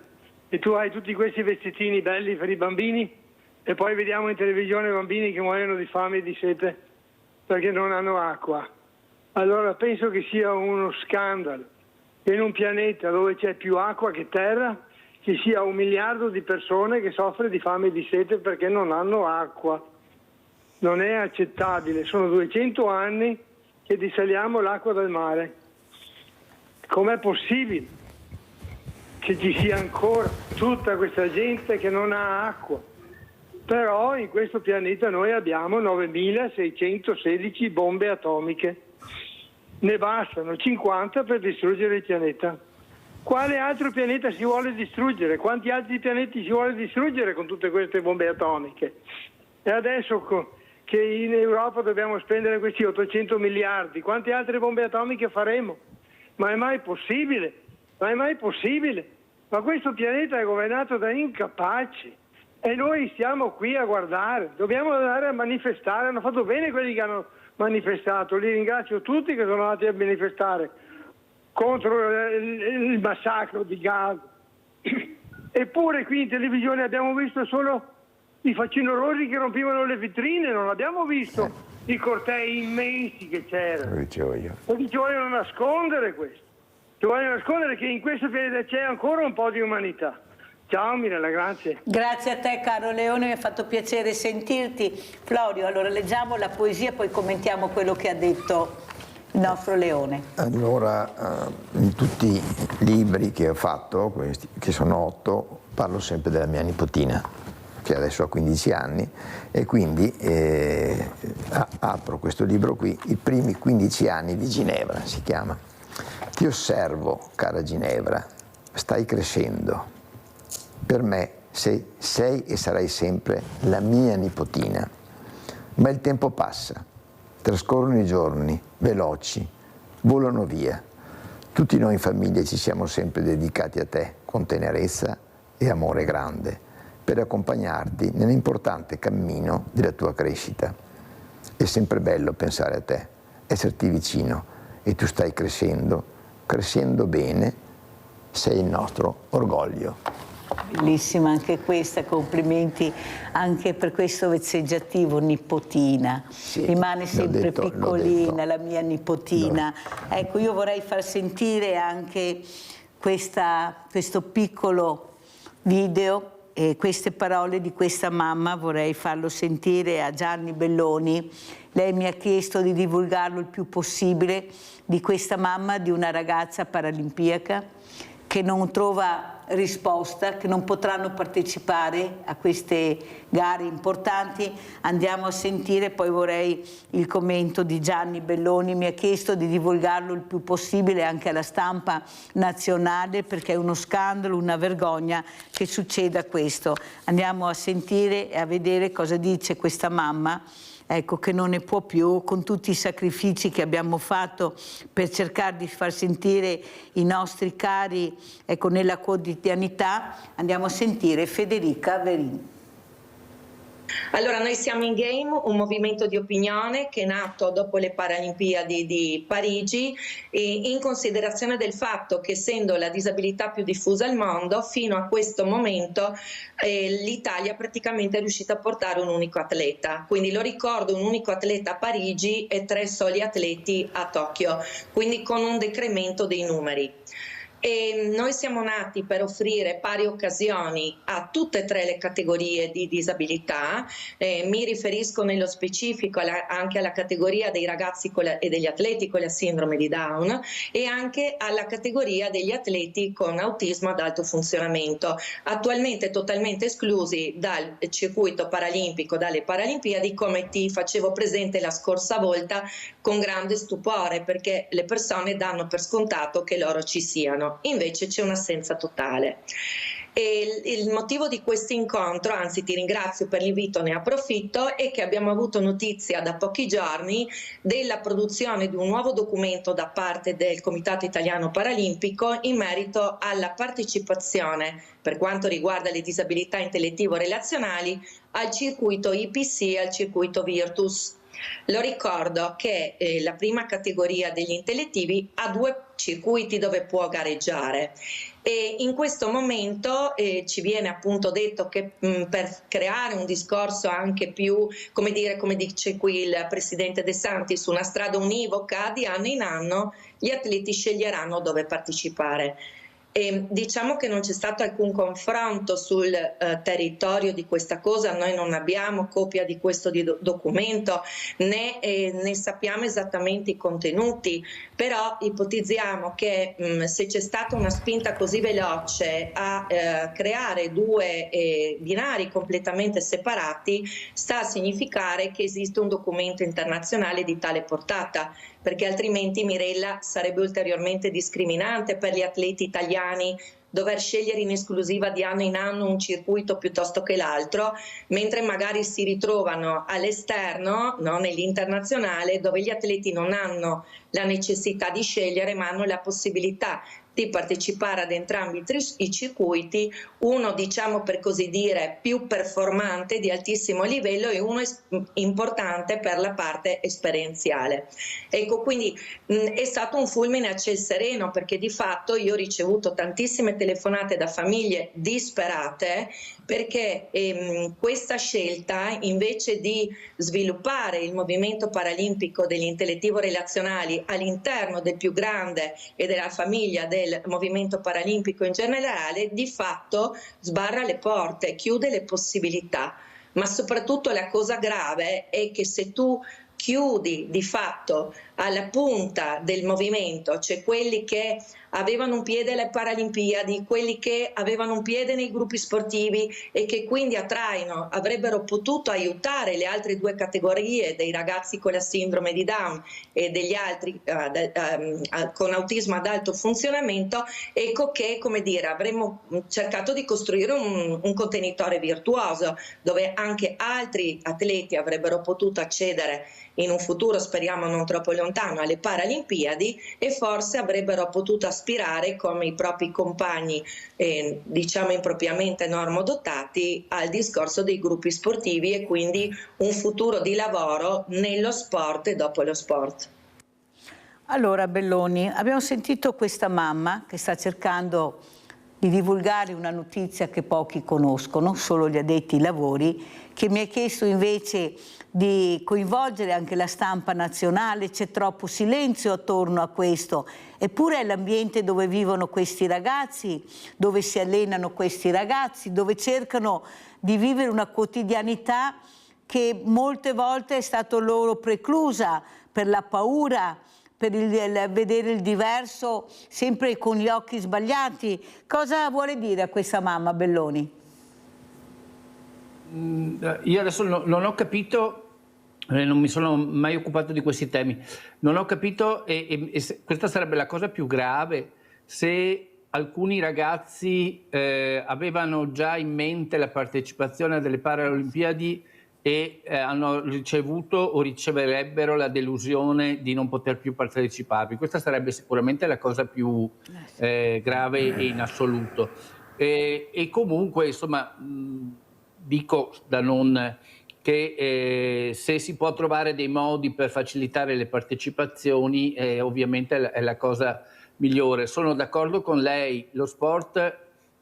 e tu hai tutti questi vestitini belli per i bambini e poi vediamo in televisione bambini che muoiono di fame e di sete perché non hanno acqua. Allora penso che sia uno scandalo che in un pianeta dove c'è più acqua che terra ci sia 1 miliardo di persone che soffre di fame e di sete perché non hanno acqua. Non è accettabile, sono 200 anni che dissaliamo l'acqua dal mare. Com'è possibile che ci sia ancora tutta questa gente che non ha acqua? però in questo pianeta noi abbiamo 9.616 bombe atomiche, ne bastano 50 per distruggere il pianeta. Quale altro pianeta si vuole distruggere? Quanti altri pianeti si vuole distruggere con tutte queste bombe atomiche? E adesso che in Europa dobbiamo spendere questi 800 miliardi, quante altre bombe atomiche faremo? Ma è mai possibile? Ma è mai possibile? Ma questo pianeta è governato da incapaci e noi stiamo qui a guardare, dobbiamo andare a manifestare. Hanno fatto bene quelli che hanno manifestato, li ringrazio tutti che sono andati a manifestare contro il massacro di Gaza. Eppure qui in televisione abbiamo visto solo i facinorosi che rompivano le vetrine, non abbiamo visto i cortei immensi che c'erano. Lo dicevo io. E ci vogliono nascondere questo. Ci vogliono nascondere che in questo pianeta c'è ancora un po' di umanità. Ciao Mirella, grazie. Grazie a te caro Leone, mi ha fatto piacere sentirti. Florio, allora leggiamo la poesia, poi commentiamo quello che ha detto il nostro Leone. Allora, in tutti i libri che ho fatto, questi, che sono 8, parlo sempre della mia nipotina, che adesso ha 15 anni, e quindi apro questo libro qui, I primi 15 anni di Ginevra, si chiama. Ti osservo, cara Ginevra, stai crescendo. Per me sei e sarai sempre la mia nipotina. Ma il tempo passa, trascorrono i giorni, veloci, volano via. Tutti noi in famiglia ci siamo sempre dedicati a te con tenerezza e amore grande, per accompagnarti nell'importante cammino della tua crescita. È sempre bello pensare a te, esserti vicino, e tu stai crescendo bene, sei il nostro orgoglio. Bellissima anche questa, complimenti anche per questo vezzeggiativo, nipotina. Sì, rimane sempre piccolina la mia nipotina. Ecco, io vorrei far sentire anche questo piccolo video e queste parole di questa mamma, vorrei farlo sentire a Gianni Belloni. Lei mi ha chiesto di divulgarlo il più possibile, di questa mamma di una ragazza paralimpiaca che non trova risposta, che non potranno partecipare a queste gare importanti. Andiamo a sentire, poi vorrei il commento di Gianni Belloni. Mi ha chiesto di divulgarlo il più possibile anche alla stampa nazionale, perché è uno scandalo, una vergogna che succeda questo. Andiamo a sentire e a vedere cosa dice questa mamma, ecco, che non ne può più, con tutti i sacrifici che abbiamo fatto per cercare di far sentire i nostri cari, ecco, nella quotidianità. Andiamo a sentire Federica Verini. Allora, noi siamo in Game, un movimento di opinione che è nato dopo le Paralimpiadi di Parigi, e in considerazione del fatto che, essendo la disabilità più diffusa al mondo, fino a questo momento l'Italia praticamente è riuscita a portare un unico atleta. Quindi lo ricordo, un unico atleta a Parigi e 3 soli atleti a Tokyo, quindi con un decremento dei numeri. E noi siamo nati per offrire pari occasioni a tutte e 3 le categorie di disabilità. Mi riferisco nello specifico anche alla categoria dei ragazzi e degli atleti con la sindrome di Down, e anche alla categoria degli atleti con autismo ad alto funzionamento, attualmente totalmente esclusi dal circuito paralimpico, dalle Paralimpiadi, come ti facevo presente la scorsa volta con grande stupore, perché le persone danno per scontato che loro ci siano. Invece c'è un'assenza totale. E il motivo di questo incontro, anzi ti ringrazio per l'invito, ne approfitto, è che abbiamo avuto notizia da pochi giorni della produzione di un nuovo documento da parte del Comitato Italiano Paralimpico in merito alla partecipazione, per quanto riguarda le disabilità intellettivo-relazionali, al circuito IPC e al circuito Virtus. Lo ricordo che la prima categoria degli intellettivi ha 2 circuiti dove può gareggiare, e in questo momento ci viene appunto detto che per creare un discorso anche più, come dice qui il presidente De Santis, su una strada univoca, di anno in anno gli atleti sceglieranno dove partecipare. E diciamo che non c'è stato alcun confronto sul territorio di questa cosa, noi non abbiamo copia di questo documento né sappiamo esattamente i contenuti, però ipotizziamo che se c'è stata una spinta così veloce a creare due binari completamente separati, sta a significare che esiste un documento internazionale di tale portata, perché altrimenti, Mirella, sarebbe ulteriormente discriminante per gli atleti italiani dover scegliere in esclusiva di anno in anno un circuito piuttosto che l'altro, mentre magari si ritrovano all'esterno, no, nell'internazionale, dove gli atleti non hanno la necessità di scegliere ma hanno la possibilità di partecipare ad entrambi i circuiti, uno, diciamo per così dire, più performante, di altissimo livello, e uno importante per la parte esperienziale. Ecco, quindi è stato un fulmine a ciel sereno, perché di fatto io ho ricevuto tantissime telefonate da famiglie disperate, perché questa scelta, invece di sviluppare il movimento paralimpico degli intellettivo-relazionali all'interno del più grande e della famiglia del movimento paralimpico in generale, di fatto sbarra le porte, chiude le possibilità. Ma soprattutto la cosa grave è che se tu chiudi di fatto alla punta del movimento, cioè quelli che avevano un piede alle Paralimpiadi, quelli che avevano un piede nei gruppi sportivi e che quindi a traino avrebbero potuto aiutare le altre due categorie dei ragazzi con la sindrome di Down e degli altri con autismo ad alto funzionamento, ecco che, come dire, avremmo cercato di costruire un contenitore virtuoso dove anche altri atleti avrebbero potuto accedere in un futuro, speriamo non troppo lontano, alle Paralimpiadi, e forse avrebbero potuto aspirare come i propri compagni, diciamo impropriamente normodotati, al discorso dei gruppi sportivi e quindi un futuro di lavoro nello sport e dopo lo sport. Allora Belloni, abbiamo sentito questa mamma che sta cercando di divulgare una notizia che pochi conoscono, solo gli addetti ai lavori, che mi ha chiesto invece di coinvolgere anche la stampa nazionale. C'è troppo silenzio attorno a questo, eppure è l'ambiente dove vivono questi ragazzi, dove si allenano questi ragazzi, dove cercano di vivere una quotidianità che molte volte è stata loro preclusa per la paura, per vedere il diverso sempre con gli occhi sbagliati. Cosa vuole dire a questa mamma, Belloni? Io adesso non ho capito, non mi sono mai occupato di questi temi, non ho capito, e questa sarebbe la cosa più grave, se alcuni ragazzi avevano già in mente la partecipazione delle Paralimpiadi e hanno ricevuto o riceverebbero la delusione di non poter più parteciparvi. Questa sarebbe sicuramente la cosa più grave in assoluto. E comunque, insomma, dico da non che se si può trovare dei modi per facilitare le partecipazioni, ovviamente è la cosa migliore. Sono d'accordo con lei, lo sport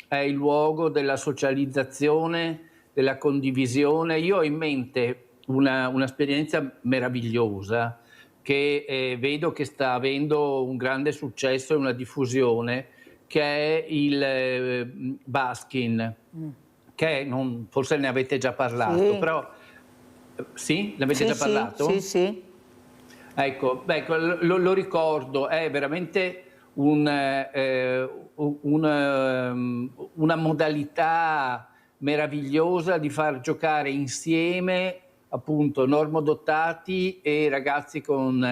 è il luogo della socializzazione, della condivisione. Io ho in mente un'esperienza meravigliosa che vedo che sta avendo un grande successo e una diffusione, che è il basking, che forse ne avete già parlato, sì. Però sì? Ne avete già parlato? Sì, sì. Ecco, lo ricordo, è veramente una modalità meravigliosa di far giocare insieme appunto normodotati e ragazze con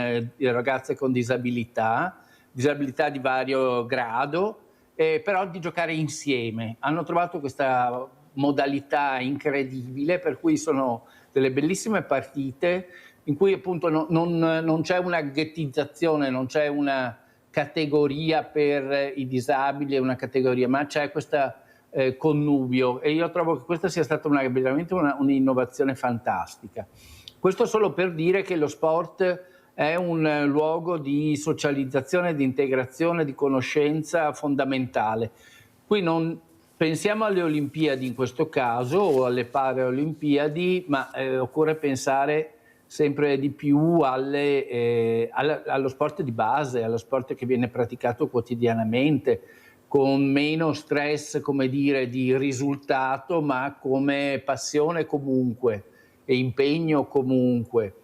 disabilità di vario grado, però di giocare insieme. Hanno trovato questa modalità incredibile, per cui sono delle bellissime partite in cui appunto non c'è una ghettizzazione, non c'è una categoria per i disabili, una categoria, ma c'è questa connubio, e io trovo che questa sia stata veramente un'innovazione fantastica. Questo solo per dire che lo sport è un luogo di socializzazione, di integrazione, di conoscenza fondamentale. Qui non pensiamo alle Olimpiadi in questo caso o alle Paralimpiadi, ma occorre pensare sempre di più allo sport di base, allo sport che viene praticato quotidianamente, con meno stress, come dire, di risultato, ma come passione comunque e impegno comunque.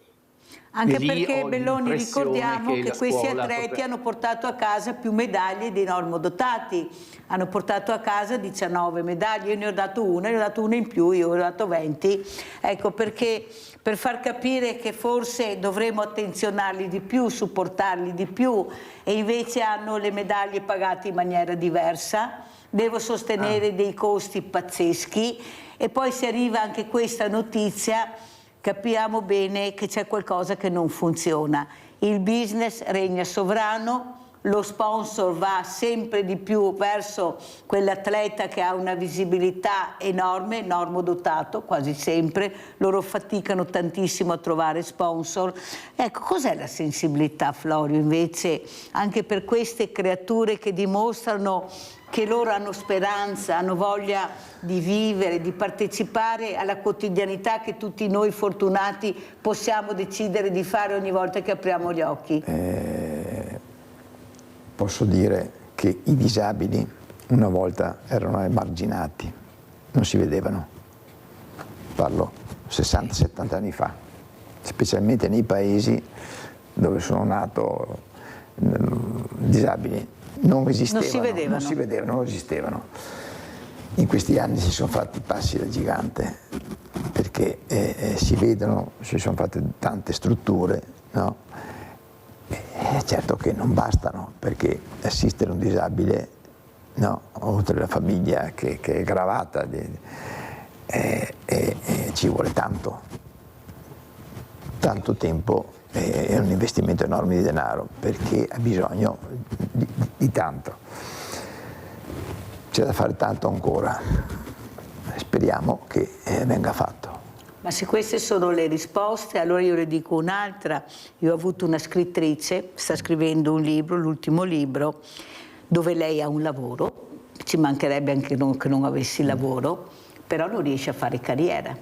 Anche E lì perché, ho Belloni, l'impressione ricordiamo che la questi scuola atleti proprio- hanno portato a casa più medaglie dei normodotati. Hanno portato a casa 19 medaglie, io ne ho dato una in più, io ho dato 20. Ecco perché, per far capire che forse dovremmo attenzionarli di più, supportarli di più, e invece hanno le medaglie pagate in maniera diversa. Devo sostenere dei costi pazzeschi, e poi se arriva anche questa notizia capiamo bene che c'è qualcosa che non funziona. Il business regna sovrano, lo sponsor va sempre di più verso quell'atleta che ha una visibilità enorme, normodotato quasi sempre, loro faticano tantissimo a trovare sponsor. Ecco, cos'è la sensibilità, Florio, invece, anche per queste creature che dimostrano che loro hanno speranza, hanno voglia di vivere, di partecipare alla quotidianità che tutti noi fortunati possiamo decidere di fare ogni volta che apriamo gli occhi? Posso dire che i disabili una volta erano emarginati, non si vedevano. Parlo 60-70 anni fa, specialmente nei paesi dove sono nato, disabili non esistevano, non esistevano. In questi anni si sono fatti passi da gigante, perché si vedono, si sono fatte tante strutture, no? Certo che non bastano, perché assistere un disabile, no, oltre alla famiglia che è gravata, ci vuole tanto tempo, è un investimento enorme di denaro, perché ha bisogno di tanto. C'è da fare tanto ancora, speriamo che venga fatto. Ma se queste sono le risposte, allora io le dico un'altra. Io ho avuto una scrittrice, sta scrivendo un libro, l'ultimo libro, dove lei ha un lavoro, ci mancherebbe anche che non avessi lavoro, però non riesce a fare carriera.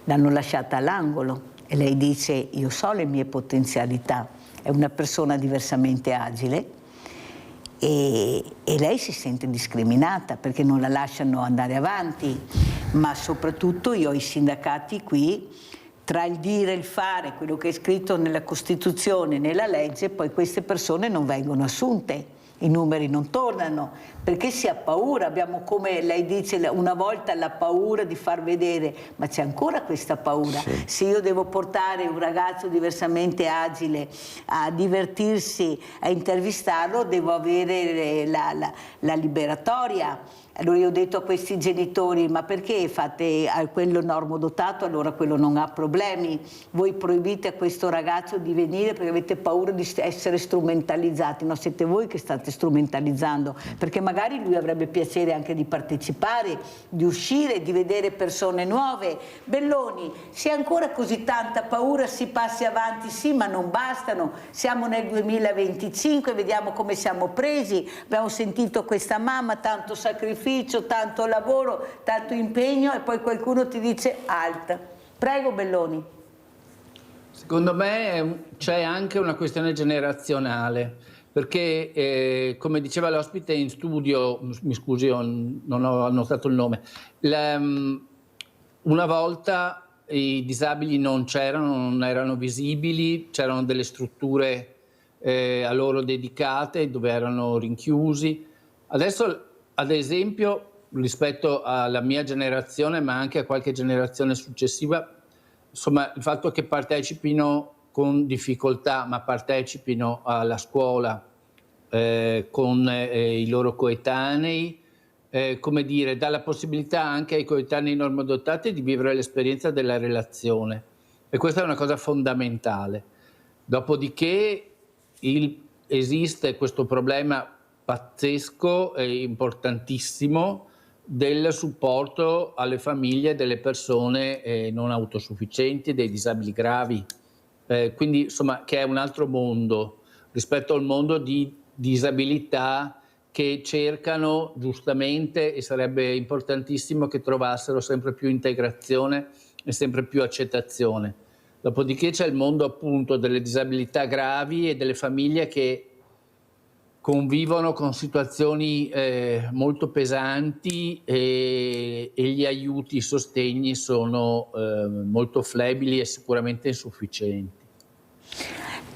L'hanno lasciata all'angolo e lei dice: io so le mie potenzialità, è una persona diversamente agile, e lei si sente discriminata perché non la lasciano andare avanti, ma soprattutto io ho i sindacati qui, tra il dire e il fare, quello che è scritto nella Costituzione, nella legge, poi queste persone non vengono assunte, i numeri non tornano, perché si ha paura, abbiamo, come lei dice, una volta la paura di far vedere, ma c'è ancora questa paura. Sì. Se io devo portare un ragazzo diversamente agile a divertirsi, a intervistarlo, devo avere la liberatoria. Allora io ho detto a questi genitori: ma perché fate a quello normodotato, allora quello non ha problemi, voi proibite a questo ragazzo di venire perché avete paura di essere strumentalizzati? No, siete voi che state strumentalizzando, perché magari lui avrebbe piacere anche di partecipare, di uscire, di vedere persone nuove. Belloni, se ancora così tanta paura, si passi avanti, sì, ma non bastano. Siamo nel 2025, vediamo come siamo presi, abbiamo sentito questa mamma, tanto sacrificio, tanto lavoro, tanto impegno, e poi qualcuno ti dice alt. Prego, Belloni. Secondo me c'è anche una questione generazionale, perché come diceva l'ospite in studio, mi scusi, non ho annotato il nome, una volta i disabili non c'erano, non erano visibili, c'erano delle strutture a loro dedicate dove erano rinchiusi. Adesso, ad esempio, rispetto alla mia generazione, ma anche a qualche generazione successiva, insomma, il fatto che partecipino con difficoltà, ma partecipino alla scuola con i loro coetanei, come dire, dà la possibilità anche ai coetanei normodotati di vivere l'esperienza della relazione. E questa è una cosa fondamentale. Dopodiché esiste questo problema pazzesco e importantissimo del supporto alle famiglie delle persone non autosufficienti, dei disabili gravi, quindi insomma, che è un altro mondo rispetto al mondo di disabilità che cercano giustamente, e sarebbe importantissimo che trovassero sempre più integrazione e sempre più accettazione. Dopodiché c'è il mondo appunto delle disabilità gravi e delle famiglie che convivono con situazioni molto pesanti e gli aiuti, i sostegni sono molto flebili e sicuramente insufficienti.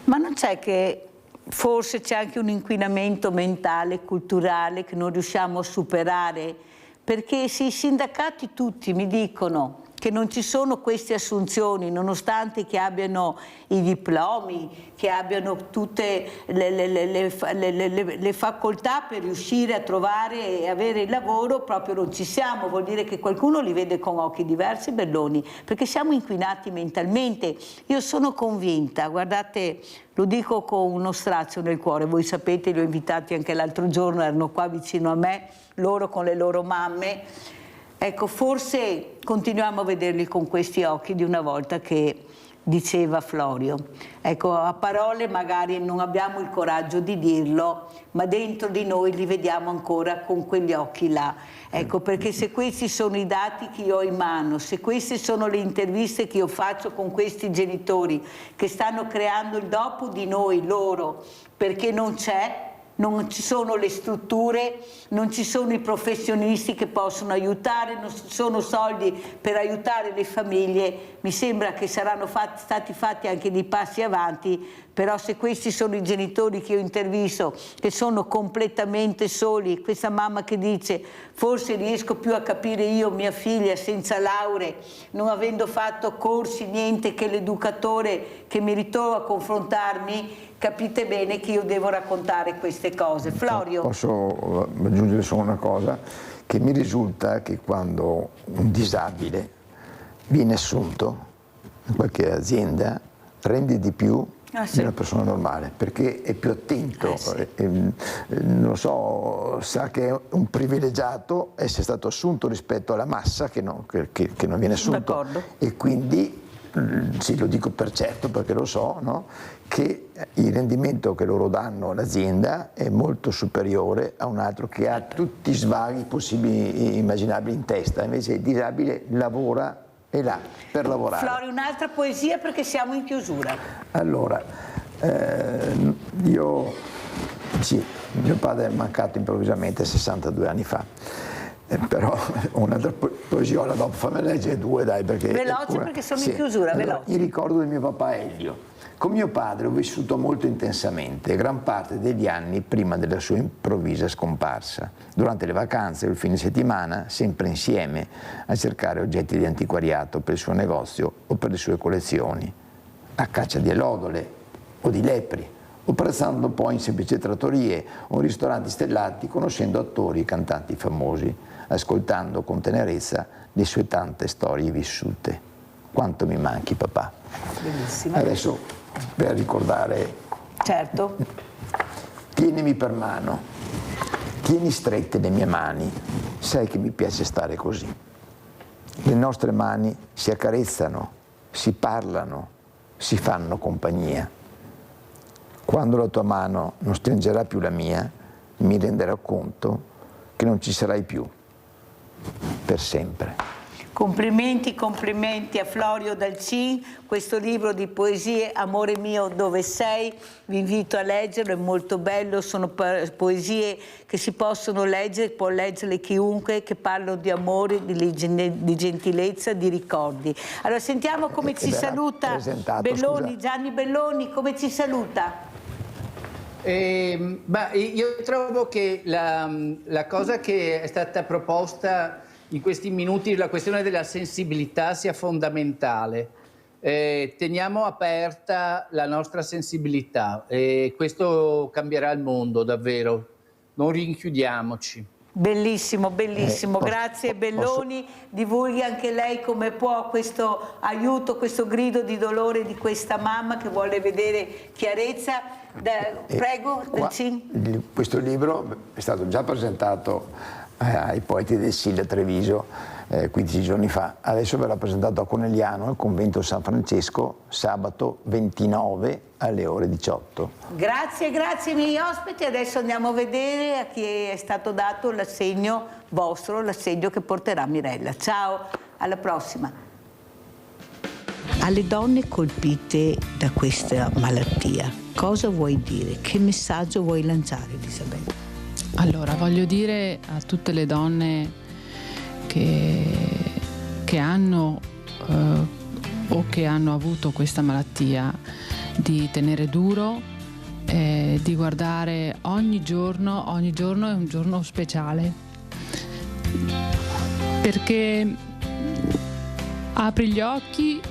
Ma non c'è che forse c'è anche un inquinamento mentale, culturale che non riusciamo a superare? Perché se i sindacati tutti mi dicono che non ci sono queste assunzioni, nonostante che abbiano i diplomi, che abbiano tutte le facoltà per riuscire a trovare e avere il lavoro, proprio non ci siamo. Vuol dire che qualcuno li vede con occhi diversi, Belloni, perché siamo inquinati mentalmente. Io sono convinta, guardate, lo dico con uno strazio nel cuore, voi sapete, li ho invitati anche l'altro giorno, erano qua vicino a me, loro con le loro mamme. Ecco, forse continuiamo a vederli con questi occhi di una volta che diceva Florio. Ecco, a parole magari non abbiamo il coraggio di dirlo, ma dentro di noi li vediamo ancora con quegli occhi là. Ecco, perché se questi sono i dati che io ho in mano, se queste sono le interviste che io faccio con questi genitori che stanno creando il dopo di noi, loro, perché non ci sono le strutture, non ci sono i professionisti che possono aiutare, non ci sono soldi per aiutare le famiglie, mi sembra che saranno stati fatti anche dei passi avanti, però se questi sono i genitori che io intervisto, che sono completamente soli, questa mamma che dice forse riesco più a capire io mia figlia senza lauree, non avendo fatto corsi, niente, che l'educatore che mi ritrovo a confrontarmi, capite bene che io devo raccontare queste cose. Florio? Posso aggiungere solo una cosa, che mi risulta che quando un disabile viene assunto in qualche azienda rende di più di una persona normale, perché è più attento, non lo so, sa che è un privilegiato essere stato assunto rispetto alla massa che non viene assunto. E quindi, sì, lo dico per certo perché lo so, no? Che il rendimento che loro danno all'azienda è molto superiore a un altro che ha tutti i svaghi possibili e immaginabili in testa, invece il disabile lavora e là per lavorare. Florio, un'altra poesia perché siamo in chiusura. Allora, mio padre è mancato improvvisamente 62 anni fa. Però un'altra poesiola dopo, fammi leggere due, dai, perché veloce perché sono in chiusura. Allora, il ricordo del mio papà Elio. Con mio padre ho vissuto molto intensamente gran parte degli anni prima della sua improvvisa scomparsa. Durante le vacanze o il fine settimana, sempre insieme a cercare oggetti di antiquariato per il suo negozio o per le sue collezioni, a caccia di allodole o di lepri, o prezzando poi in semplici trattorie o ristoranti stellati, conoscendo attori e cantanti famosi, ascoltando con tenerezza le sue tante storie vissute. Quanto mi manchi, papà. Bellissimo. Adesso, per ricordare, certo, tienimi per mano, tieni strette le mie mani, sai che mi piace stare così. Le nostre mani si accarezzano, si parlano, si fanno compagnia. Quando la tua mano non stringerà più la mia, mi renderò conto che non ci sarai più per sempre. Complimenti, complimenti a Florio Dalcin, questo libro di poesie, Amore mio dove sei, vi invito a leggerlo, è molto bello, sono poesie che si possono leggere, può leggerle chiunque, che parlano di amore, di gentilezza, di ricordi. Allora sentiamo come ci saluta Belloni, Gianni Belloni, come ci saluta? Io trovo che la cosa che è stata proposta in questi minuti, la questione della sensibilità, sia fondamentale. Teniamo aperta la nostra sensibilità e questo cambierà il mondo davvero. Non rinchiudiamoci. Bellissimo, bellissimo, grazie Belloni, divulghi anche lei come può questo aiuto, questo grido di dolore di questa mamma che vuole vedere chiarezza. Prego, Dalcin. Questo libro è stato già presentato ai poeti del SIL a Treviso 15 giorni fa, adesso verrà presentato a Conegliano al convento San Francesco sabato 29 alle ore 18. Grazie, grazie ai miei ospiti, adesso andiamo a vedere a chi è stato dato l'assegno vostro, l'assegno che porterà Mirella. Ciao, alla prossima. Alle donne colpite da questa malattia cosa vuoi dire? Che messaggio vuoi lanciare, Elisabetta? Allora, voglio dire a tutte le donne che hanno o che hanno avuto questa malattia di tenere duro, di guardare ogni giorno è un giorno speciale, perché apri gli occhi,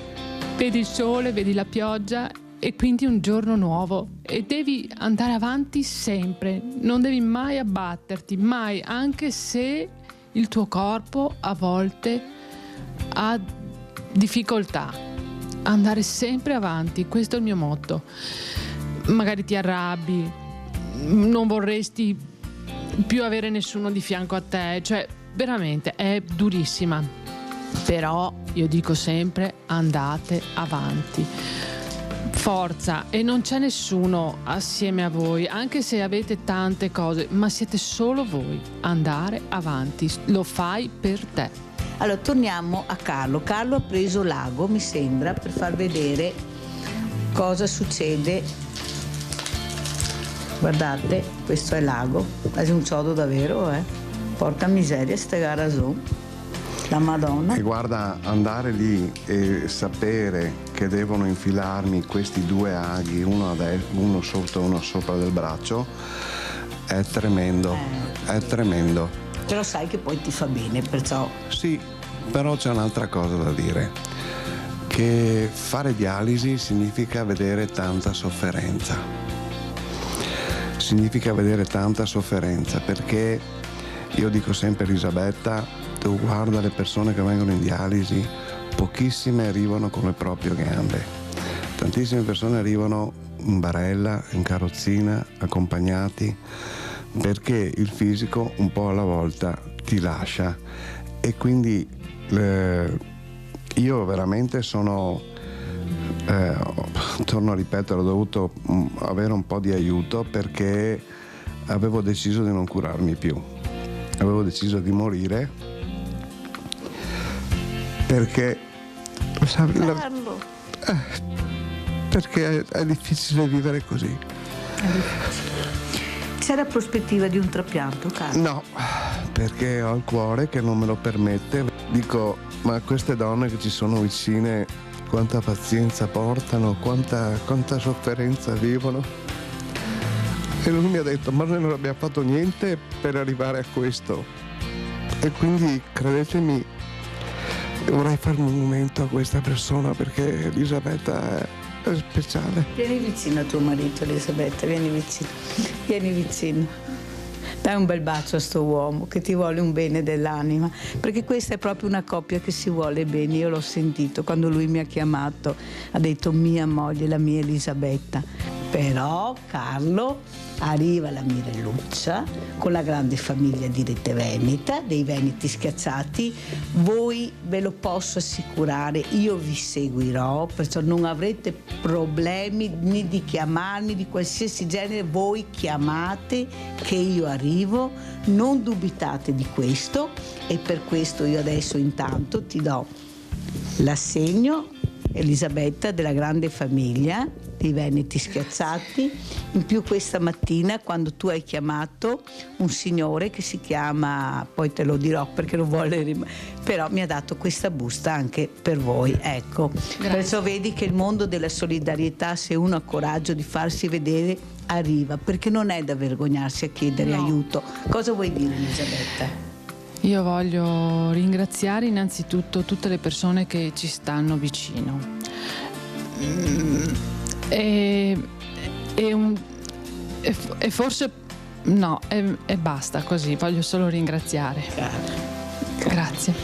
vedi il sole, vedi la pioggia e quindi un giorno nuovo e devi andare avanti sempre, non devi mai abbatterti, mai, anche se il tuo corpo a volte ha difficoltà. Andare sempre avanti, questo è il mio motto. Magari ti arrabbi, non vorresti più avere nessuno di fianco a te, cioè veramente è durissima, però io dico sempre andate avanti, forza, e non c'è nessuno assieme a voi, anche se avete tante cose, ma siete solo voi. Andare avanti, lo fai per te. Allora torniamo a Carlo. Carlo ha preso l'ago, mi sembra, per far vedere cosa succede. Guardate, questo è l'ago, è un ciodo davvero, porca miseria, ste gara su. La Madonna. E guarda, andare lì e sapere che devono infilarmi questi due aghi, uno sotto e uno sopra del braccio, è tremendo, è tremendo. Però sai che poi ti fa bene, perciò... Sì, però c'è un'altra cosa da dire, che fare dialisi significa vedere tanta sofferenza. Significa vedere tanta sofferenza, perché io dico sempre a Elisabetta, tu guarda le persone che vengono in dialisi, pochissime arrivano con le proprie gambe, tantissime persone arrivano in barella, in carrozzina, accompagnati, perché il fisico un po' alla volta ti lascia. E quindi io veramente sono, torno a ripetere, ho dovuto avere un po' di aiuto, perché avevo deciso di non curarmi più, avevo deciso di morire, perché perché è difficile vivere così. C'era prospettiva di un trapianto, Carlo? No, perché ho il cuore che non me lo permette. Dico, ma queste donne che ci sono vicine, quanta pazienza portano, quanta sofferenza vivono. E lui mi ha detto, ma noi non abbiamo fatto niente per arrivare a questo. E quindi, credetemi, vorrei fare un monumento a questa persona, perché Elisabetta è speciale. Vieni vicino a tuo marito, Elisabetta, vieni vicino. Vieni vicino. Dai un bel bacio a sto uomo che ti vuole un bene dell'anima, perché questa è proprio una coppia che si vuole bene. Io l'ho sentito quando lui mi ha chiamato, ha detto mia moglie, la mia Elisabetta. Però Carlo, arriva la Mirelluccia con la grande famiglia di Rete Veneta, dei Veneti Schiacciati. Voi ve lo posso assicurare, io vi seguirò, perciò non avrete problemi né di chiamarmi di qualsiasi genere. Voi chiamate che io arrivo, non dubitate di questo. E per questo io adesso intanto ti do l'assegno, Elisabetta, della grande famiglia dei Veneti Schiacciati. In più questa mattina, quando tu hai chiamato, un signore che si chiama, poi te lo dirò perché lo vuole, però mi ha dato questa busta anche per voi, ecco. Grazie. Perciò vedi che il mondo della solidarietà, se uno ha coraggio di farsi vedere, arriva, perché non è da vergognarsi a chiedere aiuto. Cosa vuoi dire, Elisabetta? Io voglio ringraziare innanzitutto tutte le persone che ci stanno vicino. E forse no, e basta così, voglio solo ringraziare. Grazie.